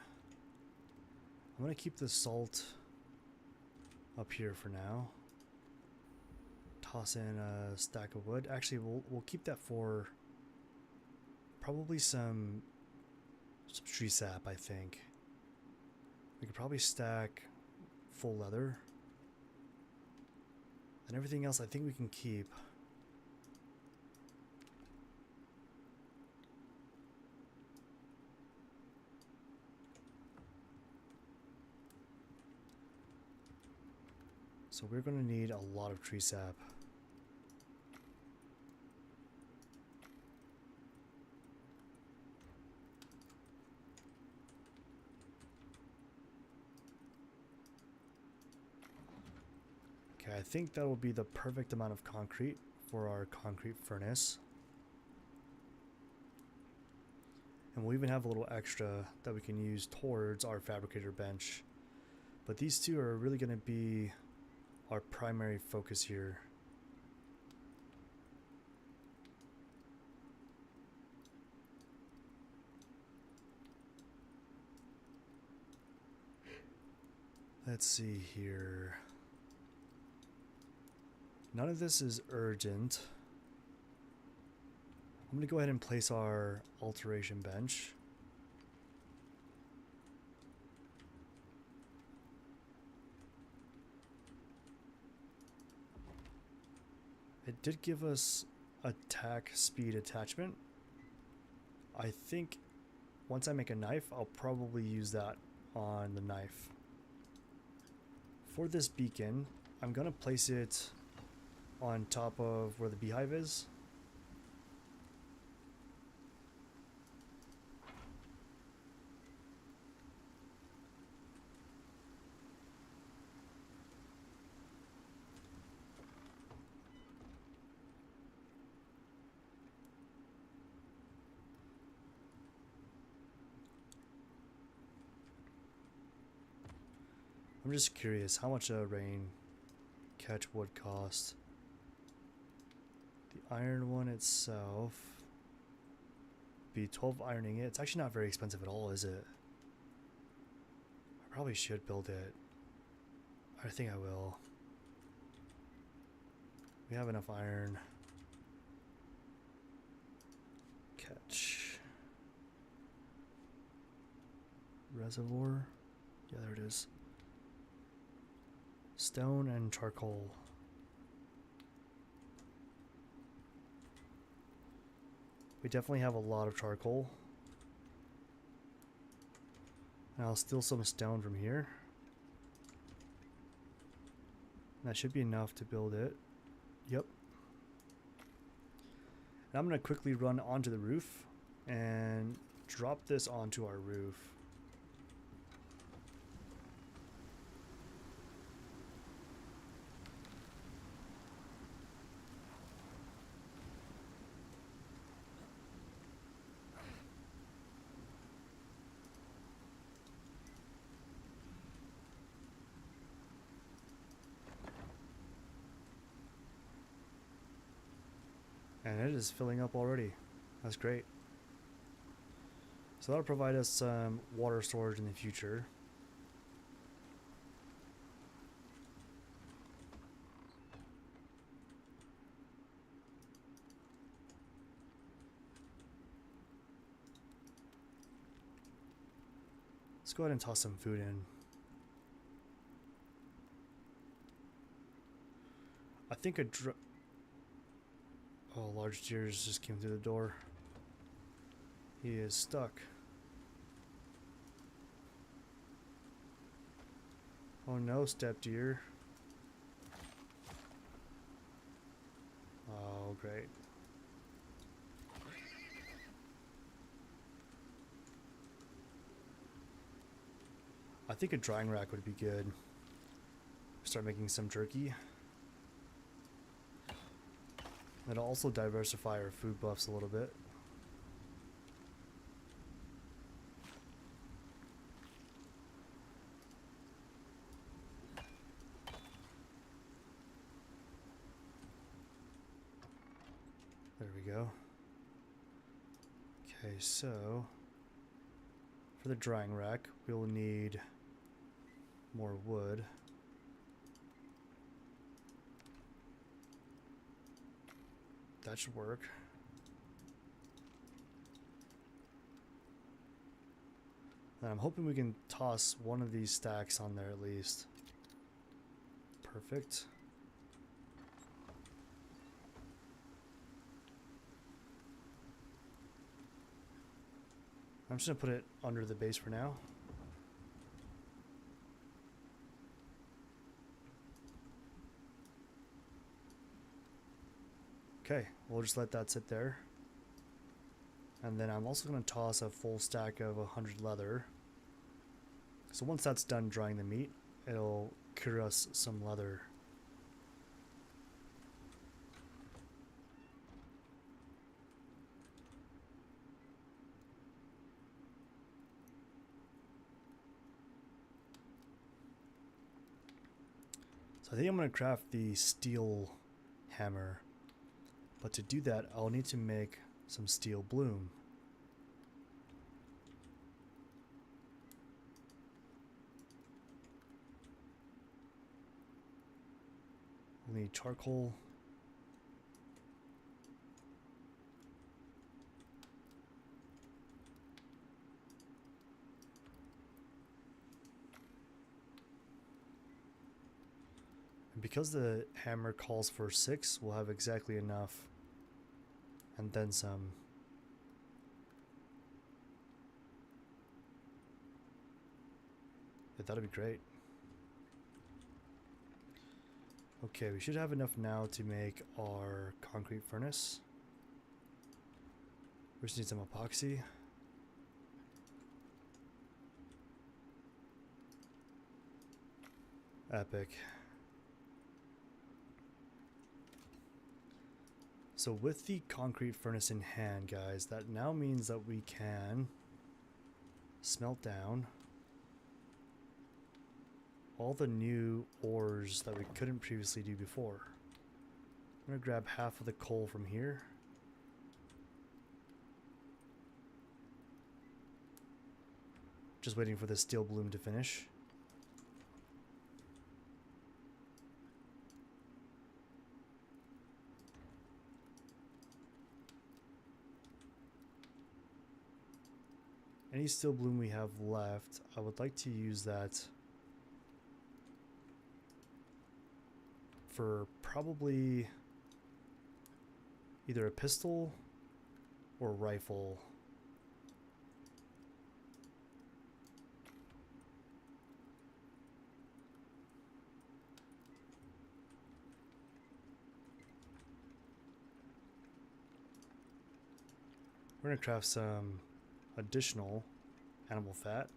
I'm going to keep the salt up here for now. Toss in a stack of wood. Actually, we'll keep that for probably some tree sap, I think. We could probably stack full leather. And everything else I think we can keep. So we're going to need a lot of tree sap. Okay, I think that will be the perfect amount of concrete for our concrete furnace. And we'll even have a little extra that we can use towards our fabricator bench. But these two are really going to be our primary focus here. Let's see here. None of this is urgent. I'm going to go ahead and place our alteration bench. It did give us attack speed attachment. I think once I make a knife, I'll probably use that on the knife. For this beacon, I'm going to place it on top of where the beehive is. I'm just curious, how much a rain catch would cost? The iron one itself be 12 ironing it. It's actually not very expensive at all, is it? I probably should build it. I think I will. We have enough iron. Catch. Reservoir. Yeah, there it is. Stone and charcoal. We definitely have a lot of charcoal. And I'll steal some stone from here. That should be enough to build it. Yep. And I'm going to quickly run onto the roof and drop this onto our roof. And it is filling up already. That's great. So that'll provide us some water storage in the future. Let's go ahead and toss some food in. I think oh, large deers just came through the door. He is stuck. Oh no, step deer. Oh, great. I think a drying rack would be good. Start making some jerky. It'll also diversify our food buffs a little bit. There we go. Okay, so for the drying rack, we'll need more wood. That should work. And I'm hoping we can toss one of these stacks on there at least. Perfect. I'm just gonna put it under the base for now. Okay, we'll just let that sit there. And then I'm also going to toss a full stack of 100 leather. So once that's done drying the meat, it'll cure us some leather. So I think I'm going to craft the steel hammer. But to do that, I'll need to make some steel bloom. We'll need charcoal. And because the hammer calls for 6, we'll have exactly enough. And then some. Yeah, that'd be great. Okay, we should have enough now to make our concrete furnace. We just need some epoxy. Epic. So with the concrete furnace in hand, guys, that now means that we can smelt down all the new ores that we couldn't previously do before. I'm going to grab half of the coal from here. Just waiting for the steel bloom to finish. Any steel bloom we have left, I would like to use that for probably either a pistol or rifle. We're going to craft some additional animal fat.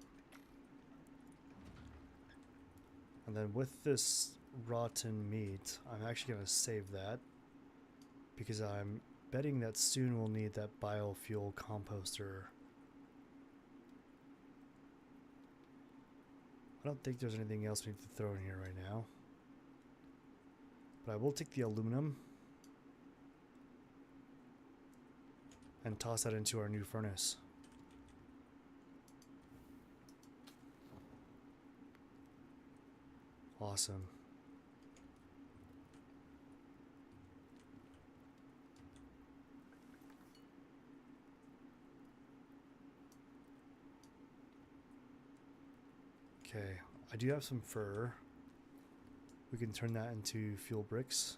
And then with this rotten meat, I'm actually going to save that because I'm betting that soon we'll need that biofuel composter. I don't think there's anything else we need to throw in here right now. But I will take the aluminum and toss that into our new furnace. Awesome. Okay, I do have some fur. We can turn that into fuel bricks.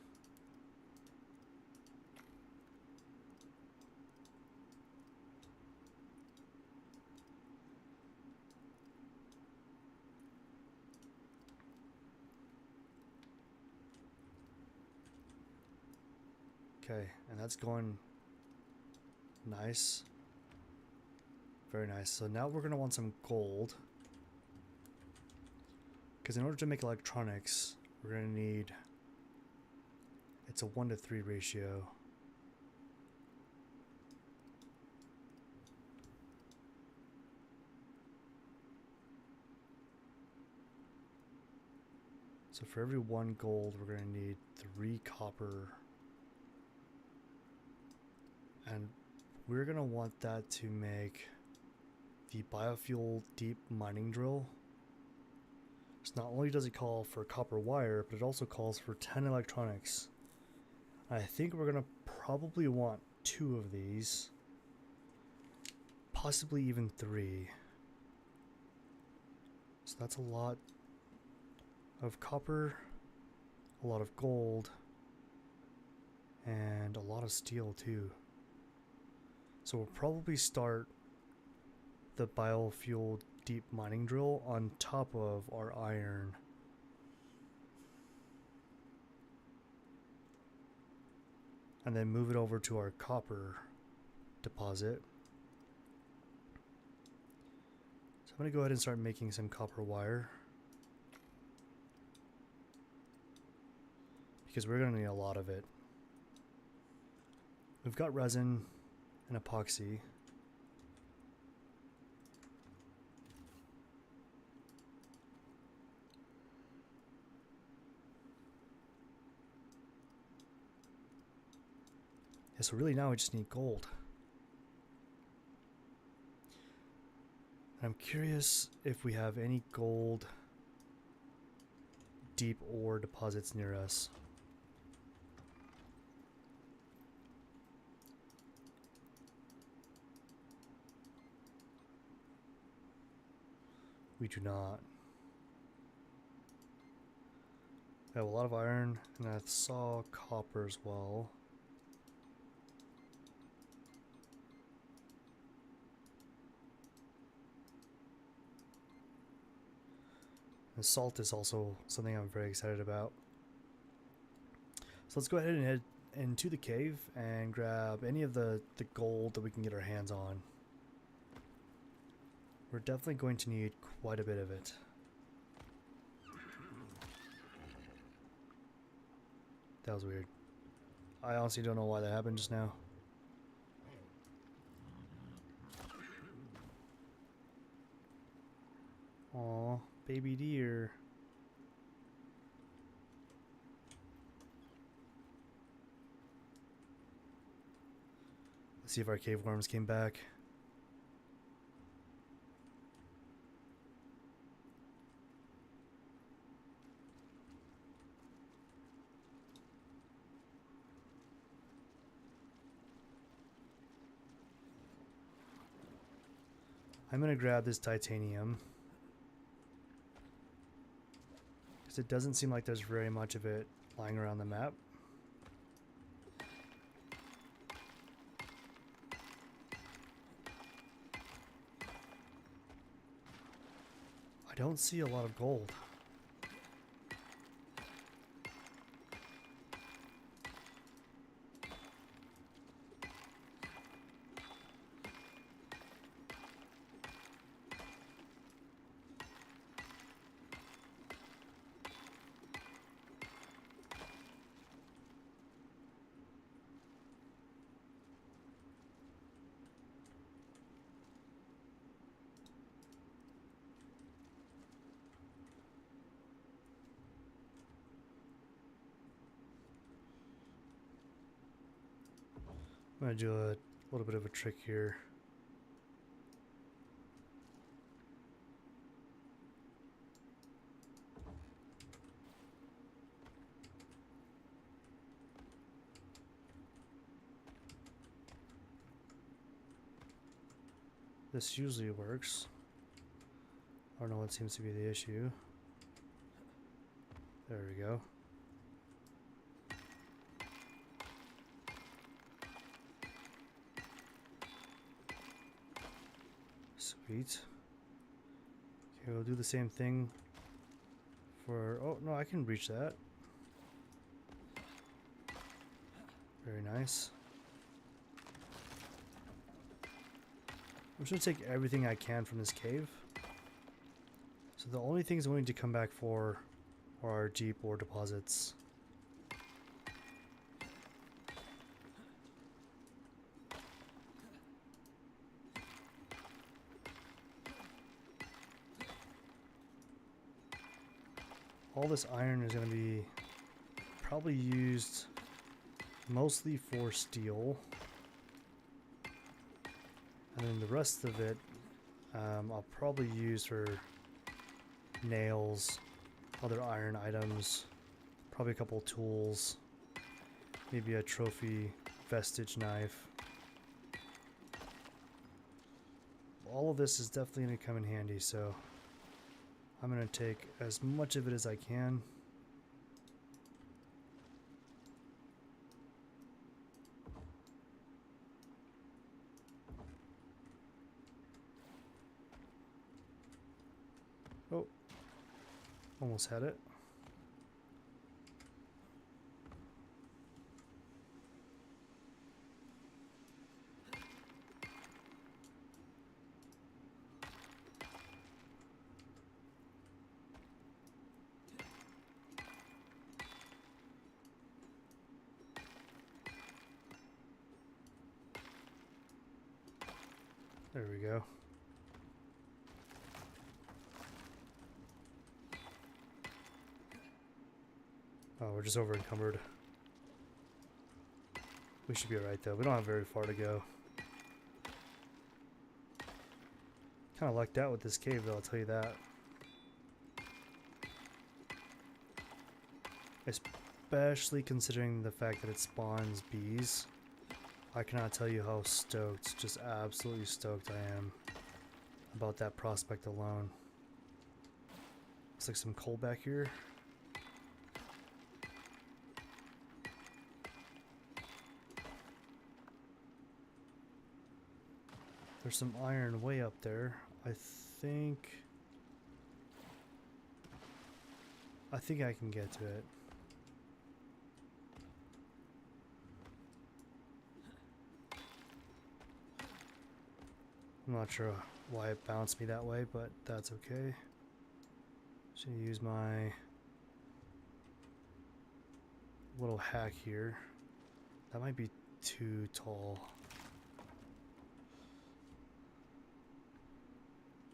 Okay, and that's going nice. Very nice. So now we're going to want some gold. Because in order to make electronics, we're going to need... It's a 1:3 ratio. So for every 1 gold, we're going to need 3 copper. And we're going to want that to make the biofuel deep mining drill. So not only does it call for copper wire, but it also calls for 10 electronics. I think we're going to probably want 2 of these. Possibly even 3. So that's a lot of copper, a lot of gold, and a lot of steel too. So we'll probably start the biofuel deep mining drill on top of our iron. And then move it over to our copper deposit. So I'm going to go ahead and start making some copper wire, because we're going to need a lot of it. We've got resin and epoxy. so really now we just need gold. I'm curious if we have any gold deep ore deposits near us. We do not. I have a lot of iron, and I saw copper as well. The salt is also something I'm very excited about. So let's go ahead and head into the cave and grab any of the gold that we can get our hands on. We're definitely going to need quite a bit of it. That was weird. I honestly don't know why that happened just now. Aw, baby deer. Let's see if our cave worms came back. I'm gonna grab this titanium, because it doesn't seem like there's very much of it lying around the map. I don't see a lot of gold. I'm going to do a little bit of a trick here. This usually works. I don't know what seems to be the issue. There we go. Sweet. Okay, we'll do the same thing for... Oh, no, I can reach that. Very nice. I'm just going to take everything I can from this cave. So the only things I'm going to come back for are our deep ore deposits. All this iron is going to be probably used mostly for steel. And then the rest of it I'll probably use for nails, other iron items, probably a couple tools, maybe a trophy vestige knife. All of this is definitely going to come in handy, so I'm going to take as much of it as I can. Oh, almost had it. There we go. Oh, we're just over encumbered. We should be alright though. We don't have very far to go. Kind of lucked out with this cave though, I'll tell you that. Especially considering the fact that it spawns bees. I cannot tell you how stoked, just absolutely stoked I am about that prospect alone. Looks like some coal back here. There's some iron way up there. I think I can get to it. I'm not sure why it bounced me that way, but that's okay. Just gonna use my little hack here. That might be too tall.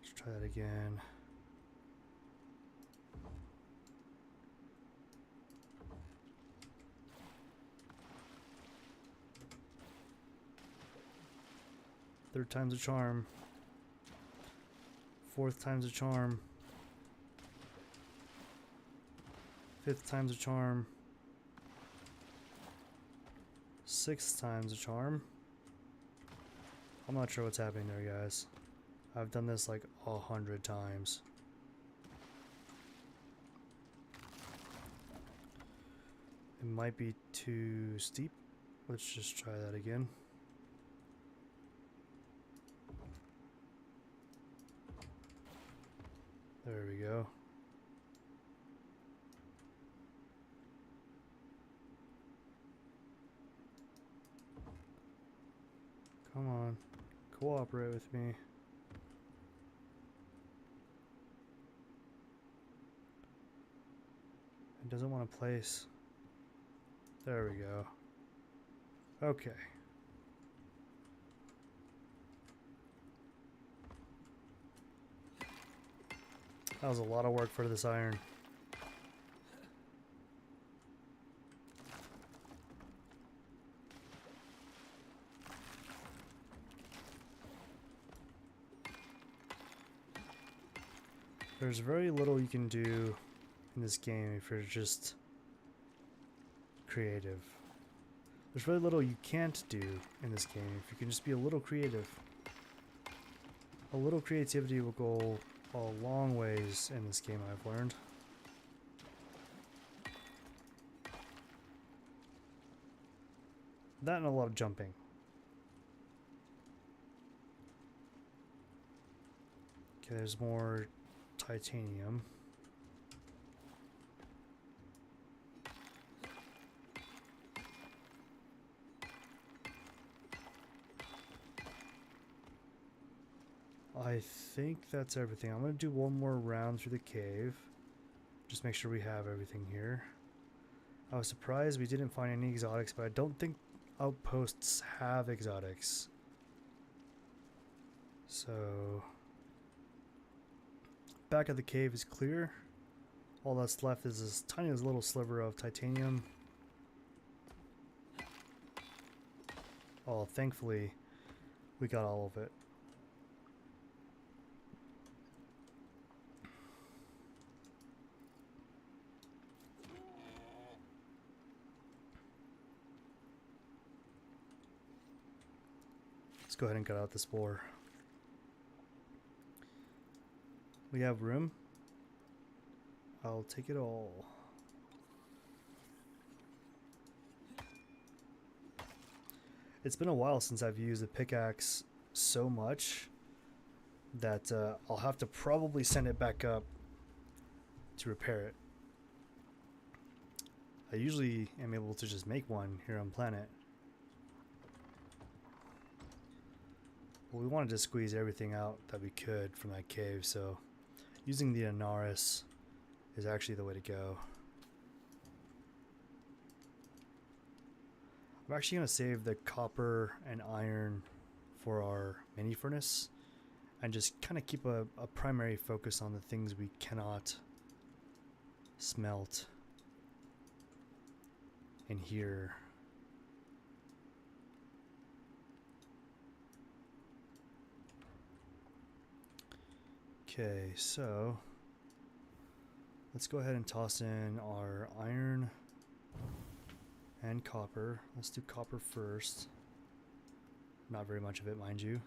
Let's try that again. Third time's a charm. Fourth time's a charm. Fifth time's a charm. Sixth time's a charm. I'm not sure what's happening there, guys. I've done this like 100 times. It might be too steep. Let's just try that again. There we go. Come on, cooperate with me. It doesn't want to place. There we go. Okay. That was a lot of work for this iron. There's very little you can do in this game if you're just creative. There's very little you can't do in this game if you can just be a little creative. A little creativity will go a long ways in this game, I've learned. That and a lot of jumping. Okay, there's more titanium. I think that's everything. I'm going to do one more round through the cave. Just make sure we have everything here. I was surprised we didn't find any exotics, but I don't think outposts have exotics. So, back of the cave is clear. All that's left is this tiny little sliver of titanium. Oh, thankfully, we got all of it. Let's go ahead and cut out the spore. We have room. I'll take it all. It's been a while since I've used a pickaxe so much that I'll have to probably send it back up to repair it. I usually am able to just make one here on planet. Well, we wanted to squeeze everything out that we could from that cave, so using the Icarus is actually the way to go. I'm actually going to save the copper and iron for our mini furnace and just kind of keep a primary focus on the things we cannot smelt in here. Okay, so let's go ahead and toss in our iron and copper. Let's do copper first. Not very much of it, mind you.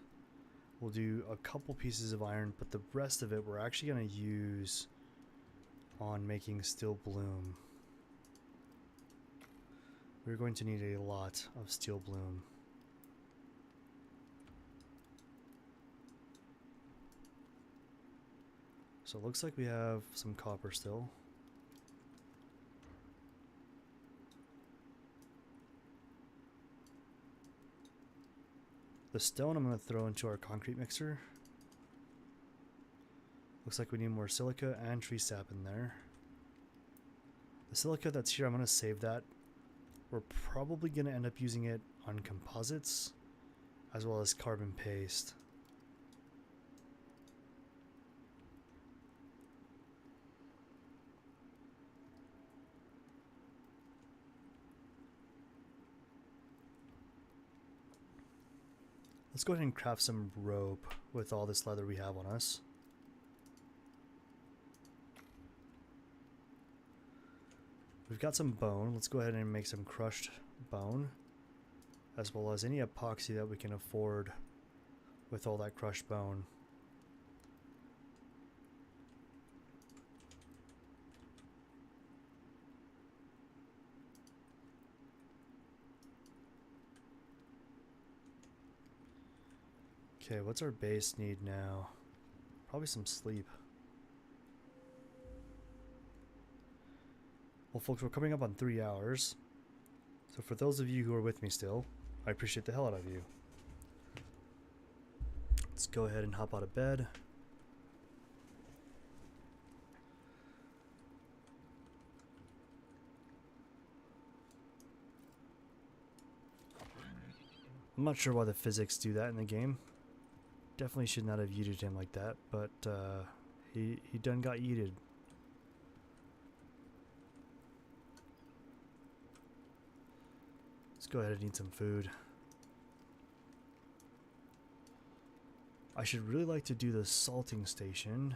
We'll do a couple pieces of iron, but the rest of it we're actually going to use on making steel bloom. We're going to need a lot of steel bloom. So it looks like we have some copper still. The stone I'm going to throw into our concrete mixer. Looks like we need more silica and tree sap in there. The silica that's here, I'm going to save that. We're probably going to end up using it on composites as well as carbon paste. Let's go ahead and craft some rope with all this leather we have on us. We've got some bone. Let's go ahead and make some crushed bone, as well as any epoxy that we can afford with all that crushed bone. Okay, what's our base need now? Probably some sleep. Well, folks, we're coming up on 3 hours. So for those of you who are with me still, I appreciate the hell out of you. Let's go ahead and hop out of bed. I'm not sure why the physics do that in the game. Definitely should not have yeeted him like that, but he done got yeeted. Let's go ahead and eat some food. I should really like to do the salting station.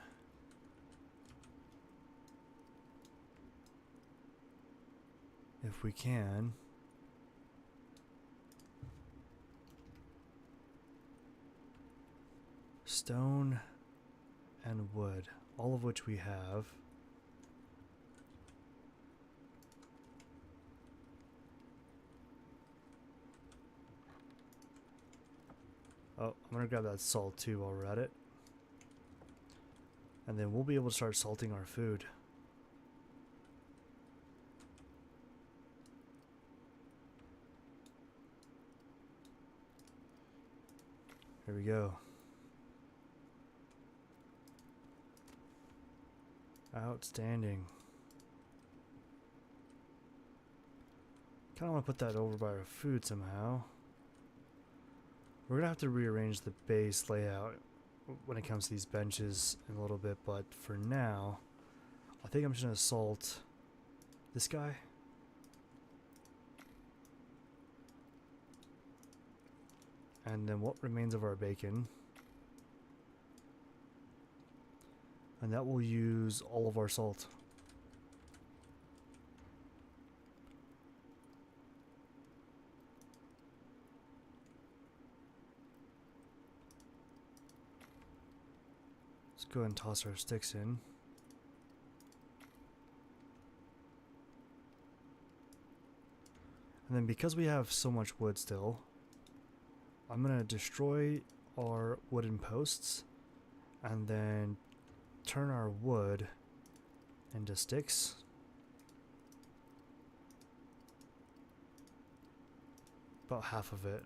If we can. Stone and wood, all of which we have. Oh, I'm gonna grab that salt too while we're at it. And then we'll be able to start salting our food. Here we go. Outstanding. Kind of want to put that over by our food somehow. We're gonna have to rearrange the base layout when it comes to these benches in a little bit, but for now, I think I'm just gonna salt this guy. And then what remains of our bacon. And that will use all of our salt. Let's go ahead and toss our sticks in. And then because we have so much wood still, I'm going to destroy our wooden posts and then turn our wood into sticks. About half of it.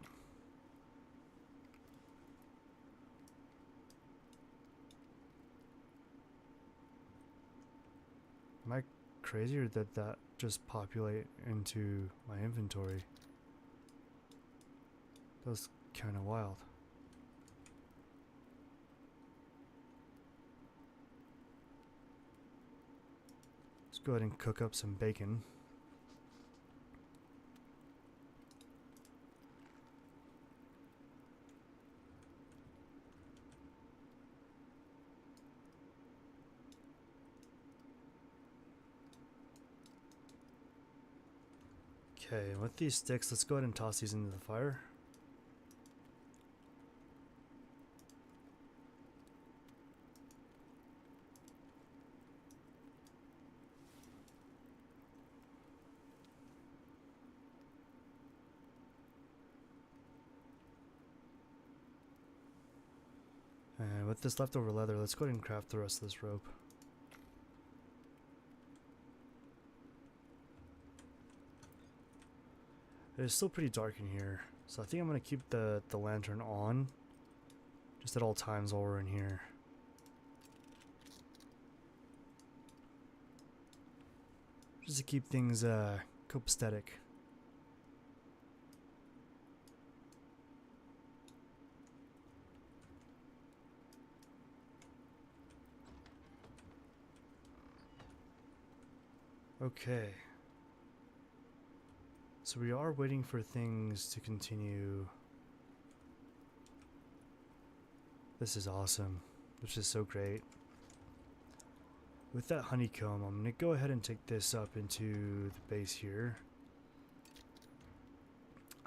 Am I crazy, or did that just populate into my inventory? That was kind of wild. Let's go ahead and cook up some bacon. Okay, with these sticks, let's go ahead and toss these into the fire. And with this leftover leather, let's go ahead and craft the rest of this rope. It is still pretty dark in here, so I think I'm going to keep the lantern on just at all times while we're in here. Just to keep things copacetic. Okay. So we are waiting for things to continue. This is awesome. This is so great. With that honeycomb, I'm going to go ahead and take this up into the base here.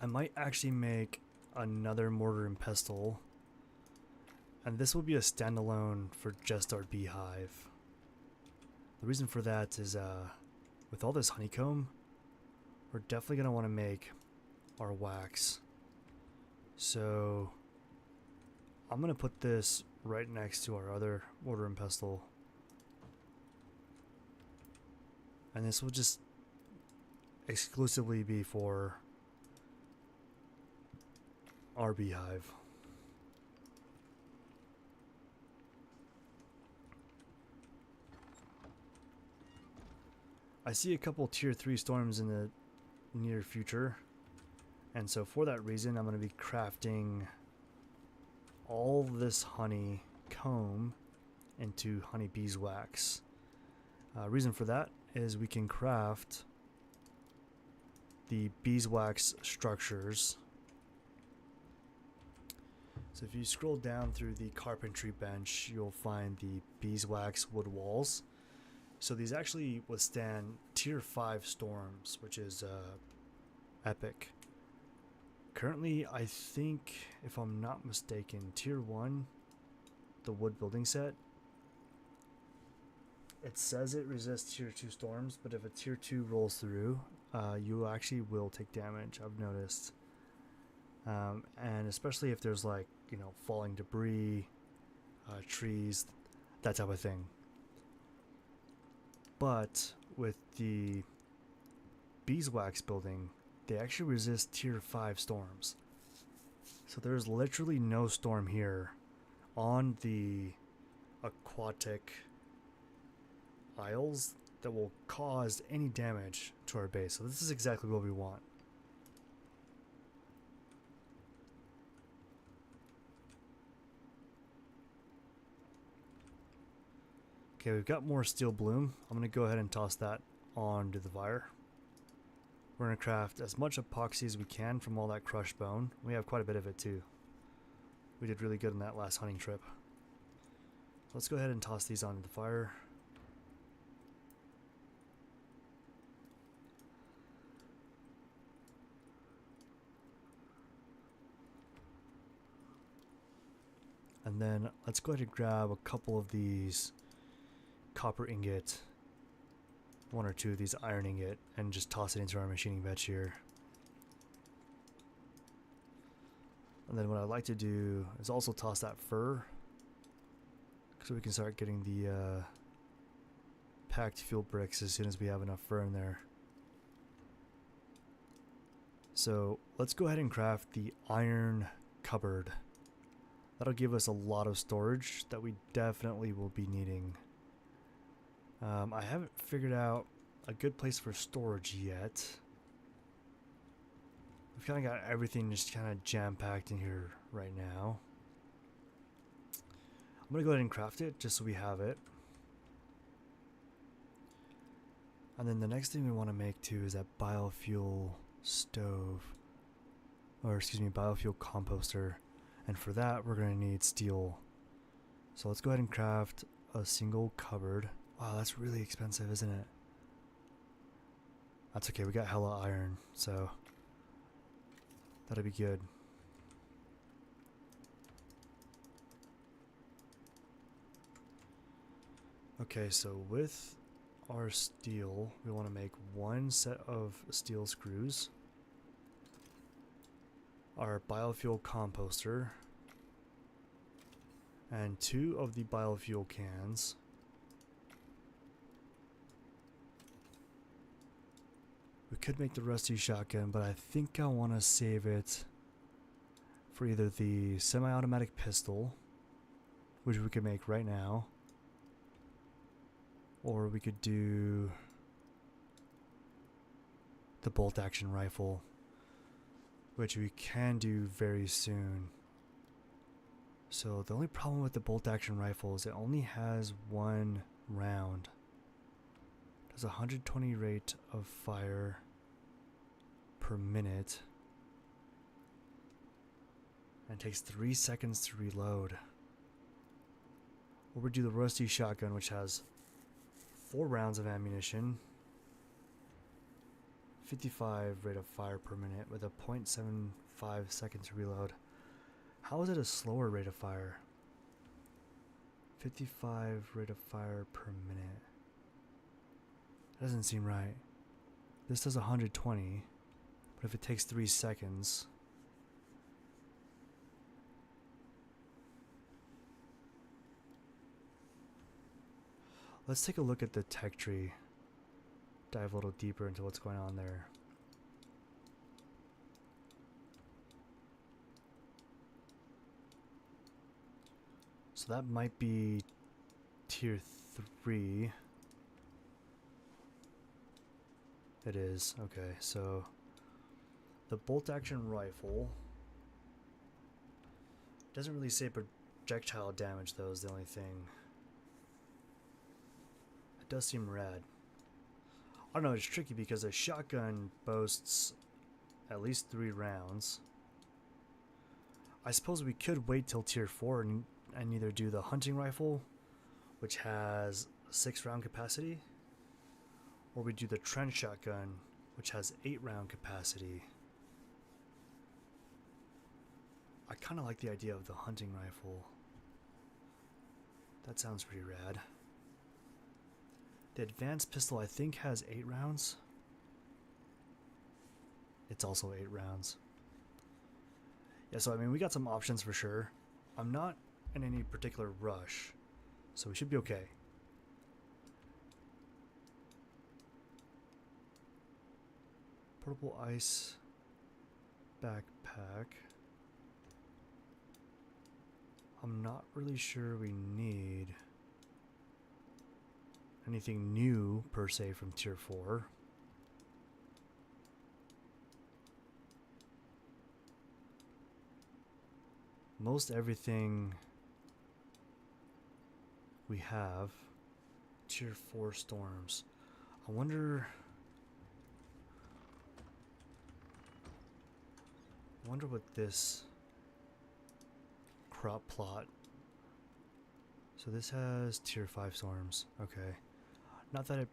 I might actually make another mortar and pestle. And this will be a standalone for just our beehive. The reason for that is with all this honeycomb, we're definitely going to want to make our wax. So I'm going to put this right next to our other mortar and pestle. And this will just exclusively be for our beehive. I see a couple tier 3 storms in the near future, and so for that reason I'm going to be crafting all this honey comb into honey beeswax. Reason for that is we can craft the beeswax structures. So if you scroll down through the carpentry bench, you'll find the beeswax wood walls. So these actually withstand tier 5 storms, which is epic. Currently, I think, if I'm not mistaken, tier 1, the wood building set, it says it resists tier 2 storms, but if a tier 2 rolls through, you actually will take damage, I've noticed. And especially if there's like, you know, falling debris, trees, that type of thing. But with the beeswax building, they actually resist tier 5 storms. So there's literally no storm here on the aquatic isles that will cause any damage to our base. So this is exactly what we want. Okay, we've got more steel bloom. I'm going to go ahead and toss that onto the fire. We're going to craft as much epoxy as we can from all that crushed bone. We have quite a bit of it too. We did really good on that last hunting trip. Let's go ahead and toss these onto the fire. And then let's go ahead and grab a couple of these copper ingot, 1 or 2 of these iron ingot, and just toss it into our machining bench here. And then what I'd like to do is also toss that fur, so we can start getting the packed fuel bricks as soon as we have enough fur in there. So let's go ahead and craft the iron cupboard. That'll give us a lot of storage that we definitely will be needing. I haven't figured out a good place for storage yet. We've kind of got everything just kind of jam-packed in here right now. I'm going to go ahead and craft it just so we have it. And then the next thing we want to make too is that biofuel stove. Or excuse me, biofuel composter. And for that we're going to need steel. So let's go ahead and craft a single cupboard. Wow, that's really expensive, isn't it? That's okay, we got hella iron, so that'll be good. Okay, so with our steel, we want to make one set of steel screws, our biofuel composter, and 2 of the biofuel cans. We could make the rusty shotgun, but I think I want to save it for either the semi-automatic pistol, which we could make right now, or we could do the bolt action rifle, which we can do very soon. So the only problem with the bolt action rifle is it only has 1 round. It has a 120 rate of fire per minute and takes 3 seconds to reload. Or we do the rusty shotgun, which has 4 rounds of ammunition, 55 rate of fire per minute with a 0.75 seconds to reload. How is it a slower rate of fire? 55 rate of fire per minute. That doesn't seem right. This does 120, but if it takes 3 seconds, let's take a look at the tech tree. Dive a little deeper into what's going on there. So that might be tier 3. It is. Okay, so the bolt action rifle doesn't really say projectile damage though, is the only thing. It does seem red. I don't know, it's tricky because a shotgun boasts at least 3 rounds. I suppose we could wait till tier 4 and either do the hunting rifle, which has 6 round capacity, or we do the trench shotgun, which has 8 round capacity. I kind of like the idea of the hunting rifle. That sounds pretty rad. The advanced pistol, I think, has 8 rounds. It's also 8 rounds. Yeah, so I mean, we got some options for sure. I'm not in any particular rush, so we should be okay. Portable ice backpack. I'm not really sure we need anything new per se from tier 4. Most everything we have tier 4 storms. I wonder what this crop plot. So this has tier 5 storms. Okay. Not that it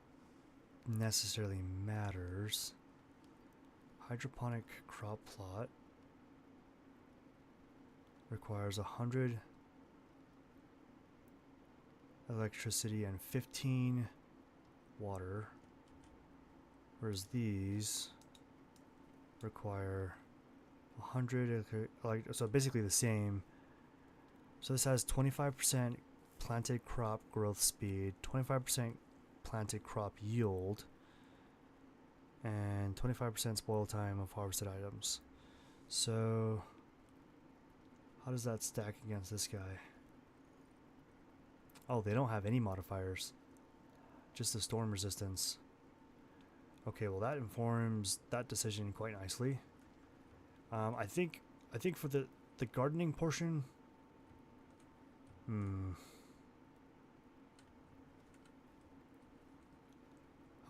necessarily matters. Hydroponic crop plot requires 100 electricity and 15 water, whereas these require 100, so basically the same. So this has 25% planted crop growth speed, 25% planted crop yield, and 25% spoil time of harvested items. So how does that stack against this guy? Oh, they don't have any modifiers, just the storm resistance. Okay, well that informs that decision quite nicely. I think for the gardening portion, I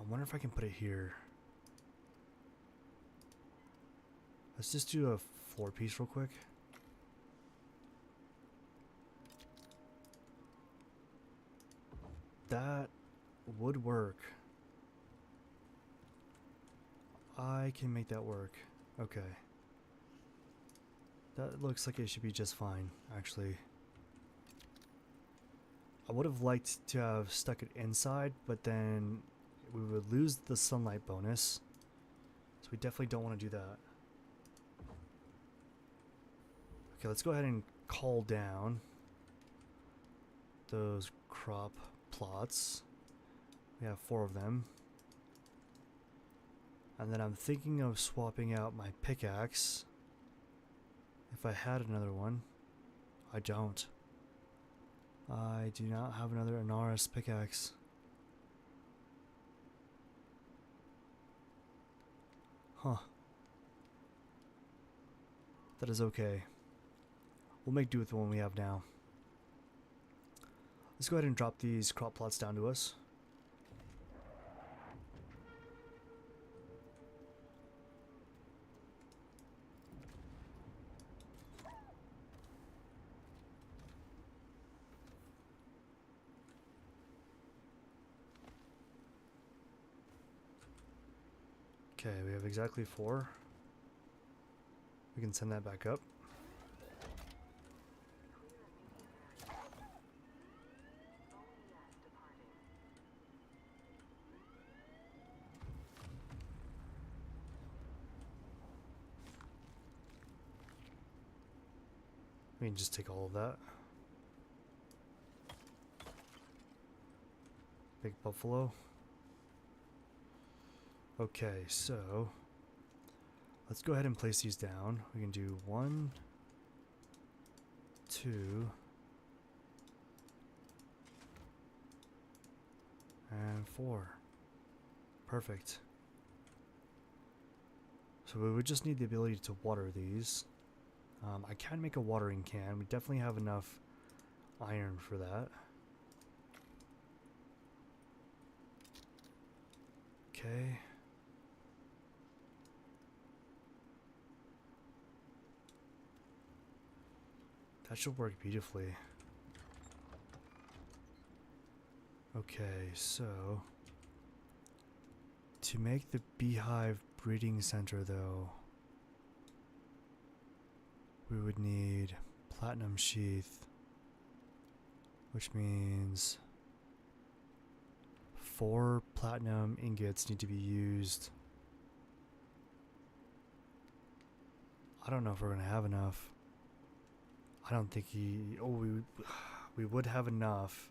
wonder if I can put it here. Let's just do a 4-piece real quick. That would work. I can make that work. Okay. That looks like it should be just fine, actually. I would have liked to have stuck it inside, but then we would lose the sunlight bonus. So we definitely don't want to do that. Okay, let's go ahead and call down those crop plots. We have 4 of them. And then I'm thinking of swapping out my pickaxe. If I had another one. I don't. I do not have another Anaris pickaxe. Huh. That is okay. We'll make do with the one we have now. Let's go ahead and drop these crop plots down to us. Okay, we have exactly 4. We can send that back up. We can just take all of that. Big buffalo. Okay, so let's go ahead and place these down. We can do 1, 2, and 4. Perfect. So we would just need the ability to water these. I can make a watering can. We definitely have enough iron for that. Okay. That should work beautifully. Okay, so to make the beehive breeding center though, we would need platinum sheath, which means 4 platinum ingots need to be used. I don't know if we're gonna have enough. I don't think we would have enough.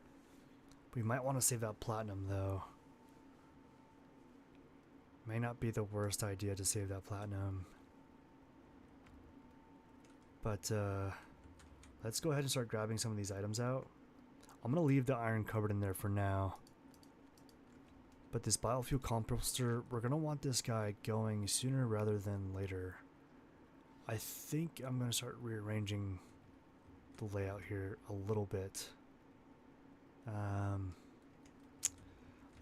We might want to save that platinum though. May not be the worst idea to save that platinum. But let's go ahead and start grabbing some of these items out. I'm gonna leave the iron cupboard in there for now. But this biofuel composter, we're gonna want this guy going sooner rather than later. I think I'm gonna start rearranging the layout here a little bit.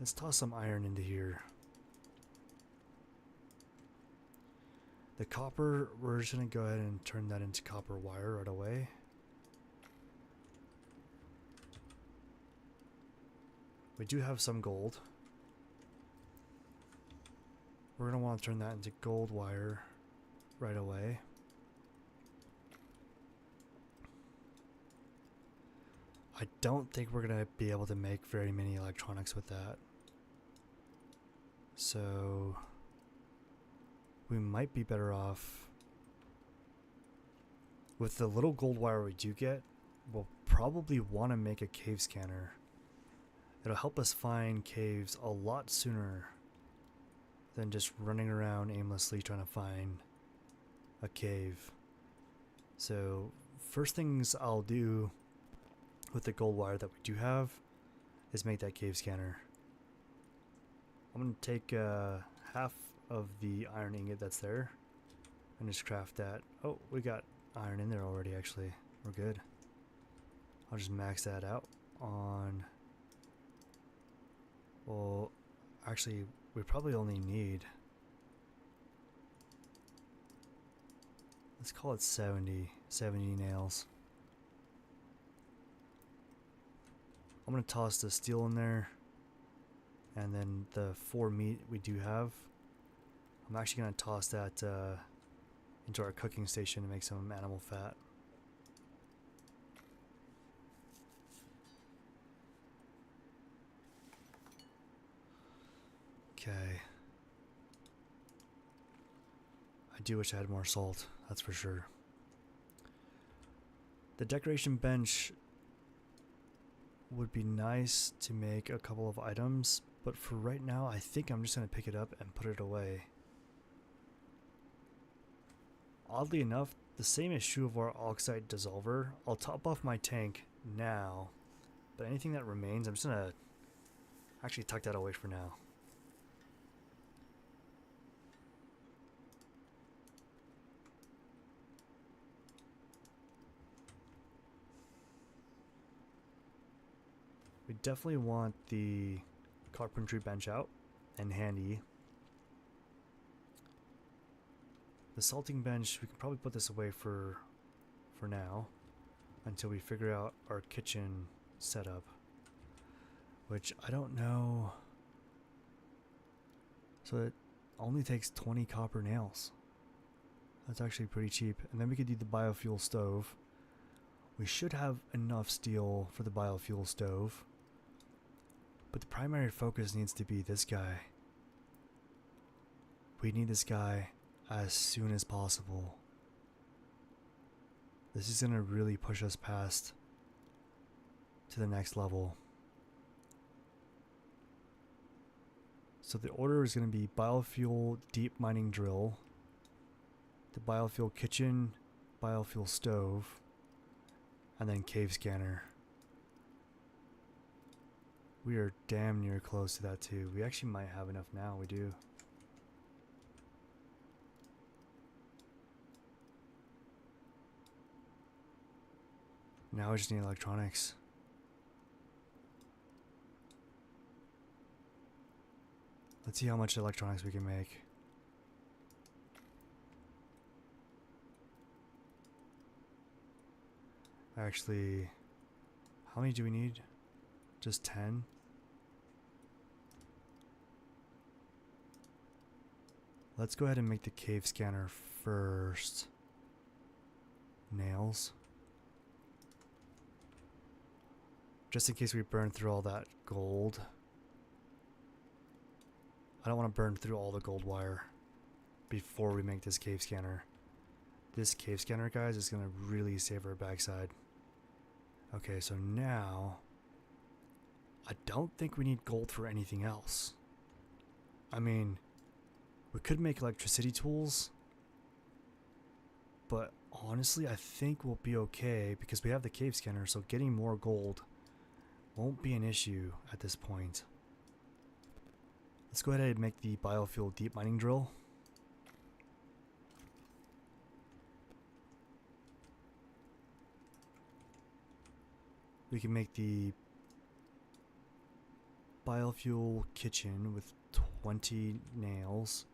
Let's toss some iron into here. The copper, we're just gonna go ahead and turn that into copper wire right away. We do have some gold. We're gonna want to turn that into gold wire right away. I don't think we're gonna be able to make very many electronics with that. So we might be better off with the little gold wire we do get. We'll probably want to make a cave scanner. It'll help us find caves a lot sooner than just running around aimlessly trying to find a cave. So first things I'll do with the gold wire that we do have is make that cave scanner. I'm going to take half of the iron ingot that's there and just craft that. Oh, we got iron in there already actually. We're good. I'll just max that out on... Well, actually, we probably only need... Let's call it 70 nails. I'm going to toss the steel in there. And then the 4 meat we do have, I'm actually going to toss that into our cooking station to make some animal fat. Okay. I do wish I had more salt, that's for sure. The decoration bench would be nice to make a couple of items, but for right now I think I'm just going to pick it up and put it away. Oddly enough, the same is true of our oxide dissolver. I'll top off my tank now, but anything that remains I'm just going to actually tuck that away for now. We definitely want the carpentry bench out and handy. The salting bench, we can probably put this away for now until we figure out our kitchen setup, which I don't know. So it only takes 20 copper nails. That's actually pretty cheap. And then we could do the biofuel stove. We should have enough steel for the biofuel stove. But the primary focus needs to be this guy. We need this guy as soon as possible. This is going to really push us past to the next level. So the order is going to be biofuel deep mining drill, the biofuel kitchen, biofuel stove, and then cave scanner. We are damn near close to that too. We actually might have enough now, we do. Now we just need electronics. Let's see how much electronics we can make. Actually, how many do we need? Just 10? Let's go ahead and make the cave scanner first. Nails. Just in case we burn through all that gold. I don't want to burn through all the gold wire before we make this cave scanner. This cave scanner, guys, is going to really save our backside. Okay, so now I don't think we need gold for anything else. I mean, we could make electricity tools, but honestly I think we'll be okay because we have the cave scanner, so getting more gold won't be an issue at this point. Let's go ahead and make the biofuel deep mining drill. We can make the biofuel kitchen with 20 nails.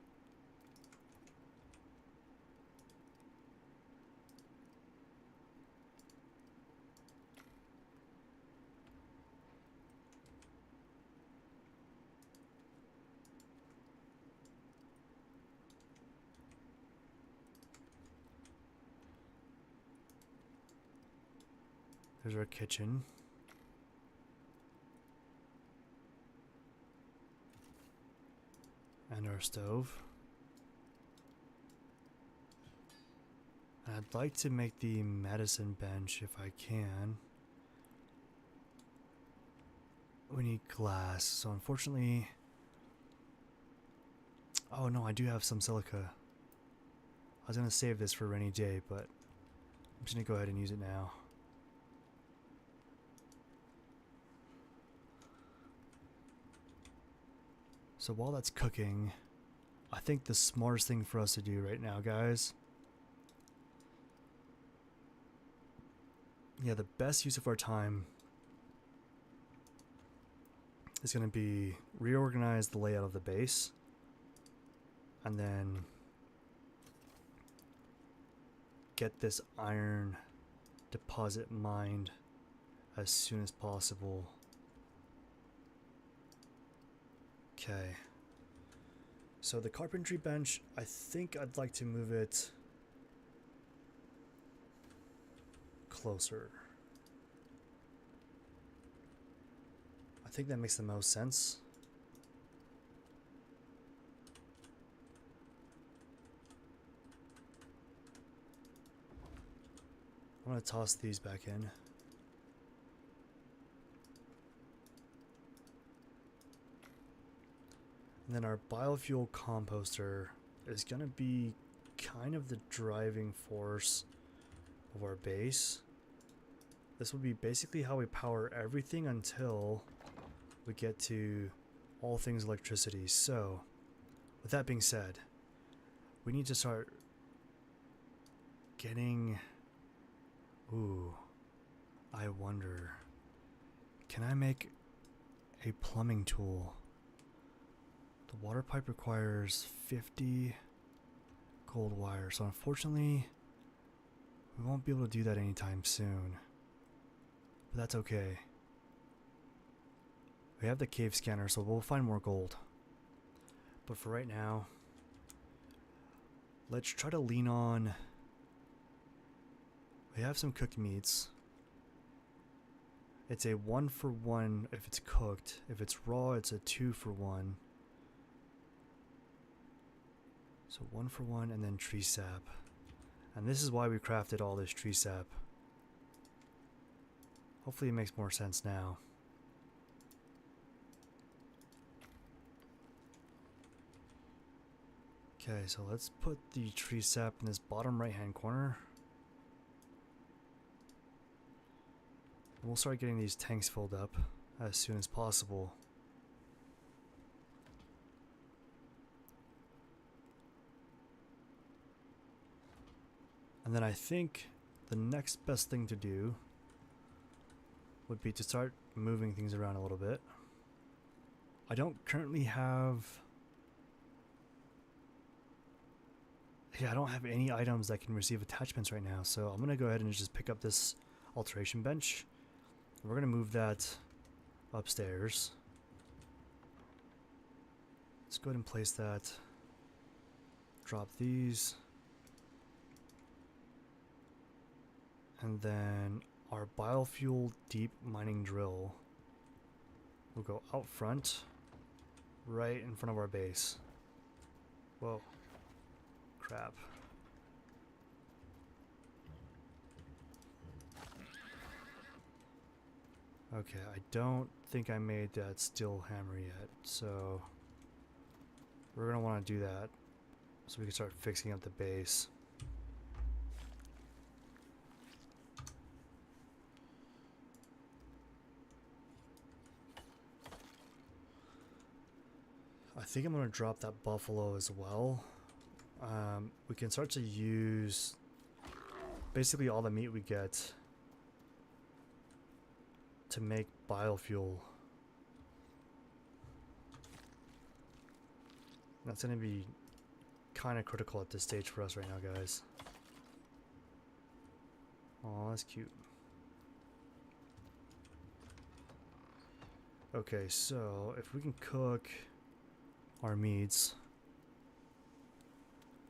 There's our kitchen. And our stove. And I'd like to make the medicine bench if I can. We need glass, so unfortunately... Oh no, I do have some silica. I was going to save this for a rainy day, but I'm just going to go ahead and use it now. So while that's cooking, I think the smartest thing for us to do right now, guys, yeah, the best use of our time is going to be reorganize the layout of the base and then get this iron deposit mined as soon as possible. Okay. So the carpentry bench, I think I'd like to move it closer. I think that makes the most sense. I'm going to toss these back in. And then our biofuel composter is going to be kind of the driving force of our base. This will be basically how we power everything until we get to all things electricity. So, with that being said, we need to start getting... Ooh, I wonder, can I make a plumbing tool? The water pipe requires 50 gold wire, so unfortunately we won't be able to do that anytime soon. But that's okay. We have the cave scanner, so we'll find more gold. But for right now, let's try to lean on... We have some cooked meats. It's a 1-for-1 if it's cooked. If it's raw, it's a 2-for-1. So 1-for-1 and then tree sap. And this is why we crafted all this tree sap. Hopefully it makes more sense now. Okay, so let's put the tree sap in this bottom right hand corner. We'll start getting these tanks filled up as soon as possible. And then I think the next best thing to do would be to start moving things around a little bit. I don't currently have... I don't have any items that can receive attachments right now, so I'm going to go ahead and just pick up this alteration bench. We're going to move that upstairs. Let's go ahead and place that. Drop these. And then our biofuel deep mining drill will go out front, right in front of our base. Whoa. Crap. Okay, I don't think I made that steel hammer yet, so we're going to want to do that so we can start fixing up the base. I think I'm going to drop that buffalo as well. We can start to use basically all the meat we get to make biofuel. That's going to be kind of critical at this stage for us right now, guys. Oh, that's cute. Okay, so if we can cook our meats,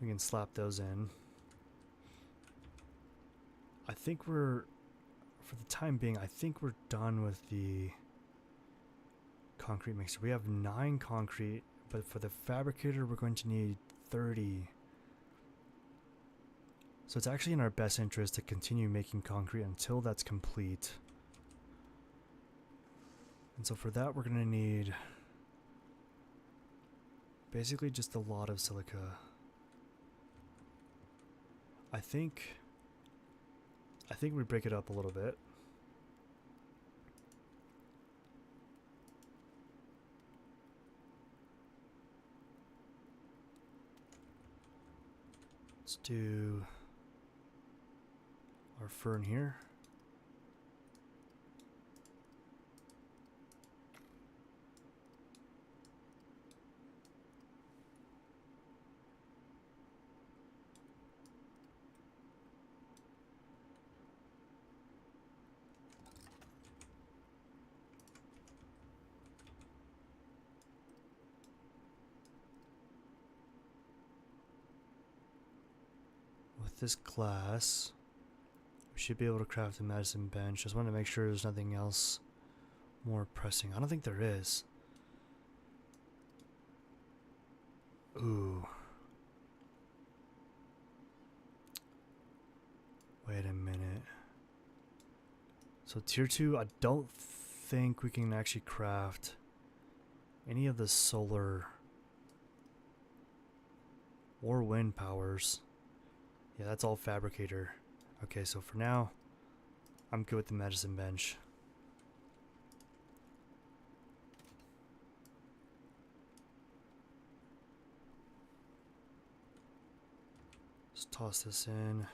we can slap those in. I think we're, for the time being, I think we're done with the concrete mixer. We have 9 concrete, but for the fabricator we're going to need 30. So it's actually in our best interest to continue making concrete until that's complete. And so for that we're going to need basically just a lot of silica. I think we break it up a little bit. Let's do our fern here. this glass, we should be able to craft a medicine bench. Just want to make sure there's nothing else more pressing. I don't think there is. Ooh. Wait a minute. So tier 2, I don't think we can actually craft any of the solar or wind powers. Yeah, that's all fabricator. Okay, so for now, I'm good with the medicine bench. Let's toss this in.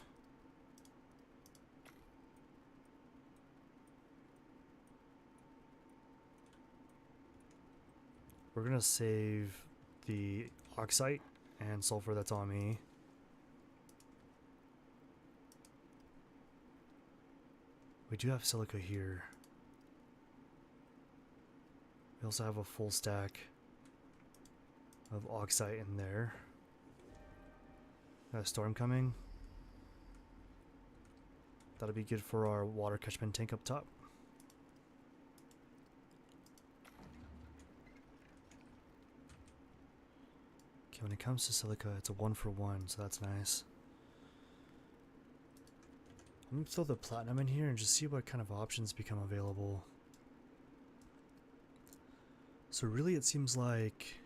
We're gonna save the oxide and sulfur that's on me. We do have silica here. We also have a full stack of oxide in there. Got a storm coming. That'll be good for our water catchment tank up top. Okay, when it comes to silica, it's a 1-for-1, so that's nice. I'm gonna throw the platinum in here and just see what kind of options become available. So really it seems like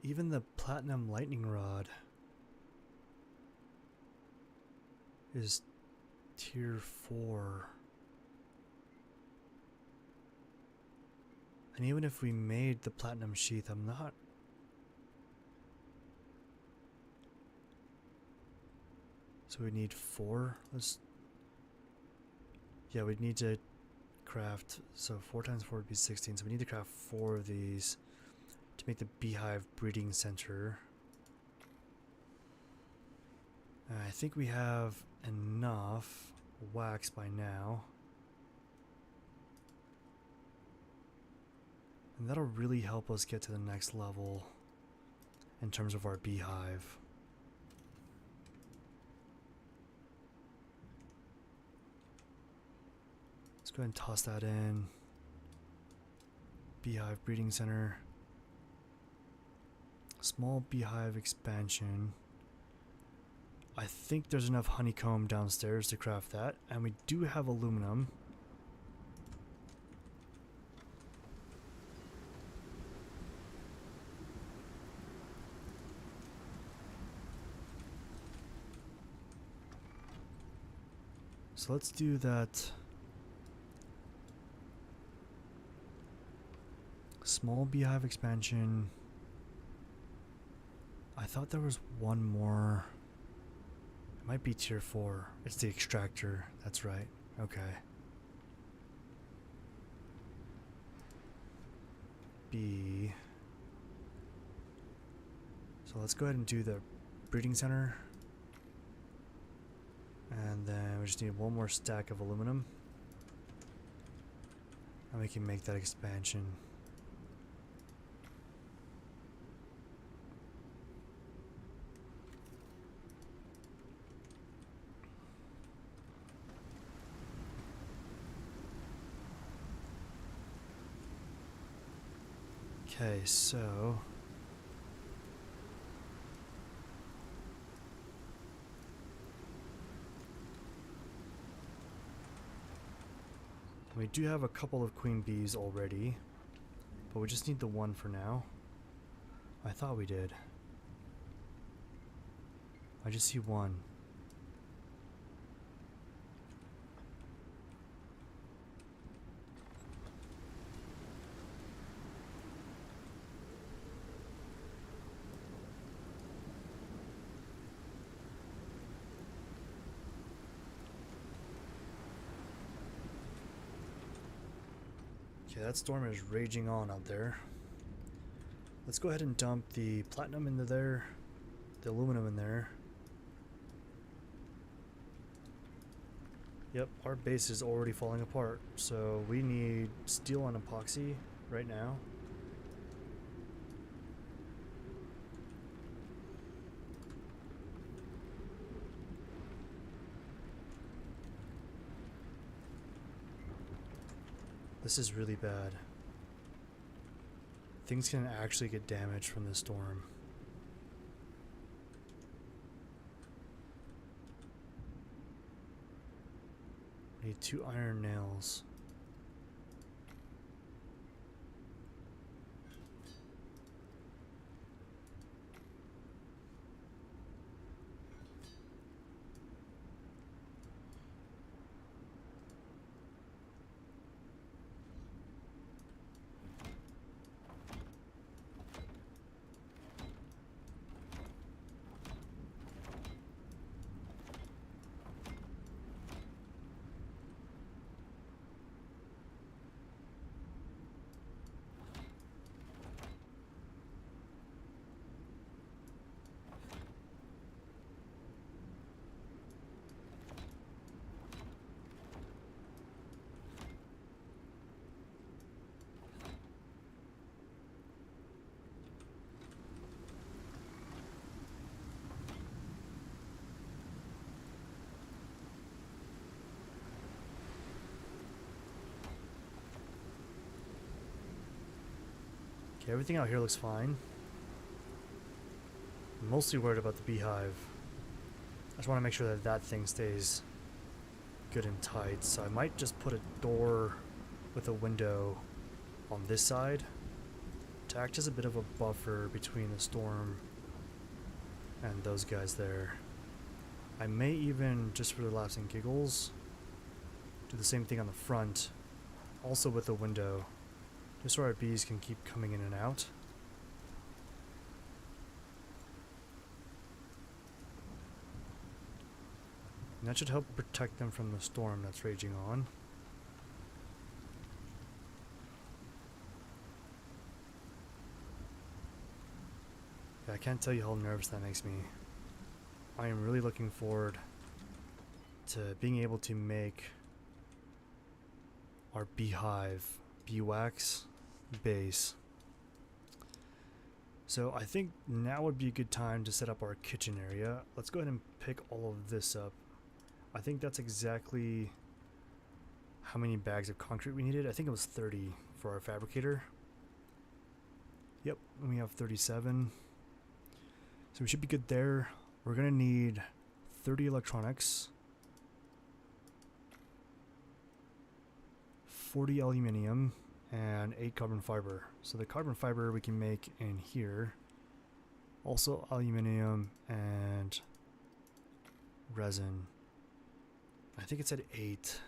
even the platinum lightning rod is tier 4. And even if we made the platinum sheath, I'm not... So we need 4. Yeah, we'd need to craft, so 4 times 4 would be 16, so we need to craft 4 of these to make the beehive breeding center. I think we have enough wax by now. And that'll really help us get to the next level in terms of our beehive. Let's go ahead and toss that in. Beehive breeding center. Small beehive expansion. I think there's enough honeycomb downstairs to craft that, and we do have aluminum. So let's do that. Small beehive expansion. I thought there was one more. It might be tier 4. It's the extractor. That's right. Okay. B. So let's go ahead and do the breeding center. And then we just need one more stack of aluminum. And we can make that expansion. Okay, so we do have a couple of queen bees already, but we just need the one for now. I thought we did. I just see one. Okay, that storm is raging on out there. Let's go ahead and dump the platinum into there, the aluminum in there. Yep, our base is already falling apart, so we need steel and epoxy right now. This is really bad. Things can actually get damaged from this storm. I need 2 iron nails. Okay, everything out here looks fine. I'm mostly worried about the beehive. I just want to make sure that that thing stays good and tight. So I might just put a door with a window on this side to act as a bit of a buffer between the storm and those guys there. I may even, just for the laughs and giggles, do the same thing on the front, also with a window, just so our bees can keep coming in and out. And that should help protect them from the storm that's raging on. Yeah, I can't tell you how nervous that makes me. I am really looking forward to being able to make our beehive beeswax base. So I think now would be a good time to set up our kitchen area. Let's go ahead and pick all of this up. I think that's exactly how many bags of concrete we needed. I think it was 30 for our fabricator. Yep, and we have 37. So we should be good there. We're gonna need 30 electronics, 40 aluminium, and 8 carbon fiber. So the carbon fiber we can make in here. Also aluminium and resin. I think it said 8.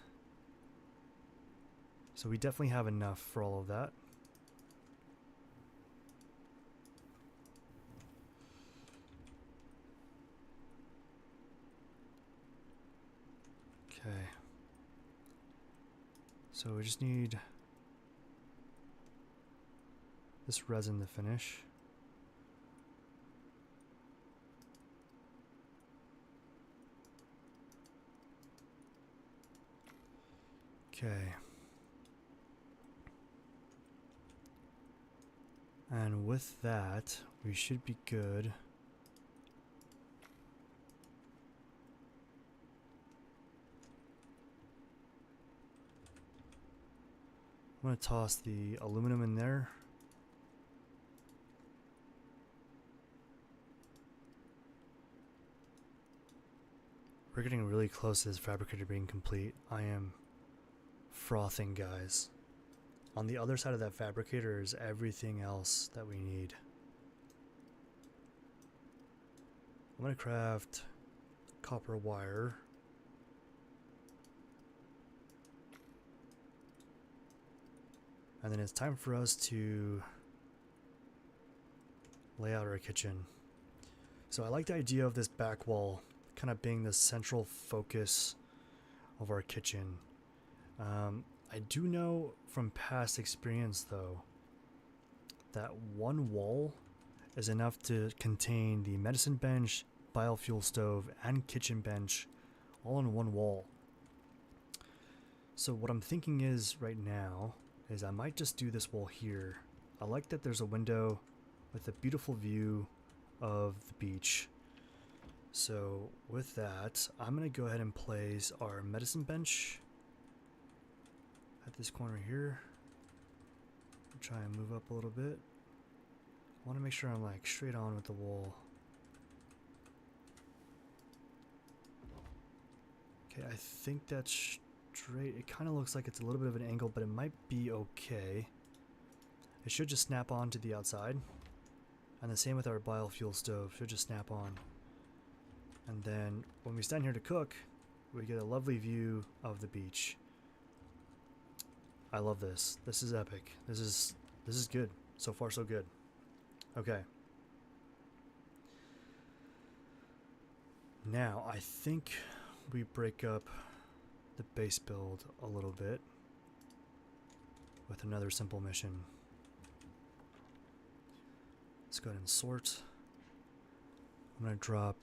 So we definitely have enough for all of that. Okay. So we just need this resin to finish. Okay. And with that, we should be good. I'm going to toss the aluminum in there. We're getting really close to this fabricator being complete. I am frothing, guys. On the other side of that fabricator is everything else that we need. I'm going to craft copper wire. And then it's time for us to lay out our kitchen. So I like the idea of this back wall kind of being the central focus of our kitchen. I do know from past experience though that one wall is enough to contain the medicine bench, biofuel stove, and kitchen bench all on one wall. So what I'm thinking is right now is I might just do this wall here. I like that there's a window with a beautiful view of the beach. So with that, I'm going to go ahead and place our medicine bench at this corner here. Try and move up a little bit. I want to make sure I'm like straight on with the wall. Okay, I think that's straight. It kind of looks like it's a little bit of an angle, but it might be okay. It should just snap on to the outside. And the same with our biofuel stove. Should just snap on. And then when we stand here to cook, we get a lovely view of the beach. I love this. This is epic. This is good. So far so good. Okay. Now, I think we break up the base build a little bit with another simple mission. Let's go ahead and sort. I'm going to drop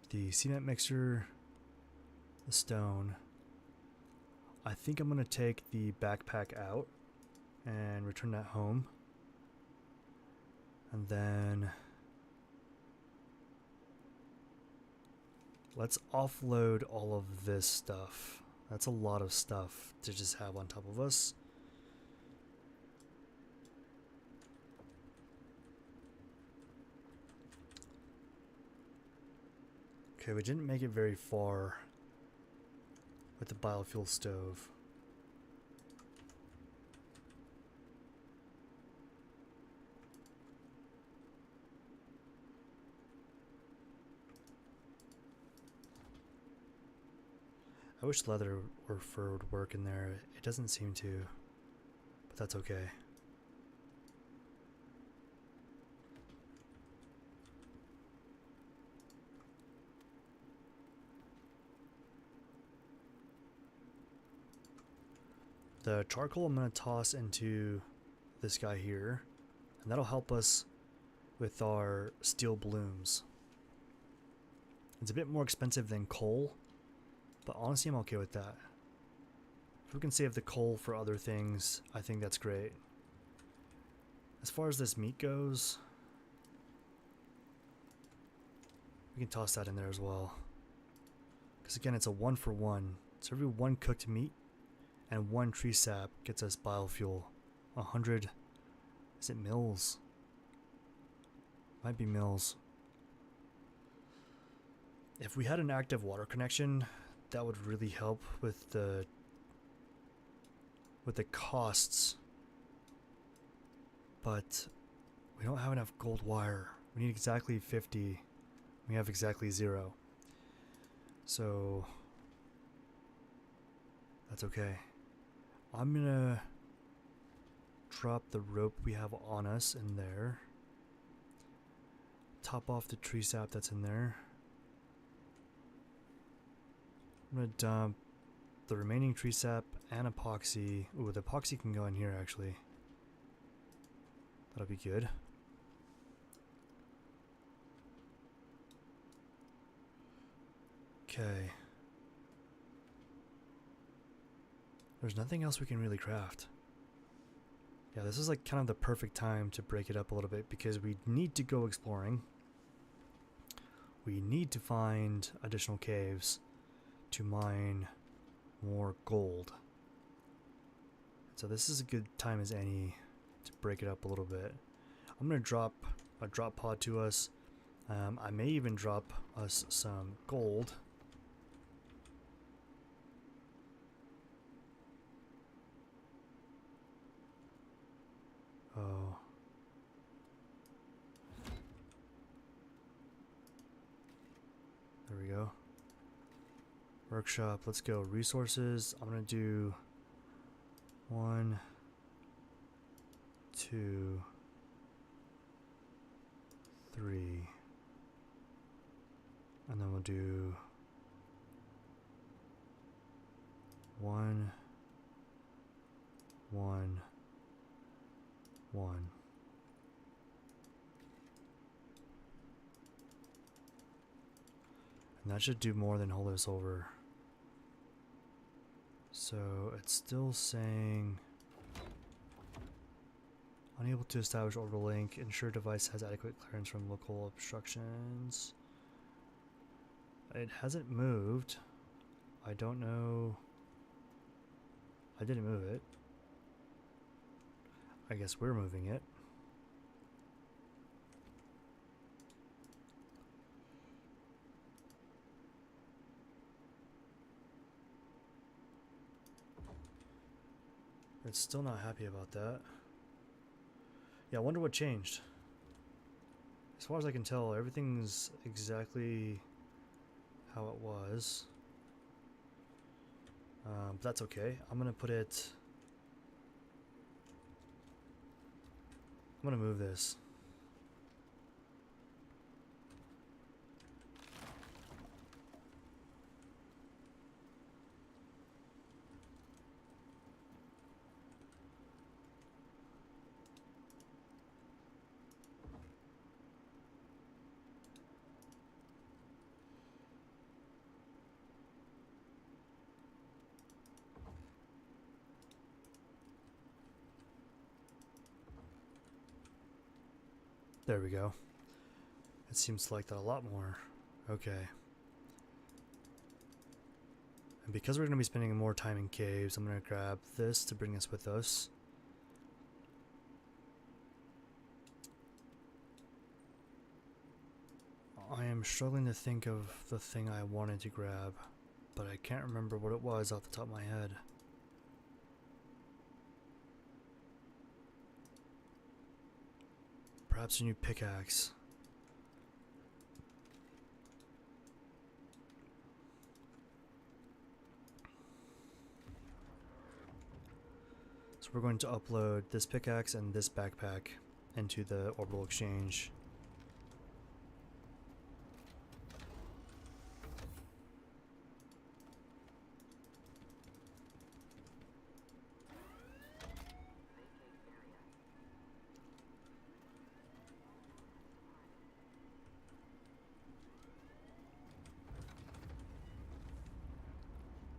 the cement mixer, the stone. I think I'm going to take the backpack out and return that home. And then let's offload all of this stuff. That's a lot of stuff to just have on top of us. Okay, we didn't make it very far with the biofuel stove. I wish leather or fur would work in there. It doesn't seem to, but that's okay. The charcoal I'm going to toss into this guy here, and that'll help us with our steel blooms. It's a bit more expensive than coal, but honestly I'm okay with that. If we can save the coal for other things, I think that's great. As far as this meat goes, we can toss that in there as well. Because again, it's a 1-for-1. So every 1 cooked meat and 1 tree sap gets us biofuel. 100, is it mils? Might be mils. If we had an active water connection, that would really help with the costs. But we don't have enough gold wire. We need exactly 50. We have exactly 0. So that's okay. I'm gonna drop the rope we have on us in there. Top off the tree sap that's in there. I'm gonna dump the remaining tree sap and epoxy. Ooh, the epoxy can go in here actually. That'll be good. Okay. There's nothing else we can really craft. Yeah, this is like kind of the perfect time to break it up a little bit because we need to go exploring. We need to find additional caves to mine more gold. So this is a good time as any to break it up a little bit. I'm going to drop a drop pod to us. I may even drop us some gold. Oh. There we go. Workshop, let's go. Resources, I'm gonna do 1, 2, 3. And then we'll do 1, 1, 1. And that should do more than hold us over. So it's still saying unable to establish orbital link. Ensure device has adequate clearance from local obstructions. It hasn't moved. I don't know. I didn't move it. I guess we're moving it. It's still not happy about that. Yeah, I wonder what changed. As far as I can tell, everything's exactly how it was. But that's okay. I'm gonna put it... I'm gonna move this. There we go. It seems to like that a lot more. Okay. And because we're going to be spending more time in caves, I'm going to grab this to bring us with us. I am struggling to think of the thing I wanted to grab, but I can't remember what it was off the top of my head. Perhaps a new pickaxe. So we're going to upload this pickaxe and this backpack into the orbital exchange.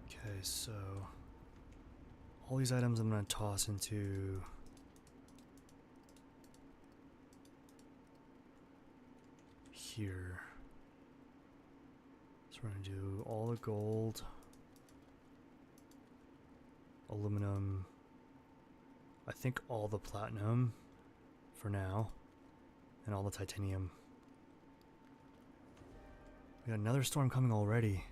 Okay, so all these items I'm going to toss into here. So we're going to do all the gold, aluminum, I think all the platinum for now, and all the titanium. We got another storm coming already.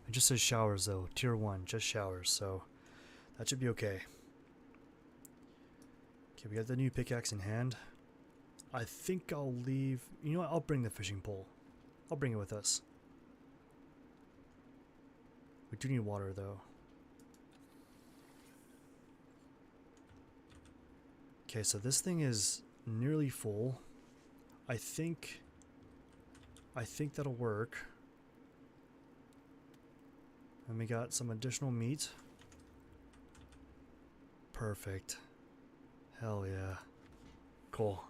It just says showers though, tier 1, just showers, so that should be okay. Okay, we got the new pickaxe in hand. I think I'll leave, you know what, I'll bring the fishing pole. I'll bring it with us. We do need water though. Okay, so this thing is nearly full. I think that'll work. And we got some additional meat. Perfect. Hell yeah. Cool.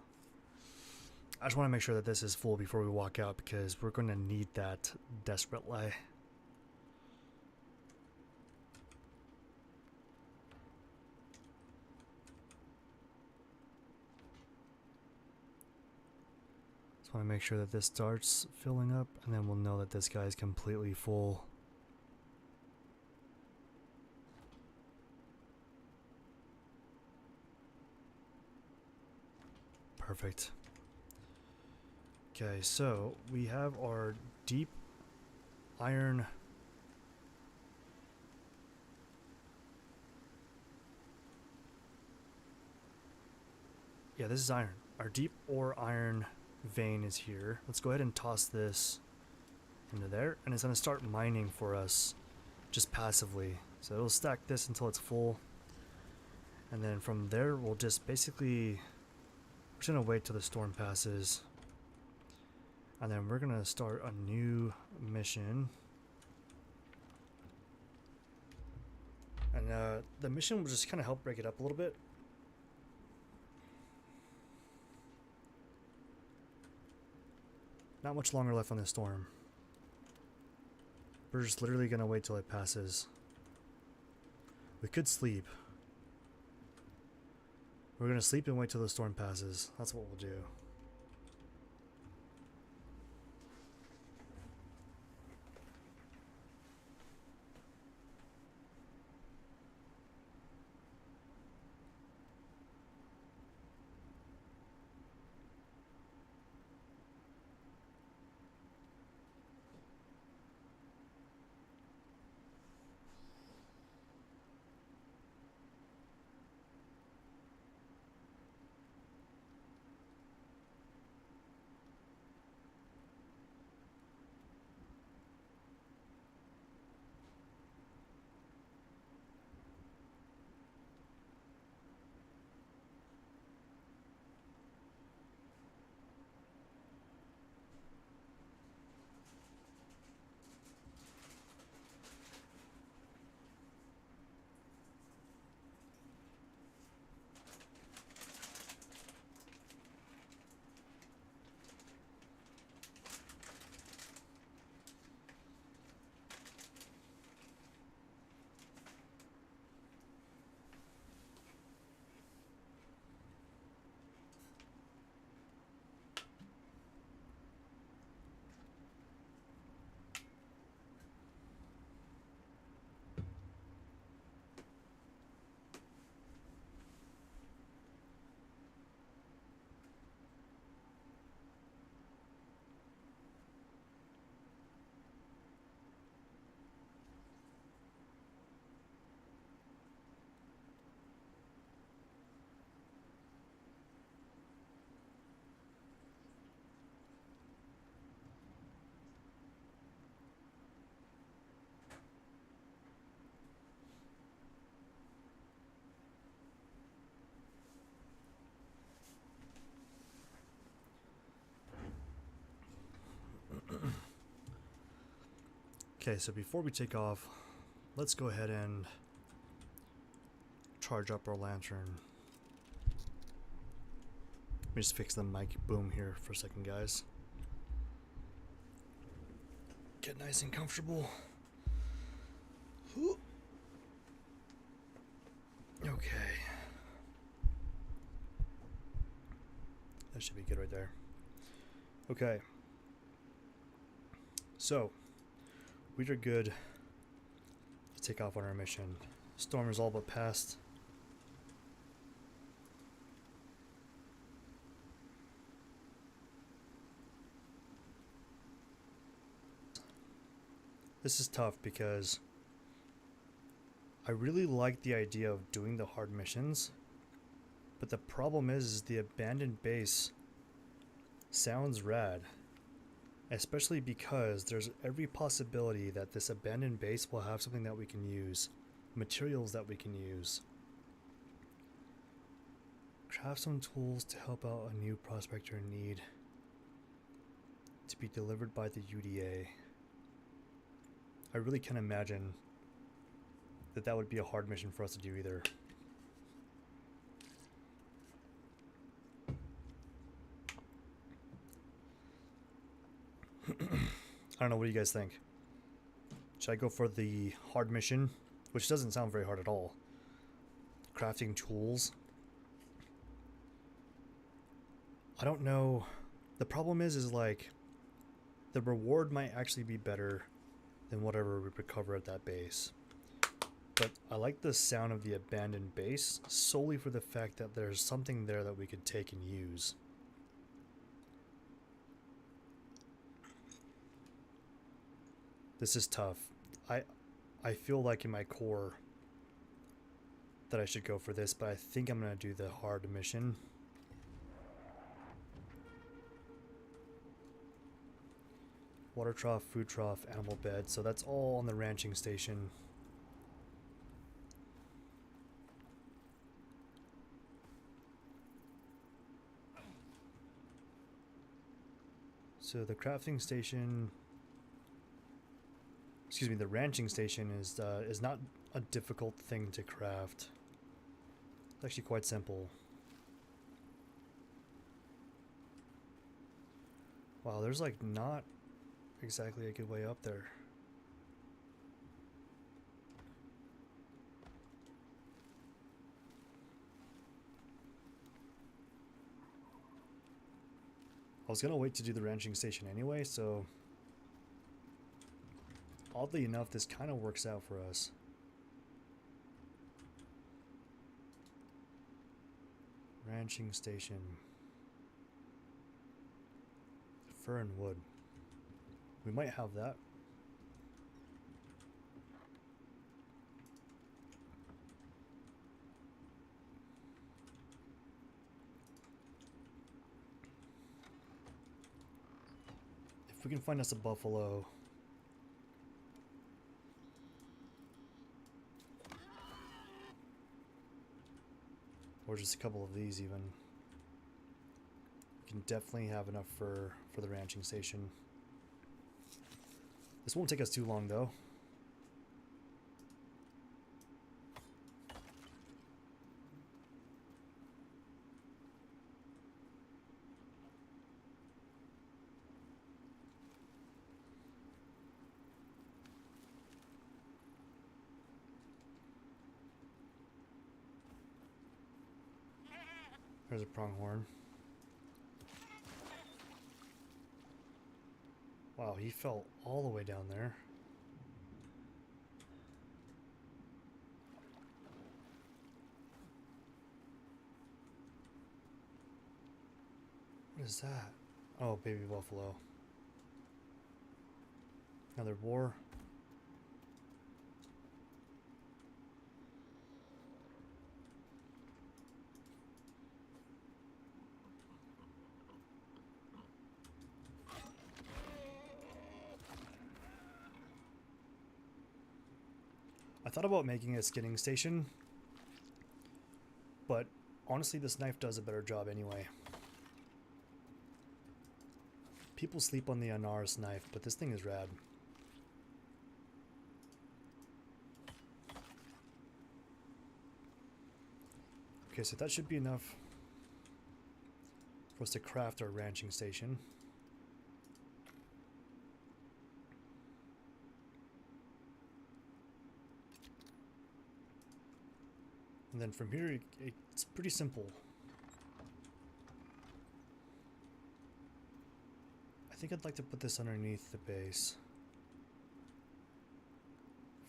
I just want to make sure that this is full before we walk out because we're going to need that desperately. Just want to make sure that this starts filling up and then we'll know that this guy's completely full. Perfect. Okay, so we have our deep iron. Yeah, this is iron. Our deep ore iron vein is here. Let's go ahead and toss this into there, and it's going to start mining for us just passively. So it'll stack this until it's full, and then from there we'll just basically... we're just going to wait till the storm passes. And then we're going to start a new mission. And the mission will just kind of help break it up a little bit. Not much longer left on this storm. We're just literally going to wait till it passes. We could sleep. We're going to sleep and wait till the storm passes. That's what we'll do. Okay, so before we take off, let's go ahead and charge up our lantern. Let me just fix the mic boom here for a second, guys. Get nice and comfortable. Okay. That should be good right there. Okay. So, we are good to take off on our mission. Storm is all but past. This is tough because I really like the idea of doing the hard missions, but the problem is the abandoned base sounds rad, especially because there's every possibility that this abandoned base will have something that we can use, materials that we can use. Craft some tools to help out a new prospector in need, to be delivered by the UDA. I really can't imagine that would be a hard mission for us to do either. I don't know, what do you guys think? Should I go for the hard mission, which doesn't sound very hard at all? Crafting tools. I don't know. The problem is like the reward might actually be better than whatever we recover at that base. But I like the sound of the abandoned base solely for the fact that there's something there that we could take and use. This is tough. I feel like in my core that I should go for this, but I think I'm going to do the hard mission. Water trough, food trough, animal bed. So that's all on the ranching station. So the crafting station, excuse me, the ranching station is not a difficult thing to craft. It's actually quite simple. Wow, there's like not exactly a good way up there. I was gonna wait to do the ranching station anyway, so oddly enough, this kind of works out for us. Ranching station. Fur and wood. We might have that. If we can find us a buffalo. Or just a couple of these even. We can definitely have enough for the ranching station. This won't take us too long though. There's a pronghorn. Wow, he fell all the way down there. What is that? Oh, baby buffalo. Another boar. I thought about making a skinning station, but honestly this knife does a better job anyway. People sleep on the Anaris knife, but this thing is rad. Okay, so that should be enough for us to craft our ranching station. And then from here, it's pretty simple. I think I'd like to put this underneath the base.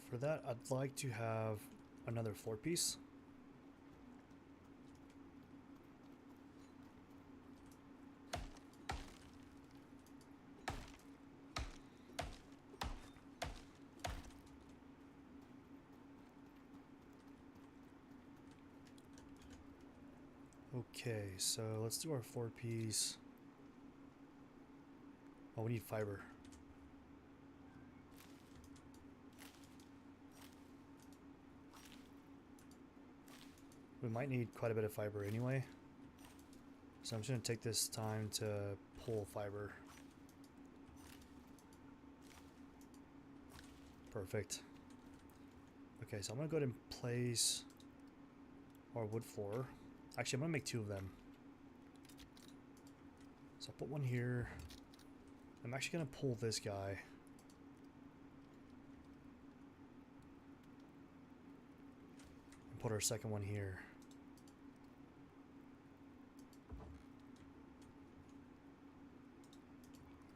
For that, I'd like to have another floor piece. Okay, so let's do our floor piece. Oh, we need fiber. We might need quite a bit of fiber anyway. So I'm just going to take this time to pull fiber. Perfect. Okay, so I'm going to go ahead and place our wood floor. Actually, I'm going to make two of them. So I'll put one here. I'm actually going to pull this guy. And put our second one here.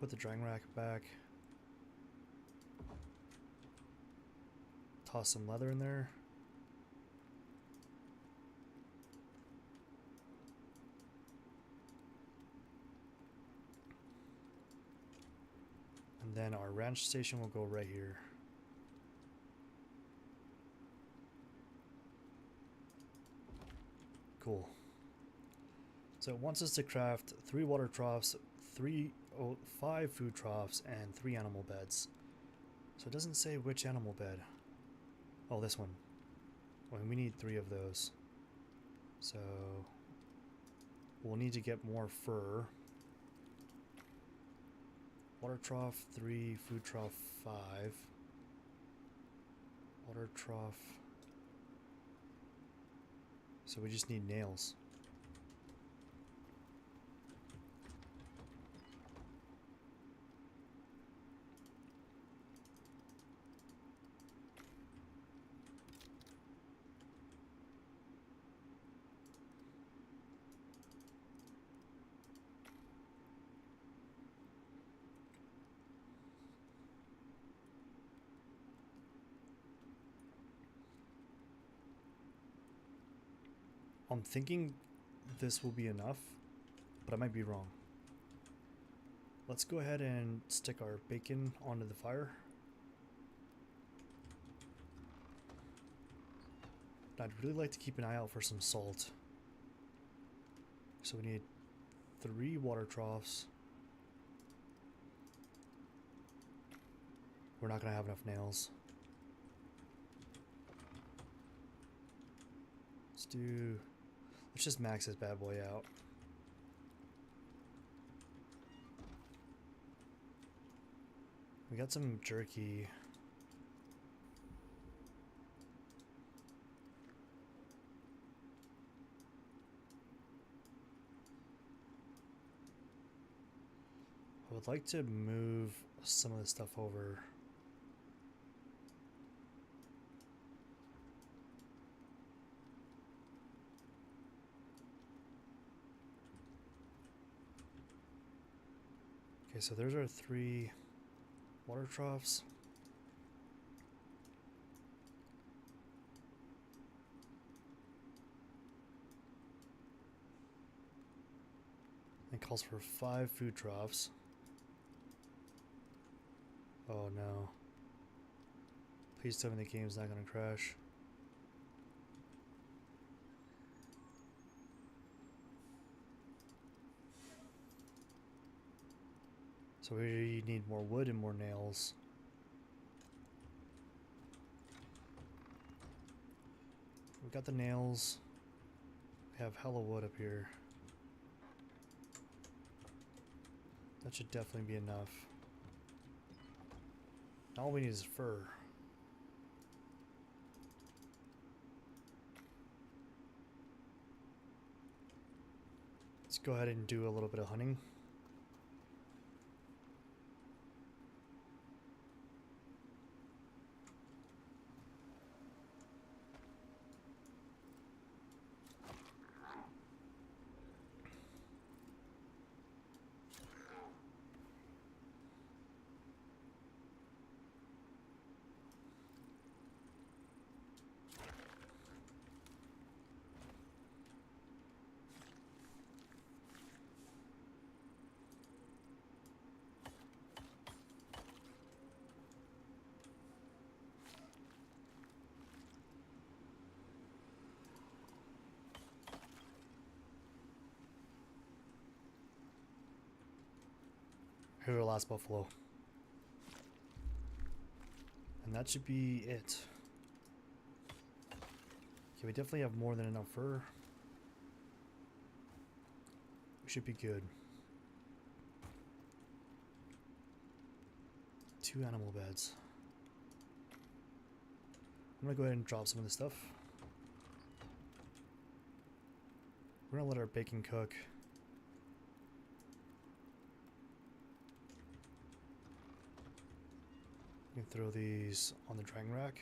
Put the drying rack back. Toss some leather in there. And then our ranch station will go right here. Cool. So it wants us to craft 3 water troughs, 5 food troughs, and 3 animal beds. So it doesn't say which animal bed. Oh, this one. Well, we need 3 of those. So we'll need to get more fur. Water trough 3, food trough 5. Water trough. So we just need nails. I'm thinking this will be enough, but I might be wrong. Let's go ahead and stick our bacon onto the fire. I'd really like to keep an eye out for some salt. So we need 3 water troughs. We're not going to have enough nails. Let's just max this bad boy out. We got some jerky. I would like to move some of this stuff over. Okay, so there's our 3 water troughs. It calls for 5 food troughs. Oh no. Please tell me the game's not gonna crash. So we need more wood and more nails. We got the nails. We have hella wood up here. That should definitely be enough. All we need is fur. Let's go ahead and do a little bit of hunting. Here's our last buffalo. And that should be it. Okay, we definitely have more than enough fur. We should be good. 2 animal beds. I'm gonna go ahead and drop some of this stuff. We're gonna let our bacon cook. We can throw these on the drying rack.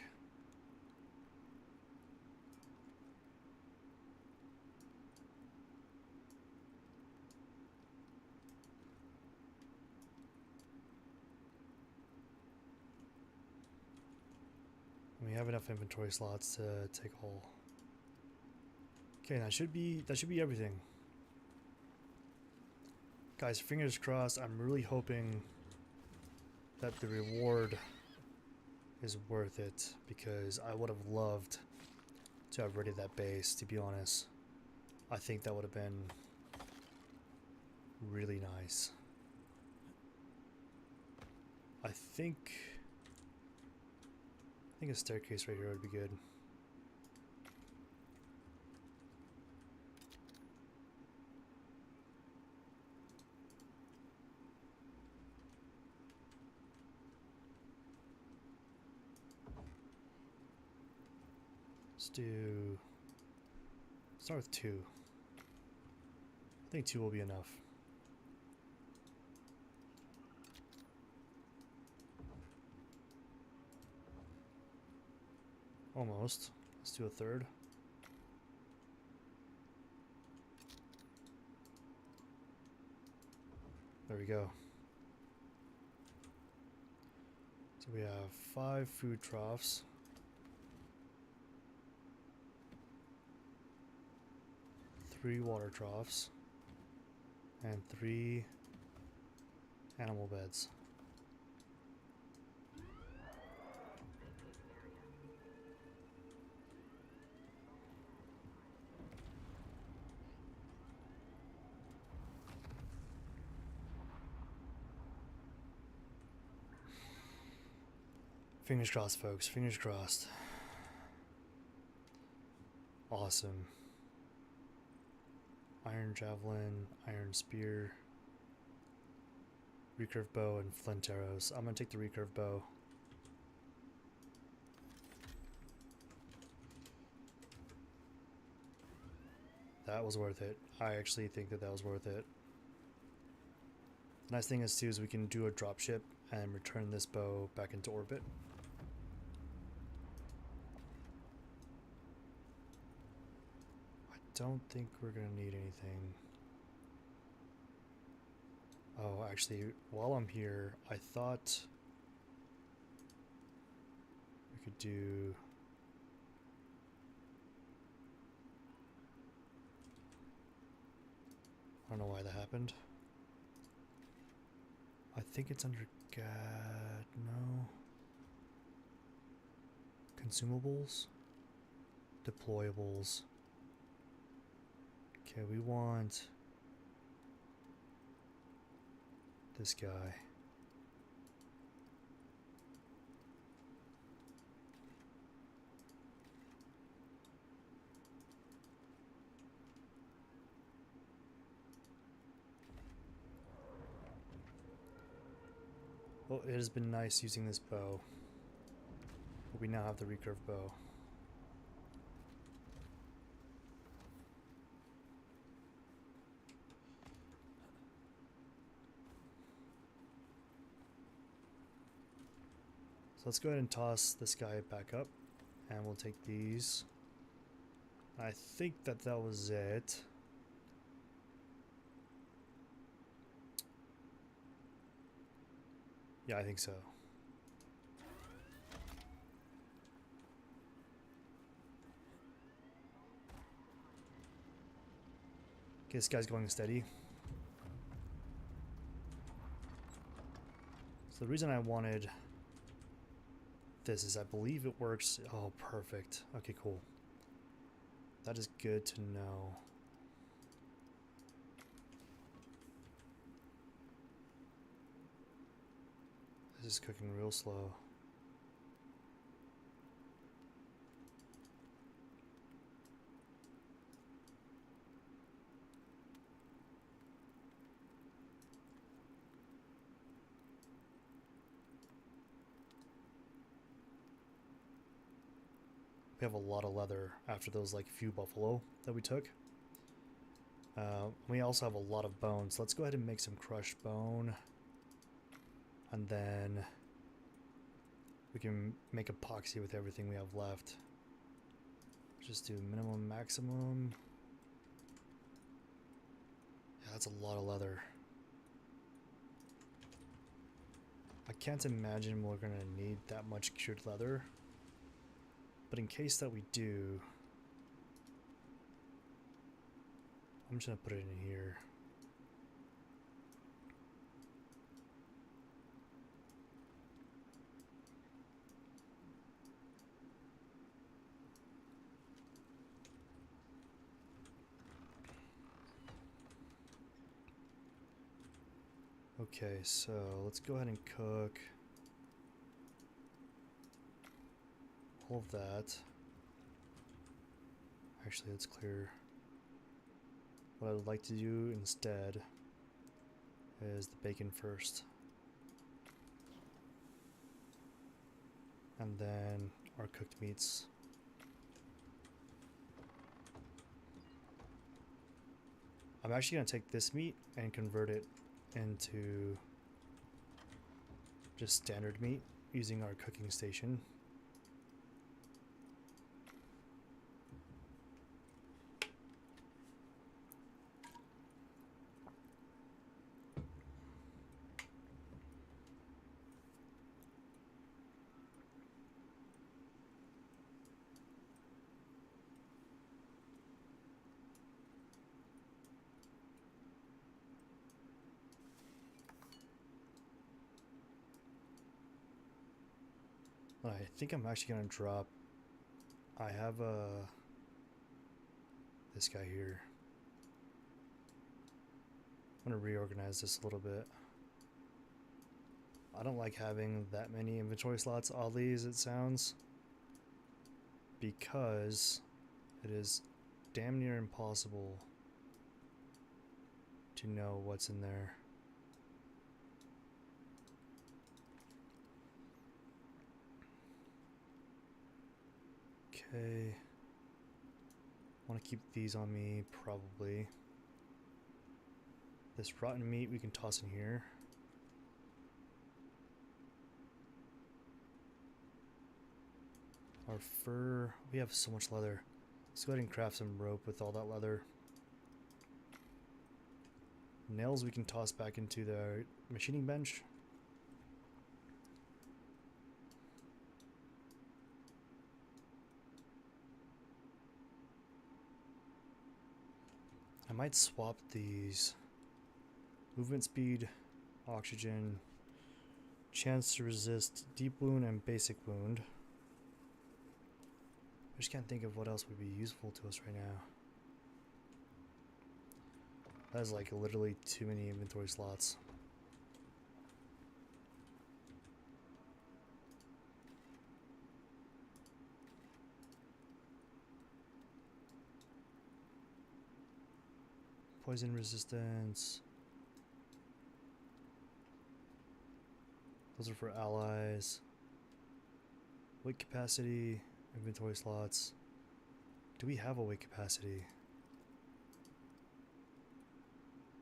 We have enough inventory slots to take all. Okay, that should be everything. Guys, fingers crossed. I'm really hoping that the reward is worth it, because I would have loved to have raided that base, to be honest. I think that would have been really nice. I think a staircase right here would be good. Start with 2. I think 2 will be enough. Almost. Let's do a 3rd. There we go. So we have 5 food troughs. 3 water troughs. And 3 animal beds. Fingers crossed, folks. Fingers crossed. Awesome. Iron javelin, iron spear, recurve bow, and flint arrows. I'm gonna take the recurve bow. That was worth it. I actually think that was worth it. The nice thing is too is we can do a dropship and return this bow back into orbit. Don't think we're gonna need anything. Oh, actually, while I'm here, I thought we could do... I don't know why that happened. I think it's under no. Consumables? Deployables. Okay, we want this guy. Well, it has been nice using this bow, but we now have the recurve bow. So let's go ahead and toss this guy back up, and we'll take these. I think that was it. Yeah, I think so. Okay, this guy's going steady. So the reason I wanted this is I believe it works. Oh, perfect. Okay, cool. That is good to know. This is cooking real slow. We have a lot of leather after those like few buffalo that we took. We also have a lot of bones. Let's go ahead and make some crushed bone. And then we can make epoxy with everything we have left. Just do minimum, maximum. Yeah, that's a lot of leather. I can't imagine we're gonna need that much cured leather. But in case that we do, I'm just gonna put it in here. Okay, so let's go ahead and cook all of that. Actually, let's clear. What I would like to do instead is the bacon first. And then our cooked meats. I'm actually going to take this meat and convert it into just standard meat using our cooking station. I think I'm actually gonna drop. I have this guy here. I'm gonna reorganize this a little bit. I don't like having that many inventory slots, oddly as it sounds, because it is damn near impossible to know what's in there. Okay, want to keep these on me, probably. This rotten meat we can toss in here. Our fur, we have so much leather. Let's go ahead and craft some rope with all that leather. Nails we can toss back into the machining bench. I might swap these. Movement speed, oxygen, chance to resist deep wound and basic wound. I just can't think of what else would be useful to us right now. That is like literally too many inventory slots. Poison resistance. Those are for allies. Weight capacity, inventory slots. Do we have a weight capacity?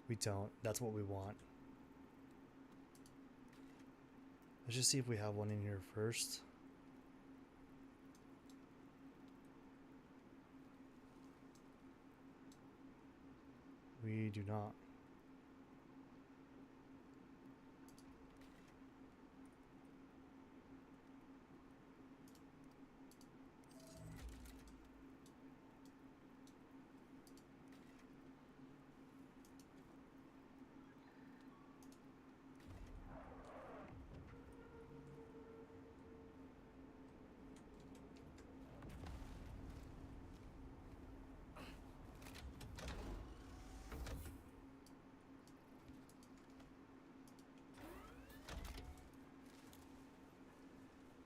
We don't. That's what we want. Let's just see if we have one in here first. We do not.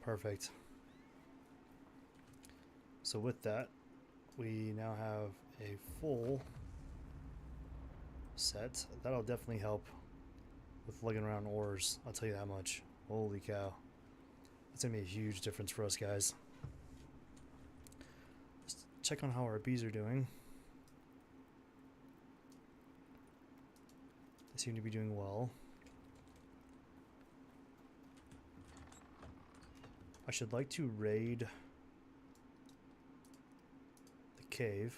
Perfect. So with that, we now have a full set. That'll definitely help with lugging around ores, I'll tell you that much. Holy cow. That's gonna be a huge difference for us, guys. Let's check on how our bees are doing. They seem to be doing well. I should like to raid the cave.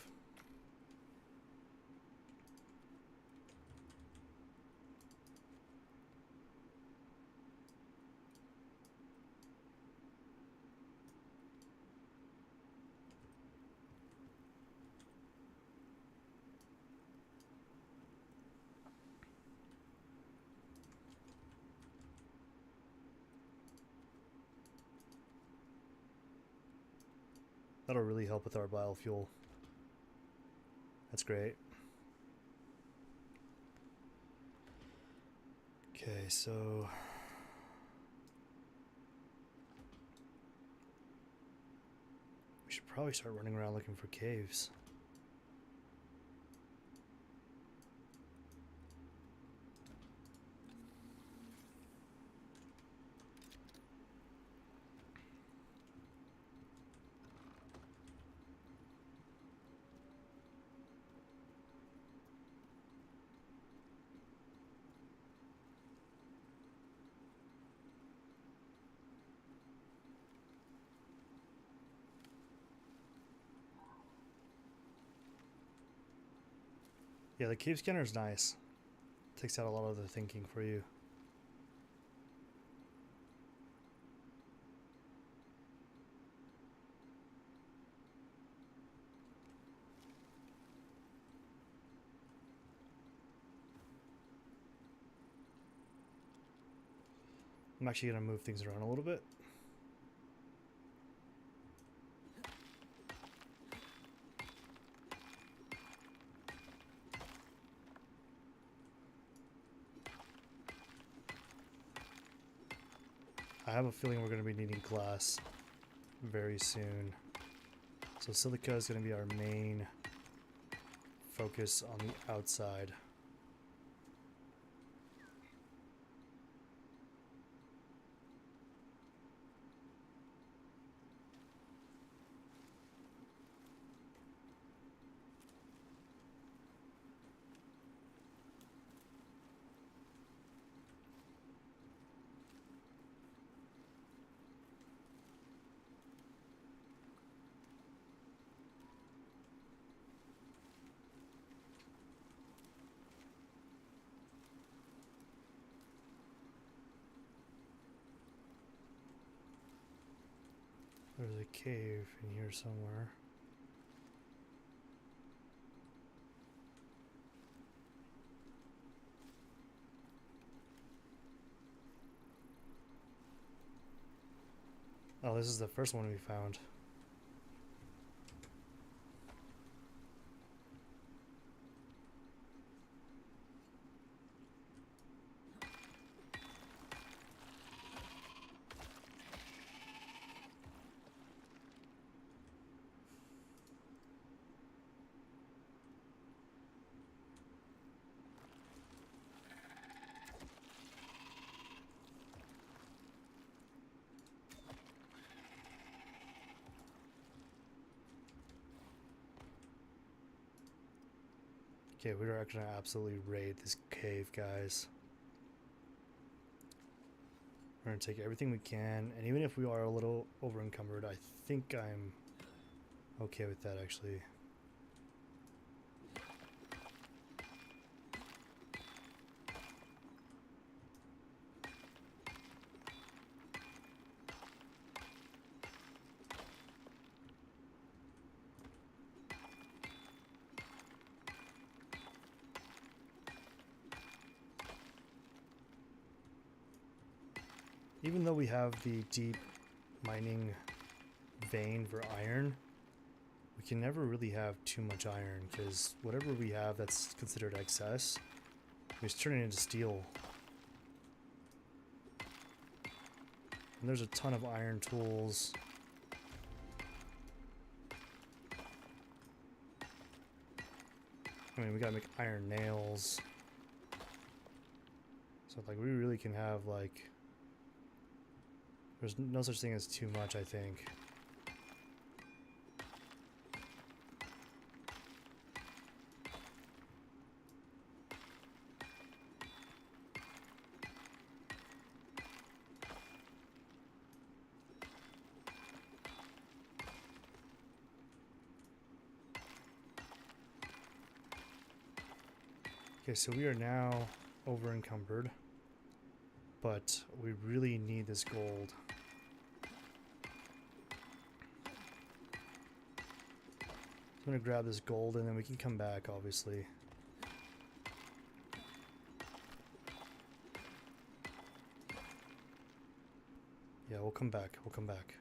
That'll really help with our biofuel. That's great. Okay, so we should probably start running around looking for caves. Yeah, the cave scanner is nice. Takes out a lot of the thinking for you. I'm actually going to move things around a little bit. I have a feeling we're going to be needing glass very soon. So silica is going to be our main focus on the outside. There's a cave in here somewhere. Oh, this is the first one we found. Okay, we are gonna absolutely raid this cave, guys. We're gonna take everything we can, and even if we are a little over encumbered, I think I'm okay with that actually. Even though we have the deep mining vein for iron, we can never really have too much iron, because whatever we have that's considered excess, we just turn it into steel. And there's a ton of iron tools. I mean, we gotta make iron nails. So like, we really can have like, there's no such thing as too much, I think. Okay, so we are now over encumbered, but we really need this gold. I'm gonna grab this gold and then we can come back, obviously. Yeah, we'll come back. We'll come back.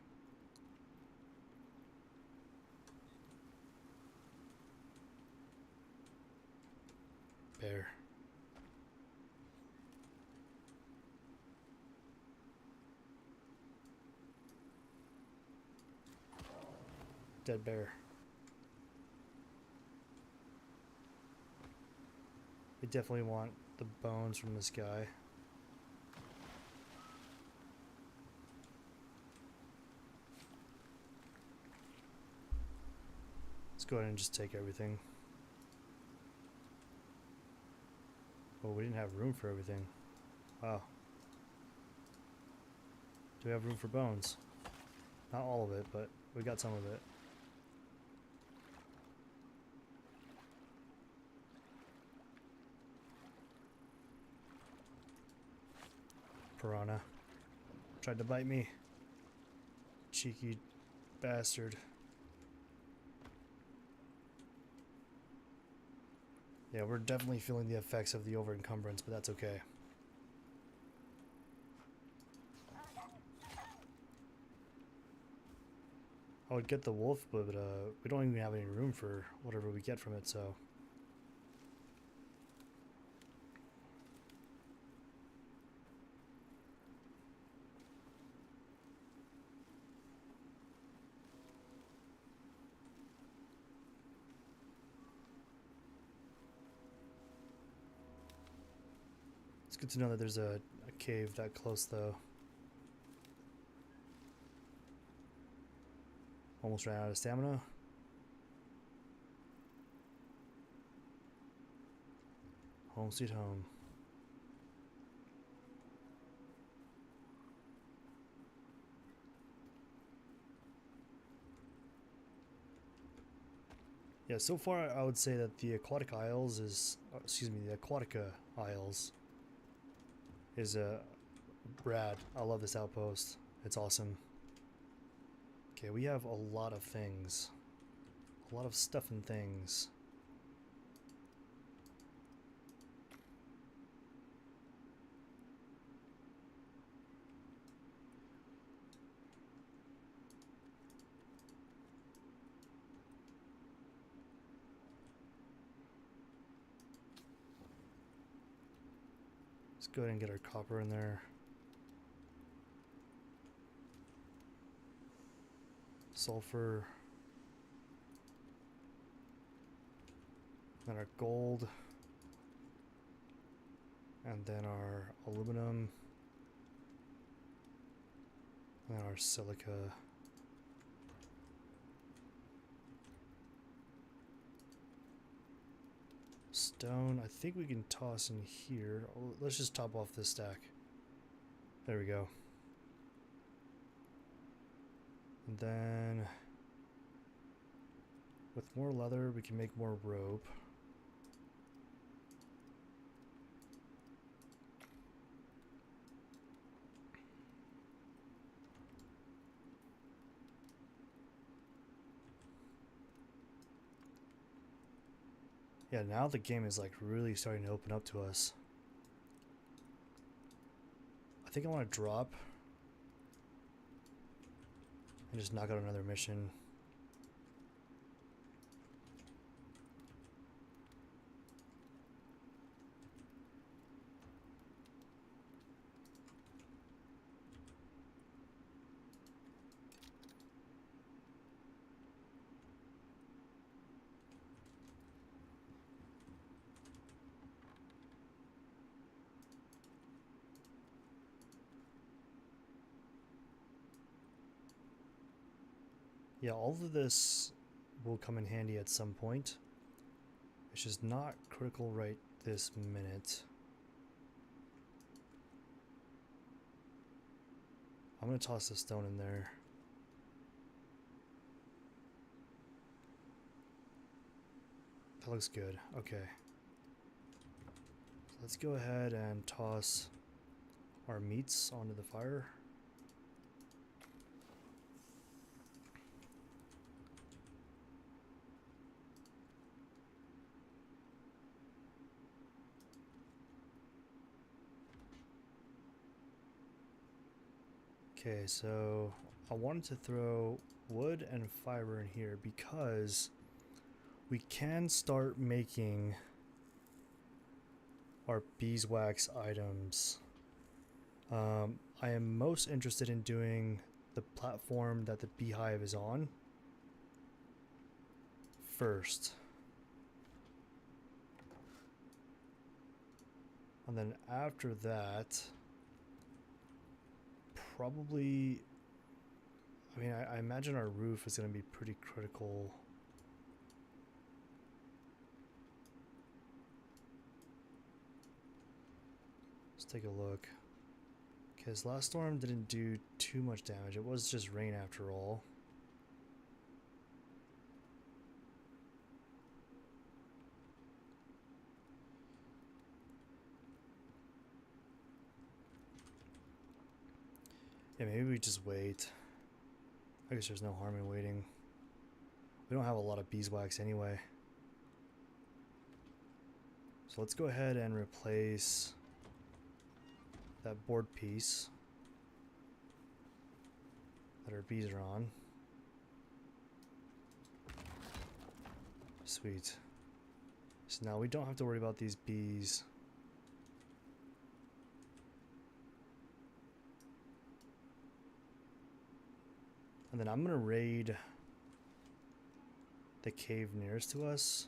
Bear. Dead bear. We definitely want the bones from this guy. Let's go ahead and just take everything. Oh, we didn't have room for everything. Wow. Do we have room for bones? Not all of it, but we got some of it. Piranha. Tried to bite me. Cheeky bastard. Yeah, we're definitely feeling the effects of the over encumbrance, but that's okay. I would get the wolf, but we don't even have any room for whatever we get from it, so. It's good to know that there's a cave that close, though. Almost ran out of stamina. Home sweet home. Yeah, so far I would say that the Aquatic Isles is, the Aquatica Isles is rad. I love this outpost. It's awesome. Okay, we have a lot of things. A lot of stuff and things. Let's go ahead and get our copper in there. Sulfur. Then our gold. And then our aluminum. And then our silica. Stone, I think we can toss in here. Let's just top off this stack. There we go. And then with more leather, we can make more rope. Yeah, now the game is like really starting to open up to us. I think I want to drop and just knock out another mission. Yeah, all of this will come in handy at some point. It's just not critical right this minute. I'm gonna toss the stone in there. That looks good. Okay. So let's go ahead and toss our meats onto the fire. Okay, so I wanted to throw wood and fiber in here because we can start making our beeswax items. I am most interested in doing the platform that the beehive is on first. And then after that, probably, I mean, I imagine our roof is going to be pretty critical. Let's take a look. Okay, this last storm didn't do too much damage. It was just rain after all. Yeah, maybe we just wait. I guess there's no harm in waiting. We don't have a lot of beeswax anyway. So let's go ahead and replace that board piece that our bees are on. Sweet. So now we don't have to worry about these bees. And then I'm gonna raid the cave nearest to us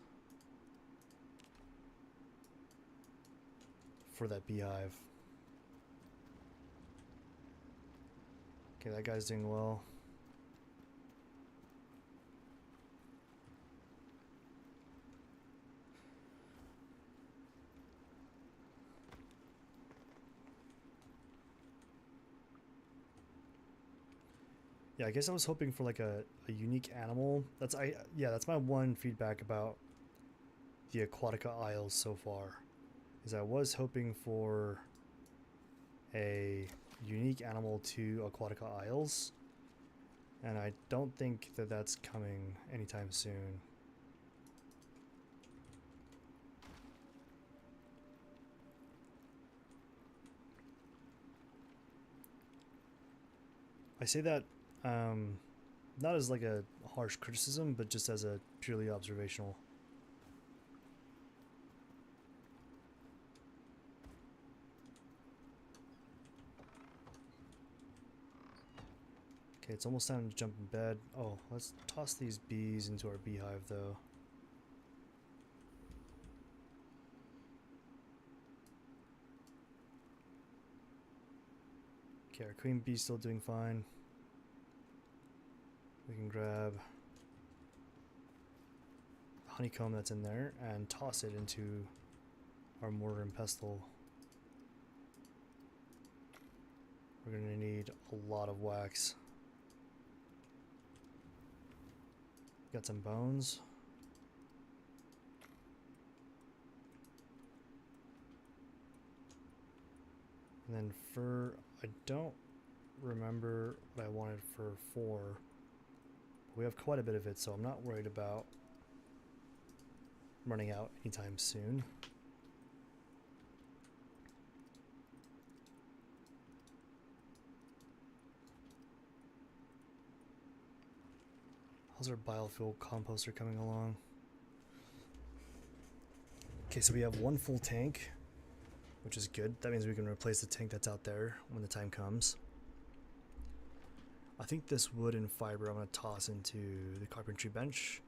for that beehive. Okay, that guy's doing well. Yeah, I guess I was hoping for like a unique animal. That's my one feedback about the Aquatica Isles so far. Is I was hoping for a unique animal to Aquatica Isles, and I don't think that that's coming anytime soon. I say that not as like a harsh criticism, but just as a purely observational. Okay, it's almost time to jump in bed. Oh, let's toss these bees into our beehive though. Okay, our queen bee's still doing fine. We can grab the honeycomb that's in there and toss it into our mortar and pestle. We're gonna need a lot of wax. Got some bones. And then fur, I don't remember what I wanted fur for. We have quite a bit of it, so I'm not worried about running out anytime soon. How's our biofuel composter coming along? Okay, so we have one full tank, which is good. That means we can replace the tank that's out there when the time comes. I think this wood and fiber I'm going to toss into the carpentry bench.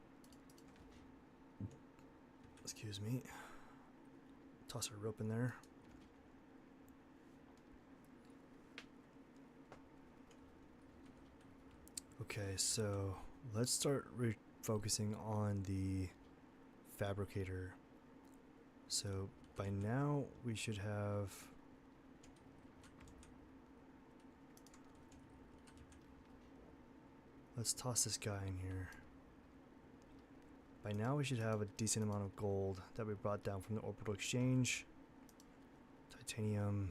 Excuse me. Toss our rope in there. Okay, so let's start refocusing on the fabricator. So by now we should have let's toss this guy in here. By now we should have a decent amount of gold that we brought down from the orbital exchange. Titanium.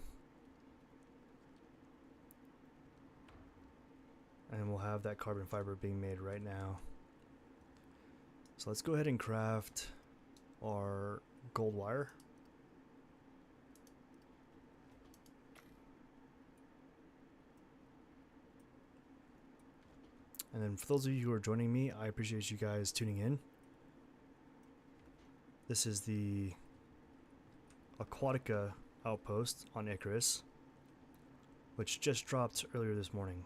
And we'll have that carbon fiber being made right now. So let's go ahead and craft our gold wire. And then for those of you who are joining me, I appreciate you guys tuning in. This is the Aquatica outpost on Icarus, which just dropped earlier this morning.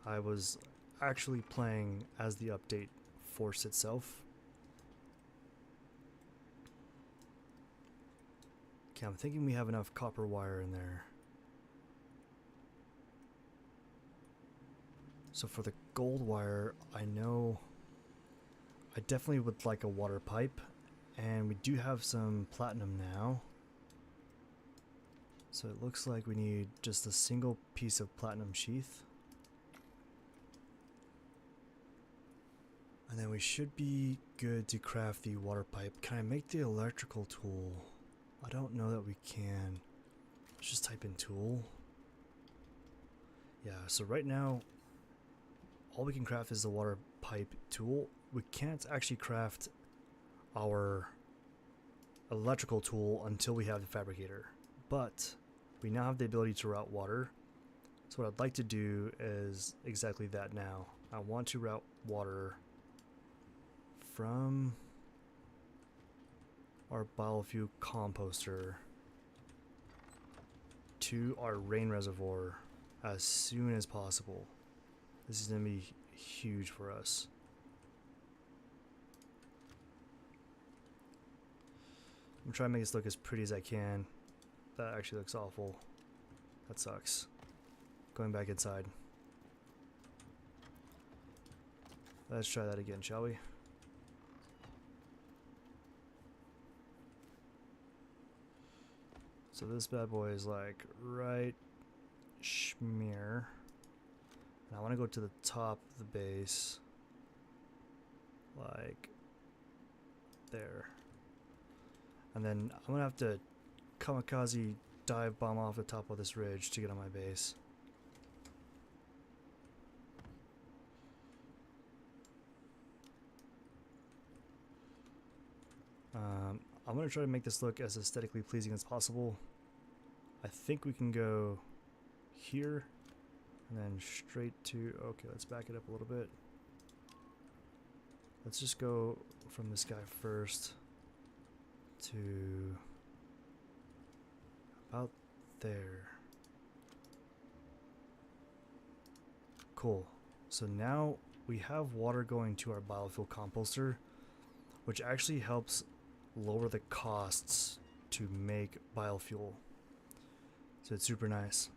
I was actually playing as the update force itself. Okay, I'm thinking we have enough copper wire in there. So for the gold wire, I know I definitely would like a water pipe, and we do have some platinum now. So it looks like we need just a single piece of platinum sheath. And then we should be good to craft the water pipe. Can I make the electrical tool? I don't know that we can. Let's just type in tool. Yeah, so right now, all we can craft is the water pipe tool. We can't actually craft our electrical tool until we have the fabricator. But we now have the ability to route water. So what I'd like to do is exactly that now. I want to route water from our biofuel composter to our rain reservoir as soon as possible. This is going to be huge for us. I'm trying to make this look as pretty as I can. That actually looks awful. That sucks. Going back inside. Let's try that again, shall we? So this bad boy is like right schmear. And I want to go to the top of the base. Like there. And then I'm going to have to kamikaze dive bomb off the top of this ridge to get on my base. I'm going to try to make this look as aesthetically pleasing as possible. I think we can go here and then straight to, okay, let's back it up a little bit. Let's just go from this guy first to about there. Cool. So now we have water going to our biofuel composter, which actually helps lower the costs to make biofuel. So it's super nice.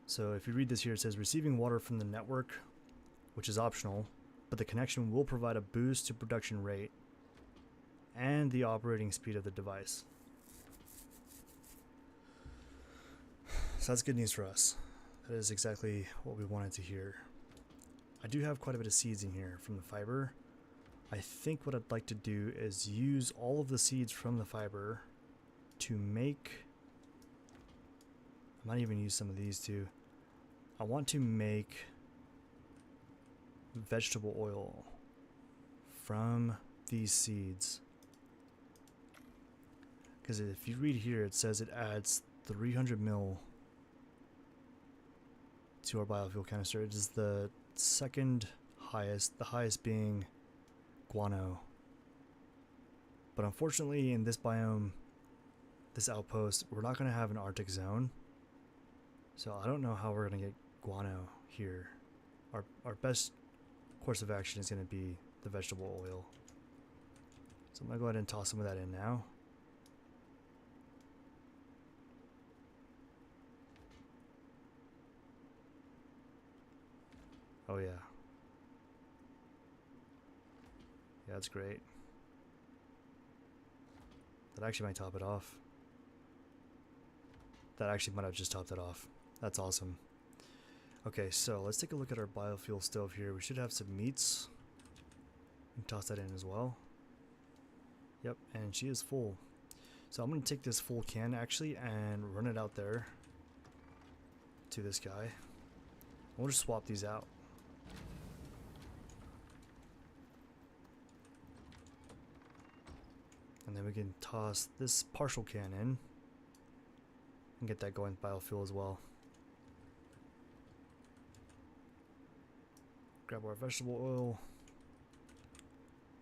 So if you read this here, it says receiving water from the network, which is optional, but the connection will provide a boost to production rate and the operating speed of the device. So that's good news for us. That is exactly what we wanted to hear. I do have quite a bit of seeds in here from the fiber. I think what I'd like to do is use all of the seeds from the fiber to make... I might even use some of these too. I want to make vegetable oil from these seeds. Because if you read here, it says it adds 300 mil to our biofuel canister. It is the second highest, the highest being guano. But unfortunately in this biome, this outpost, we're not going to have an Arctic zone. So I don't know how we're going to get guano here. Our best course of action is going to be the vegetable oil. So I'm going to go ahead and toss some of that in now. Oh yeah. Yeah, that's great. That actually might top it off. That actually might have just topped it off. That's awesome. Okay, so let's take a look at our biofuel stove here. We should have some meats. And toss that in as well. Yep, and she is full. So I'm going to take this full can actually and run it out there to this guy. We'll just swap these out. And then we can toss this partial can in and get that going with biofuel as well. Grab our vegetable oil.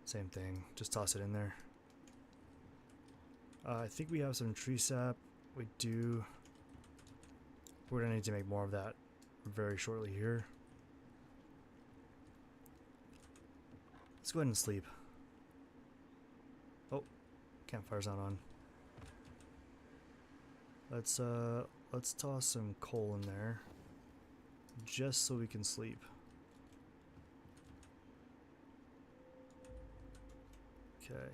Same thing, just toss it in there. I think we have some tree sap. We do. We're gonna need to make more of that very shortly here. Let's go ahead and sleep. Oh, campfire's not on. Let's toss some coal in there just so we can sleep. Okay.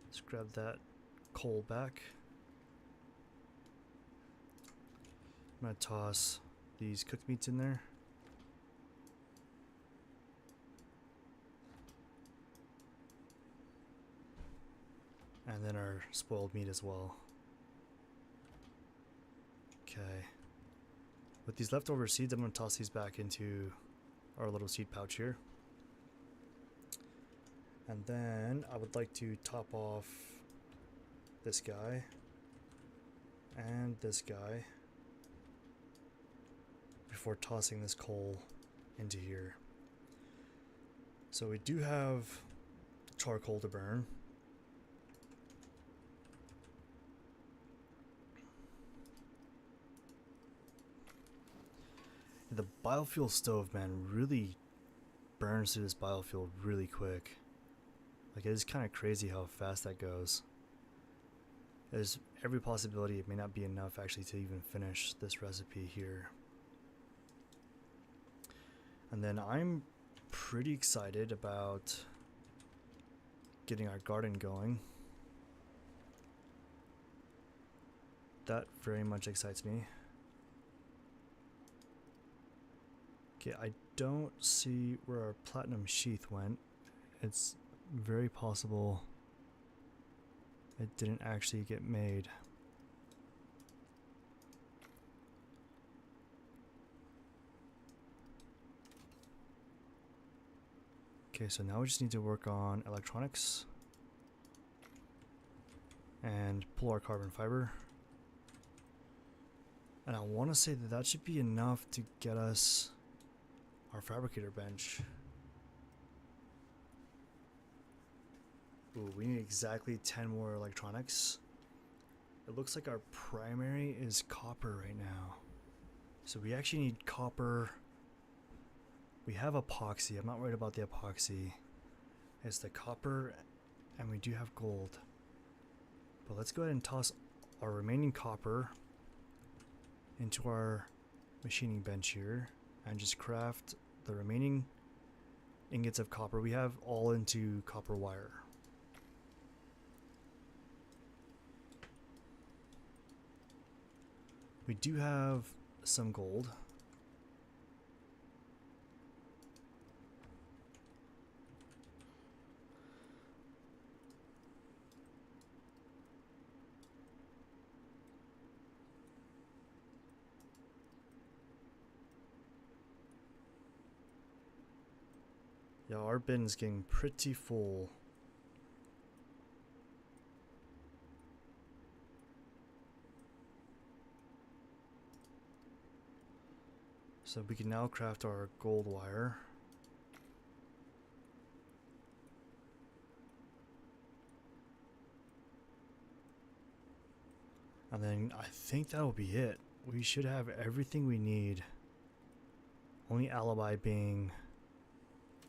Let's grab that coal back. I'm gonna toss these cooked meats in there. And then our spoiled meat as well. Okay. With these leftover seeds, I'm gonna toss these back into our little seed pouch here. And then I would like to top off this guy and this guy before tossing this coal into here. So we do have charcoal to burn. The biofuel stove, man, really burns through this biofuel really quick. Like, it is kind of crazy how fast that goes. There's every possibility it may not be enough actually to even finish this recipe here. And then I'm pretty excited about getting our garden going. That very much excites me. Okay, I don't see where our platinum sheath went. It's very possible it didn't actually get made. Okay, so now we just need to work on electronics and pull our carbon fiber. And I want to say that that should be enough to get us our fabricator bench. Ooh, we need exactly 10 more electronics. It looks like our primary is copper right now. So we actually need copper. We have epoxy. I'm not worried about the epoxy. It's the copper, and we do have gold. But let's go ahead and toss our remaining copper into our machining bench here and just craft the remaining ingots of copper. We have all into copper wire. We do have some gold. Yeah, our bin's getting pretty full. So we can now craft our gold wire. And then I think that'll be it. We should have everything we need. Only alibi being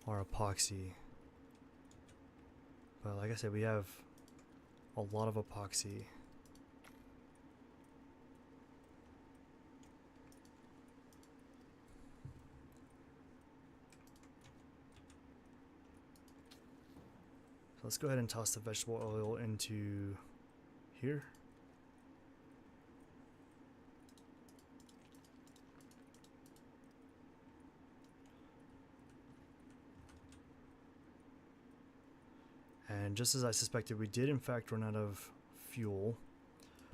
our epoxy. But like I said, we have a lot of epoxy. So let's go ahead and toss the vegetable oil into here. And just as I suspected, we did in fact run out of fuel.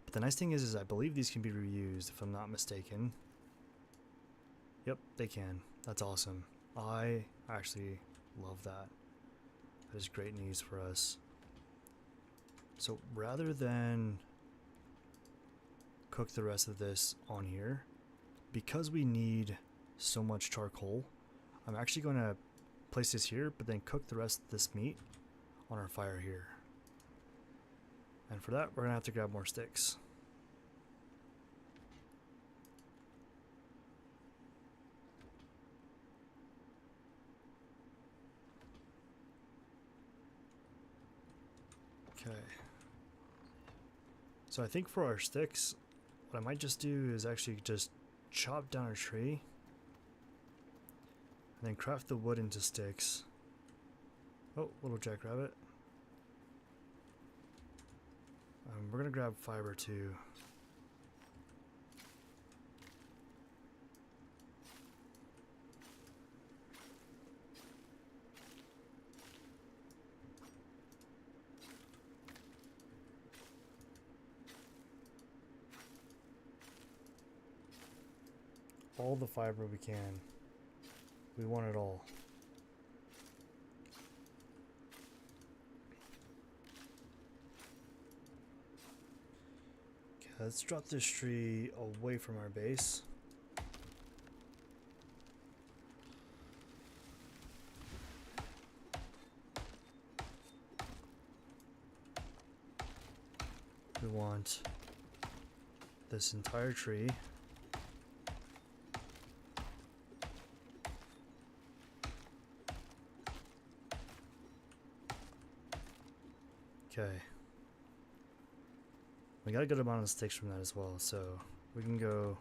But the nice thing is I believe these can be reused, if I'm not mistaken. Yep, they can. That's awesome. I actually love that. That is great news for us. So rather than cook the rest of this on here, because we need so much charcoal, I'm actually going to place this here, but then cook the rest of this meat on our fire here. And for that, we're going to have to grab more sticks. Okay. So I think for our sticks, what I might just do is actually just chop down a tree and then craft the wood into sticks. Oh, little jackrabbit. We're gonna grab fiber too. All the fiber we can. We want it all. Okay, let's drop this tree away from our base. We want this entire tree. Okay. We got a good amount of sticks from that as well, so we can go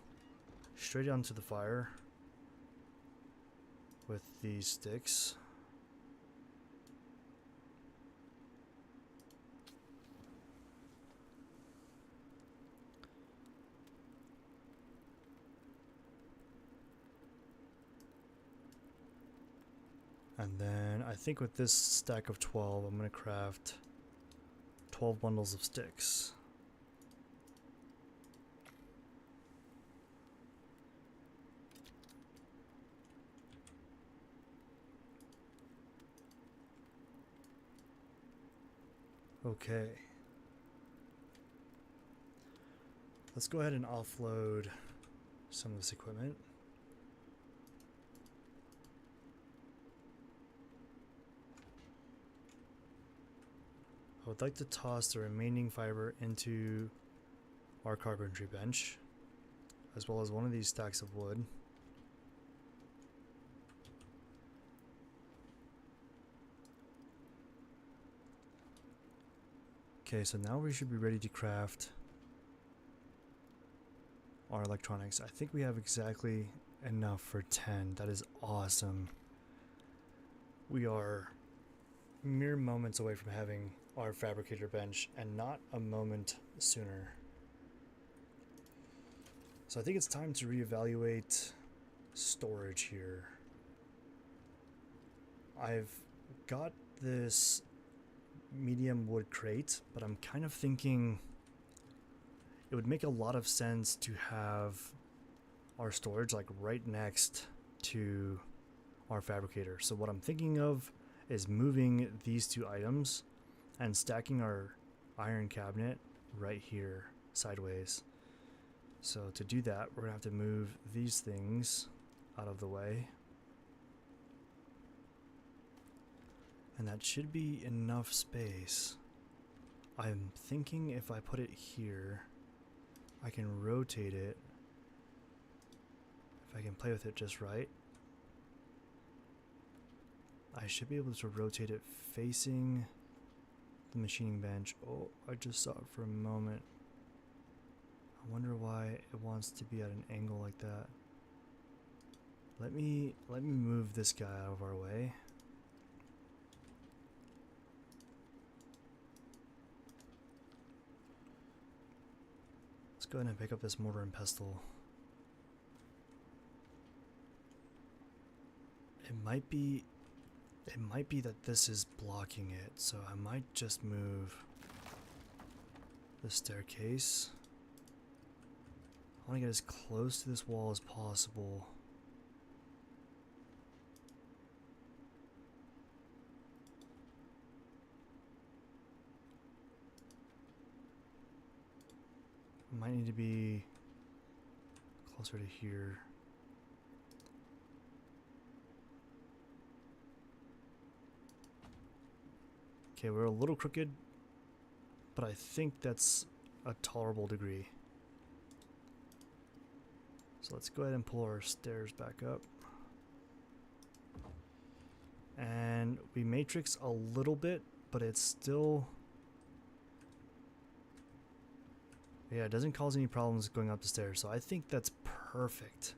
straight onto the fire with these sticks. And then I think with this stack of 12, I'm going to craft 12 bundles of sticks. Okay. Let's go ahead and offload some of this equipment. I would like to toss the remaining fiber into our carpentry bench, as well as one of these stacks of wood. Okay, so now we should be ready to craft our electronics. I think we have exactly enough for 10. That is awesome. We are mere moments away from having our fabricator bench, and not a moment sooner. So I think it's time to reevaluate storage here. I've got this medium wood crate, but I'm kind of thinking it would make a lot of sense to have our storage like right next to our fabricator. So what I'm thinking of is moving these two items and stacking our iron cabinet right here sideways. So to do that, we're gonna have to move these things out of the way. And that should be enough space. I'm thinking if I put it here, I can rotate it. If I can play with it just right, I should be able to rotate it facing the machining bench. Oh, I just saw it for a moment. I wonder why it wants to be at an angle like that. Let me move this guy out of our way. Let's go ahead and pick up this mortar and pestle. It might be that this is blocking it, so I might just move the staircase. I want to get as close to this wall as possible. I might need to be closer to here. Okay, we're a little crooked, but I think that's a tolerable degree. So let's go ahead and pull our stairs back up. And we matrix a little bit, but it's still... yeah, it doesn't cause any problems going up the stairs, so I think that's perfect.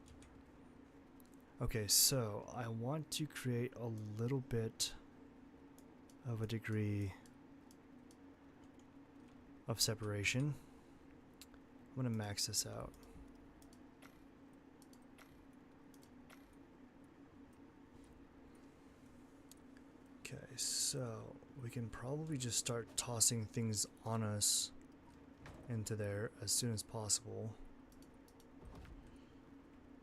Okay, so I want to create a little bit of a degree of separation. I'm gonna max this out. Okay, so we can probably just start tossing things on us into there as soon as possible.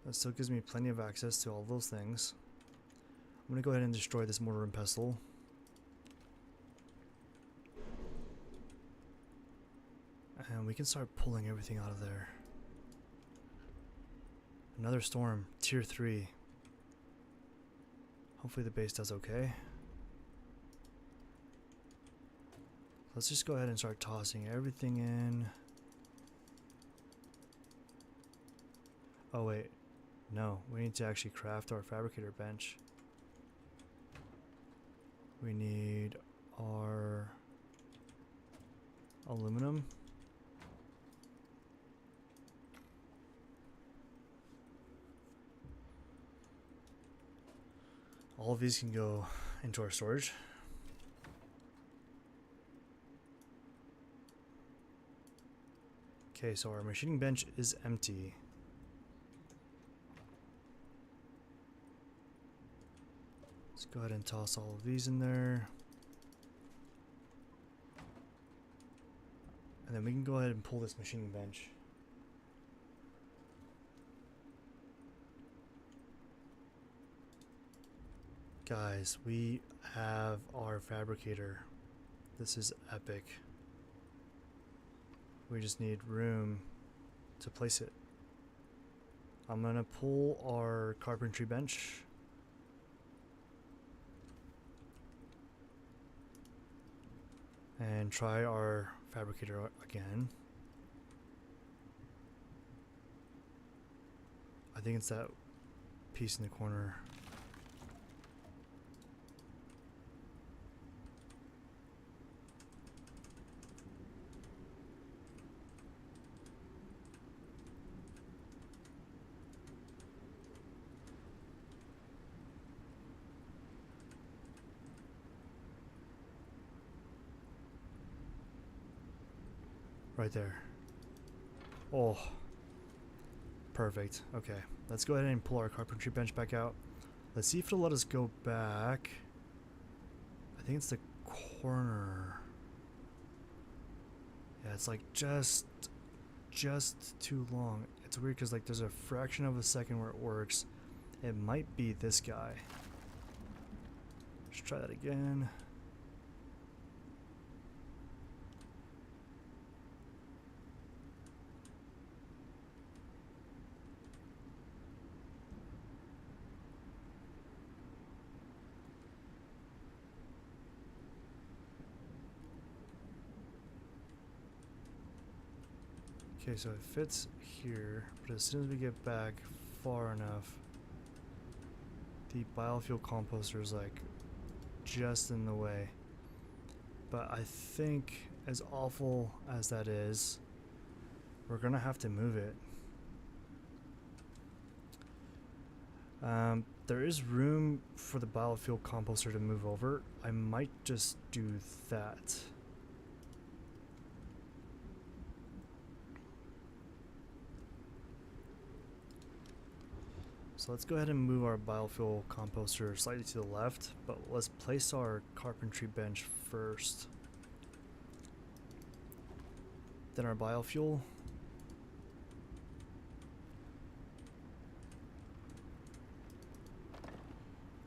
That still gives me plenty of access to all those things. I'm gonna go ahead and destroy this mortar and pestle. And we can start pulling everything out of there. Another storm, tier 3. Hopefully the base does okay. Let's just go ahead and start tossing everything in. Oh wait, no, we need to actually craft our fabricator bench. We need our aluminum. All of these can go into our storage. Okay, so our machining bench is empty. Let's go ahead and toss all of these in there. And then we can go ahead and pull this machining bench. Guys, we have our fabricator. This is epic. We just need room to place it. I'm gonna pull our carpentry bench. And try our fabricator again. I think it's that piece in the corner. Right there. Oh, perfect. Okay, let's go ahead and pull our carpentry bench back out. Let's see if it'll let us go back. I think it's the corner. Yeah, it's like just too long. It's weird because like there's a fraction of a second where it works. It might be this guy. Let's try that again. Okay, so it fits here, but as soon as we get back far enough, the biofuel composter is like just in the way. But I think, as awful as that is, we're gonna have to move it. There is room for the biofuel composter to move over. I might just do that. So let's go ahead and move our biofuel composter slightly to the left, but let's place our carpentry bench first. Then our biofuel.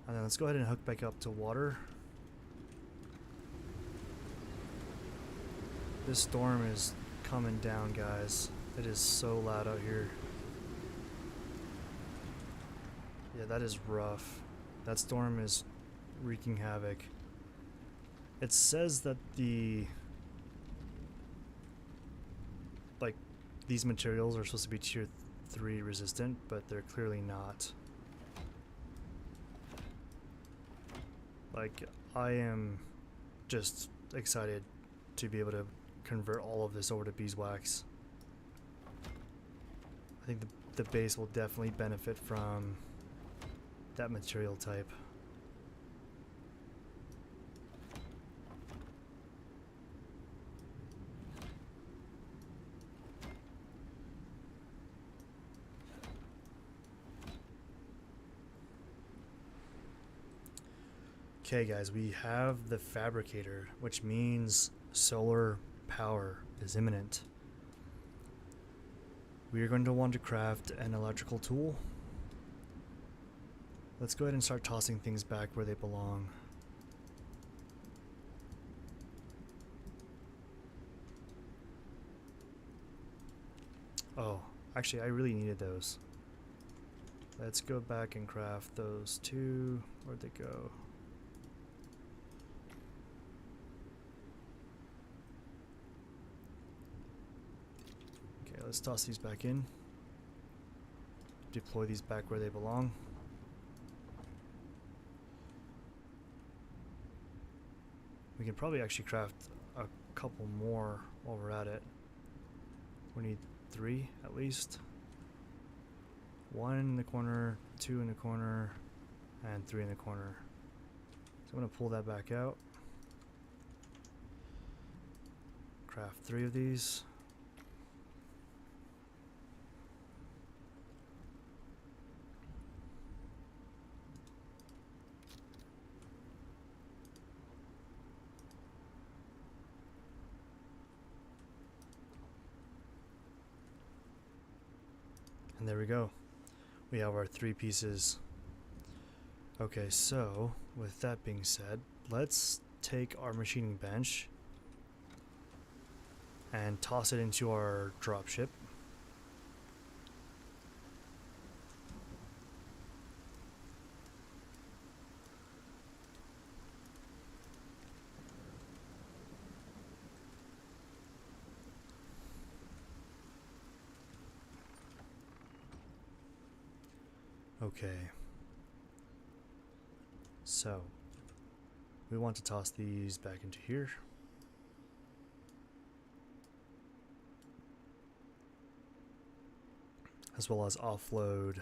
And then let's go ahead and hook back up to water. This storm is coming down, guys. It is so loud out here. Yeah, that is rough. That storm is wreaking havoc. It says that these materials are supposed to be tier 3 resistant, but they're clearly not. Like, I am just excited to be able to convert all of this over to beeswax. I think the base will definitely benefit from that material type. Okay guys, we have the fabricator, which means solar power is imminent. We are going to want to craft an electrical tool. Let's go ahead and start tossing things back where they belong. Oh, actually I really needed those. Let's go back and craft those two. Where'd they go? Okay, let's toss these back in. Deploy these back where they belong. We can probably actually craft a couple more while we're at it. We need 3 at least. 1 in the corner, 2 in the corner, and 3 in the corner. So I'm going to pull that back out. Craft 3 of these. And there we go. We have our 3 pieces. Okay, so with that being said, let's take our machining bench and toss it into our dropship. Okay, so we want to toss these back into here. As well as offload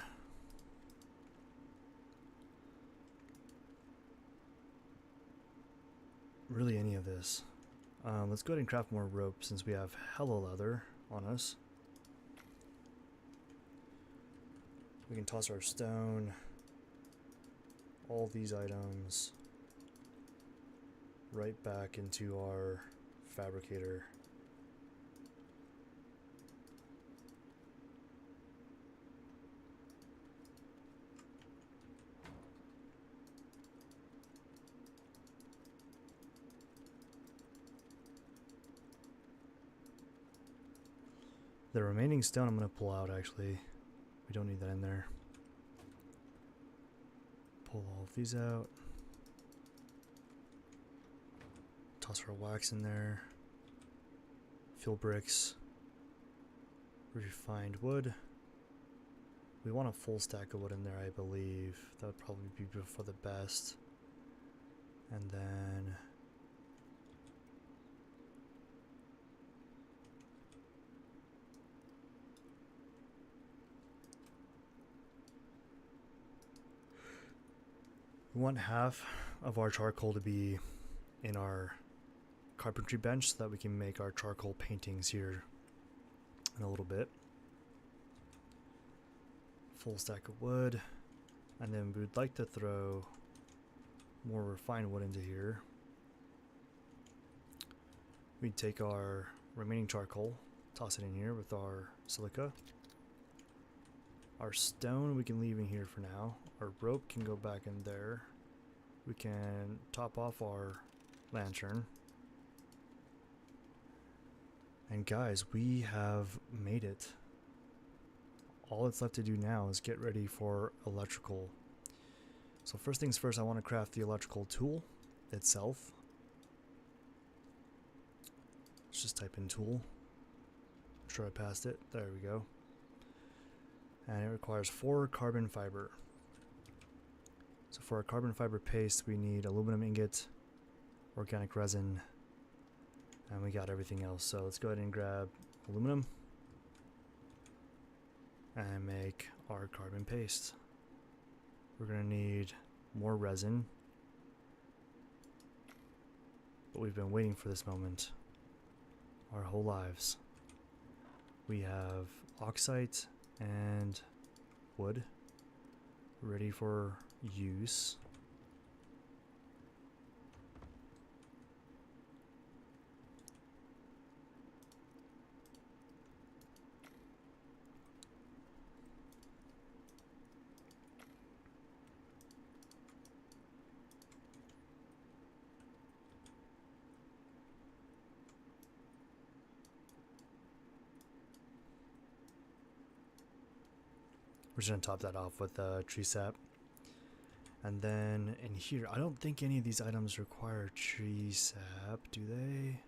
really any of this. Let's go ahead and craft more rope since we have hella leather on us. We can toss our stone, all these items, right back into our fabricator. The remaining stone I'm going to pull out actually. We don't need that in there. Pull all of these out. Toss our wax in there. Fuel bricks. Refined wood. We want a full stack of wood in there, I believe. That would probably be for the best. And then we want half of our charcoal to be in our carpentry bench so that we can make our charcoal paintings here in a little bit. Full stack of wood, and then we would like to throw more refined wood into here. We'd take our remaining charcoal, toss it in here with our silica. Our stone we can leave in here for now. Our rope can go back in there. We can top off our lantern. And guys, we have made it. All that's left to do now is get ready for electrical. So first things first, I want to craft the electrical tool itself. Let's just type in tool. I'm sure I passed it. There we go. And it requires 4 carbon fiber. So for our carbon fiber paste, we need aluminum ingot, organic resin, and we got everything else. So let's go ahead and grab aluminum and make our carbon paste. We're gonna need more resin, but we've been waiting for this moment our whole lives. We have oxide and wood ready for use. We're just going to top that off with tree sap. And then in here, I don't think any of these items require tree sap, do they?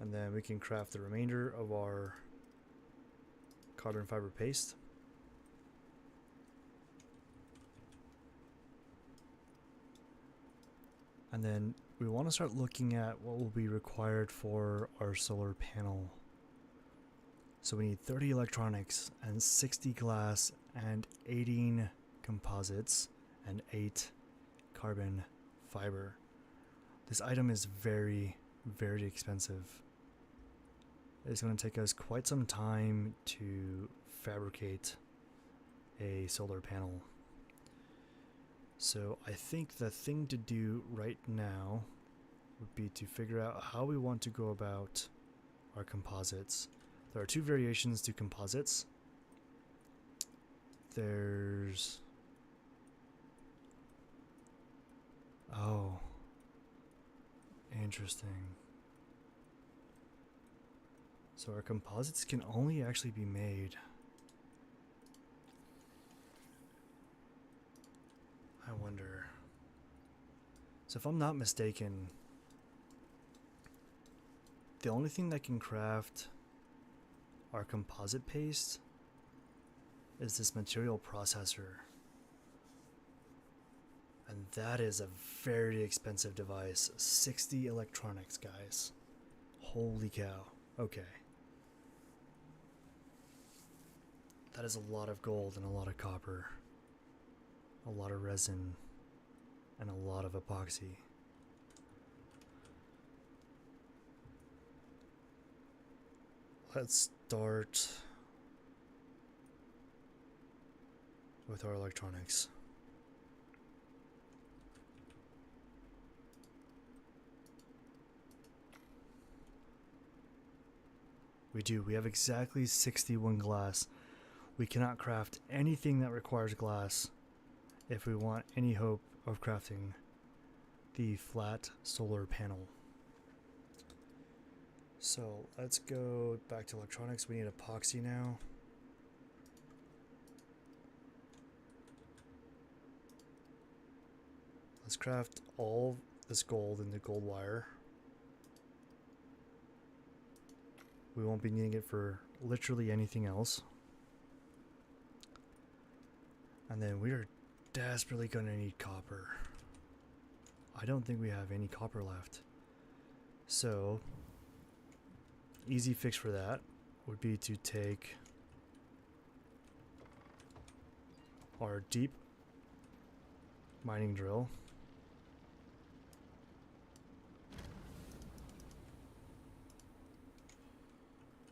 And then we can craft the remainder of our carbon fiber paste. And then we want to start looking at what will be required for our solar panel. So we need 30 electronics and 60 glass and 18 composites and 8 carbon fiber. This item is very, very expensive. It's going to take us quite some time to fabricate a solar panel. So I think the thing to do right now would be to figure out how we want to go about our composites. There are 2 variations to composites. There's... oh, interesting. So our composites can only actually be made... I wonder. So if I'm not mistaken, the only thing that can craft our composite paste is this material processor. And that is a very expensive device. 60 electronics, guys. Holy cow. Okay. That is a lot of gold and a lot of copper. A lot of resin, and a lot of epoxy. Let's start with our electronics. We do. We have exactly 61 glass. We cannot craft anything that requires glass if we want any hope of crafting the flat solar panel. So let's go back to electronics. We need epoxy now. Let's craft all this gold into gold wire. We won't be needing it for literally anything else. And then we are desperately going to need copper. I don't think we have any copper left. So, easy fix for that would be to take our deep mining drill.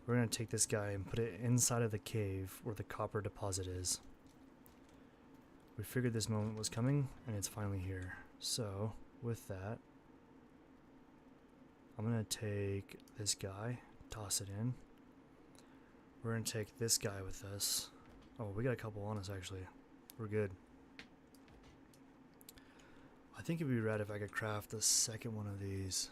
We're going to take this guy and put it inside of the cave where the copper deposit is. We figured this moment was coming, and it's finally here. So, with that, I'm going to take this guy, toss it in. We're going to take this guy with us. Oh, we got a couple on us, actually. We're good. I think it'd be rad if I could craft the second one of these.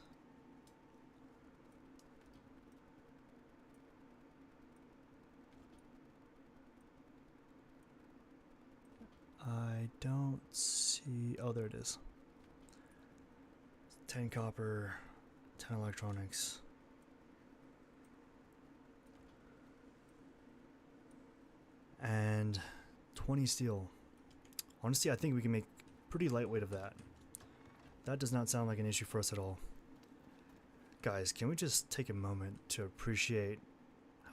I don't see... Oh, there it is. 10 copper, 10 electronics. And 20 steel. Honestly, I think we can make pretty lightweight of that. That does not sound like an issue for us at all. Guys, can we just take a moment to appreciate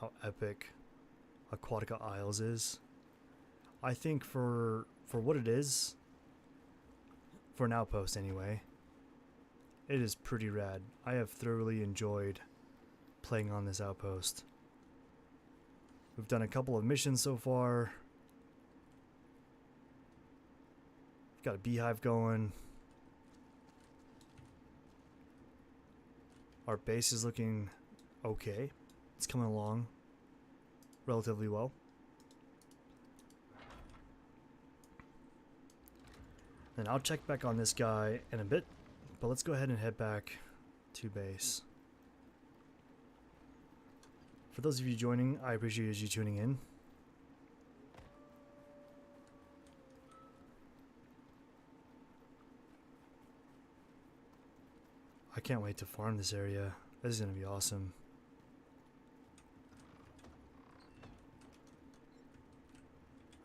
how epic Aquatica Isles is? I think for what it is, for an outpost anyway, it is pretty rad. I have thoroughly enjoyed playing on this outpost. We've done a couple of missions so far. We've got a beehive going. Our base is looking okay. It's coming along relatively well. Then I'll check back on this guy in a bit, but let's go ahead and head back to base. For those of you joining, I appreciate you tuning in. I can't wait to farm this area. This is going to be awesome.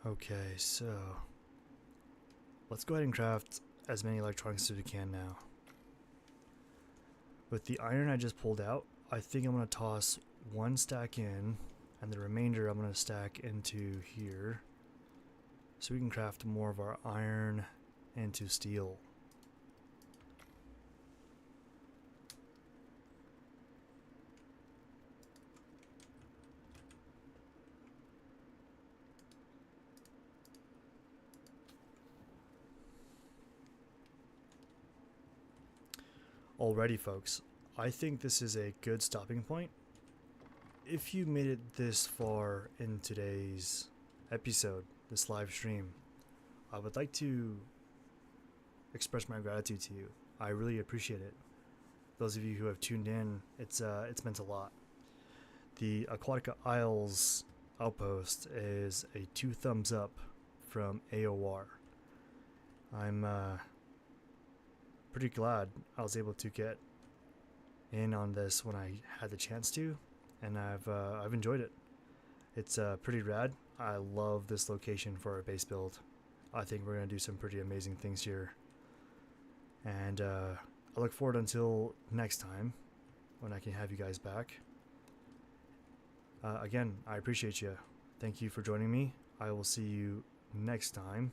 Okay, so let's go ahead and craft as many electronics as we can now. With the iron I just pulled out, I think I'm going to toss one stack in, and the remainder I'm going to stack into here, so we can craft more of our iron into steel. Alrighty, folks, I think this is a good stopping point. If you made it this far in today's episode, this live stream, I would like to express my gratitude to you. I really appreciate it. Those of you who have tuned in, it's meant a lot. The Aquatica Isles Outpost is a 2 thumbs up from AOR. I'm pretty glad I was able to get in on this when I had the chance to, and I've enjoyed it. It's pretty rad. I love this location for our base build. I think we're gonna do some pretty amazing things here, and I look forward until next time when I can have you guys back. Again, I appreciate you. Thank you for joining me. I will see you next time.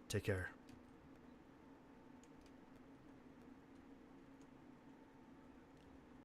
Take care.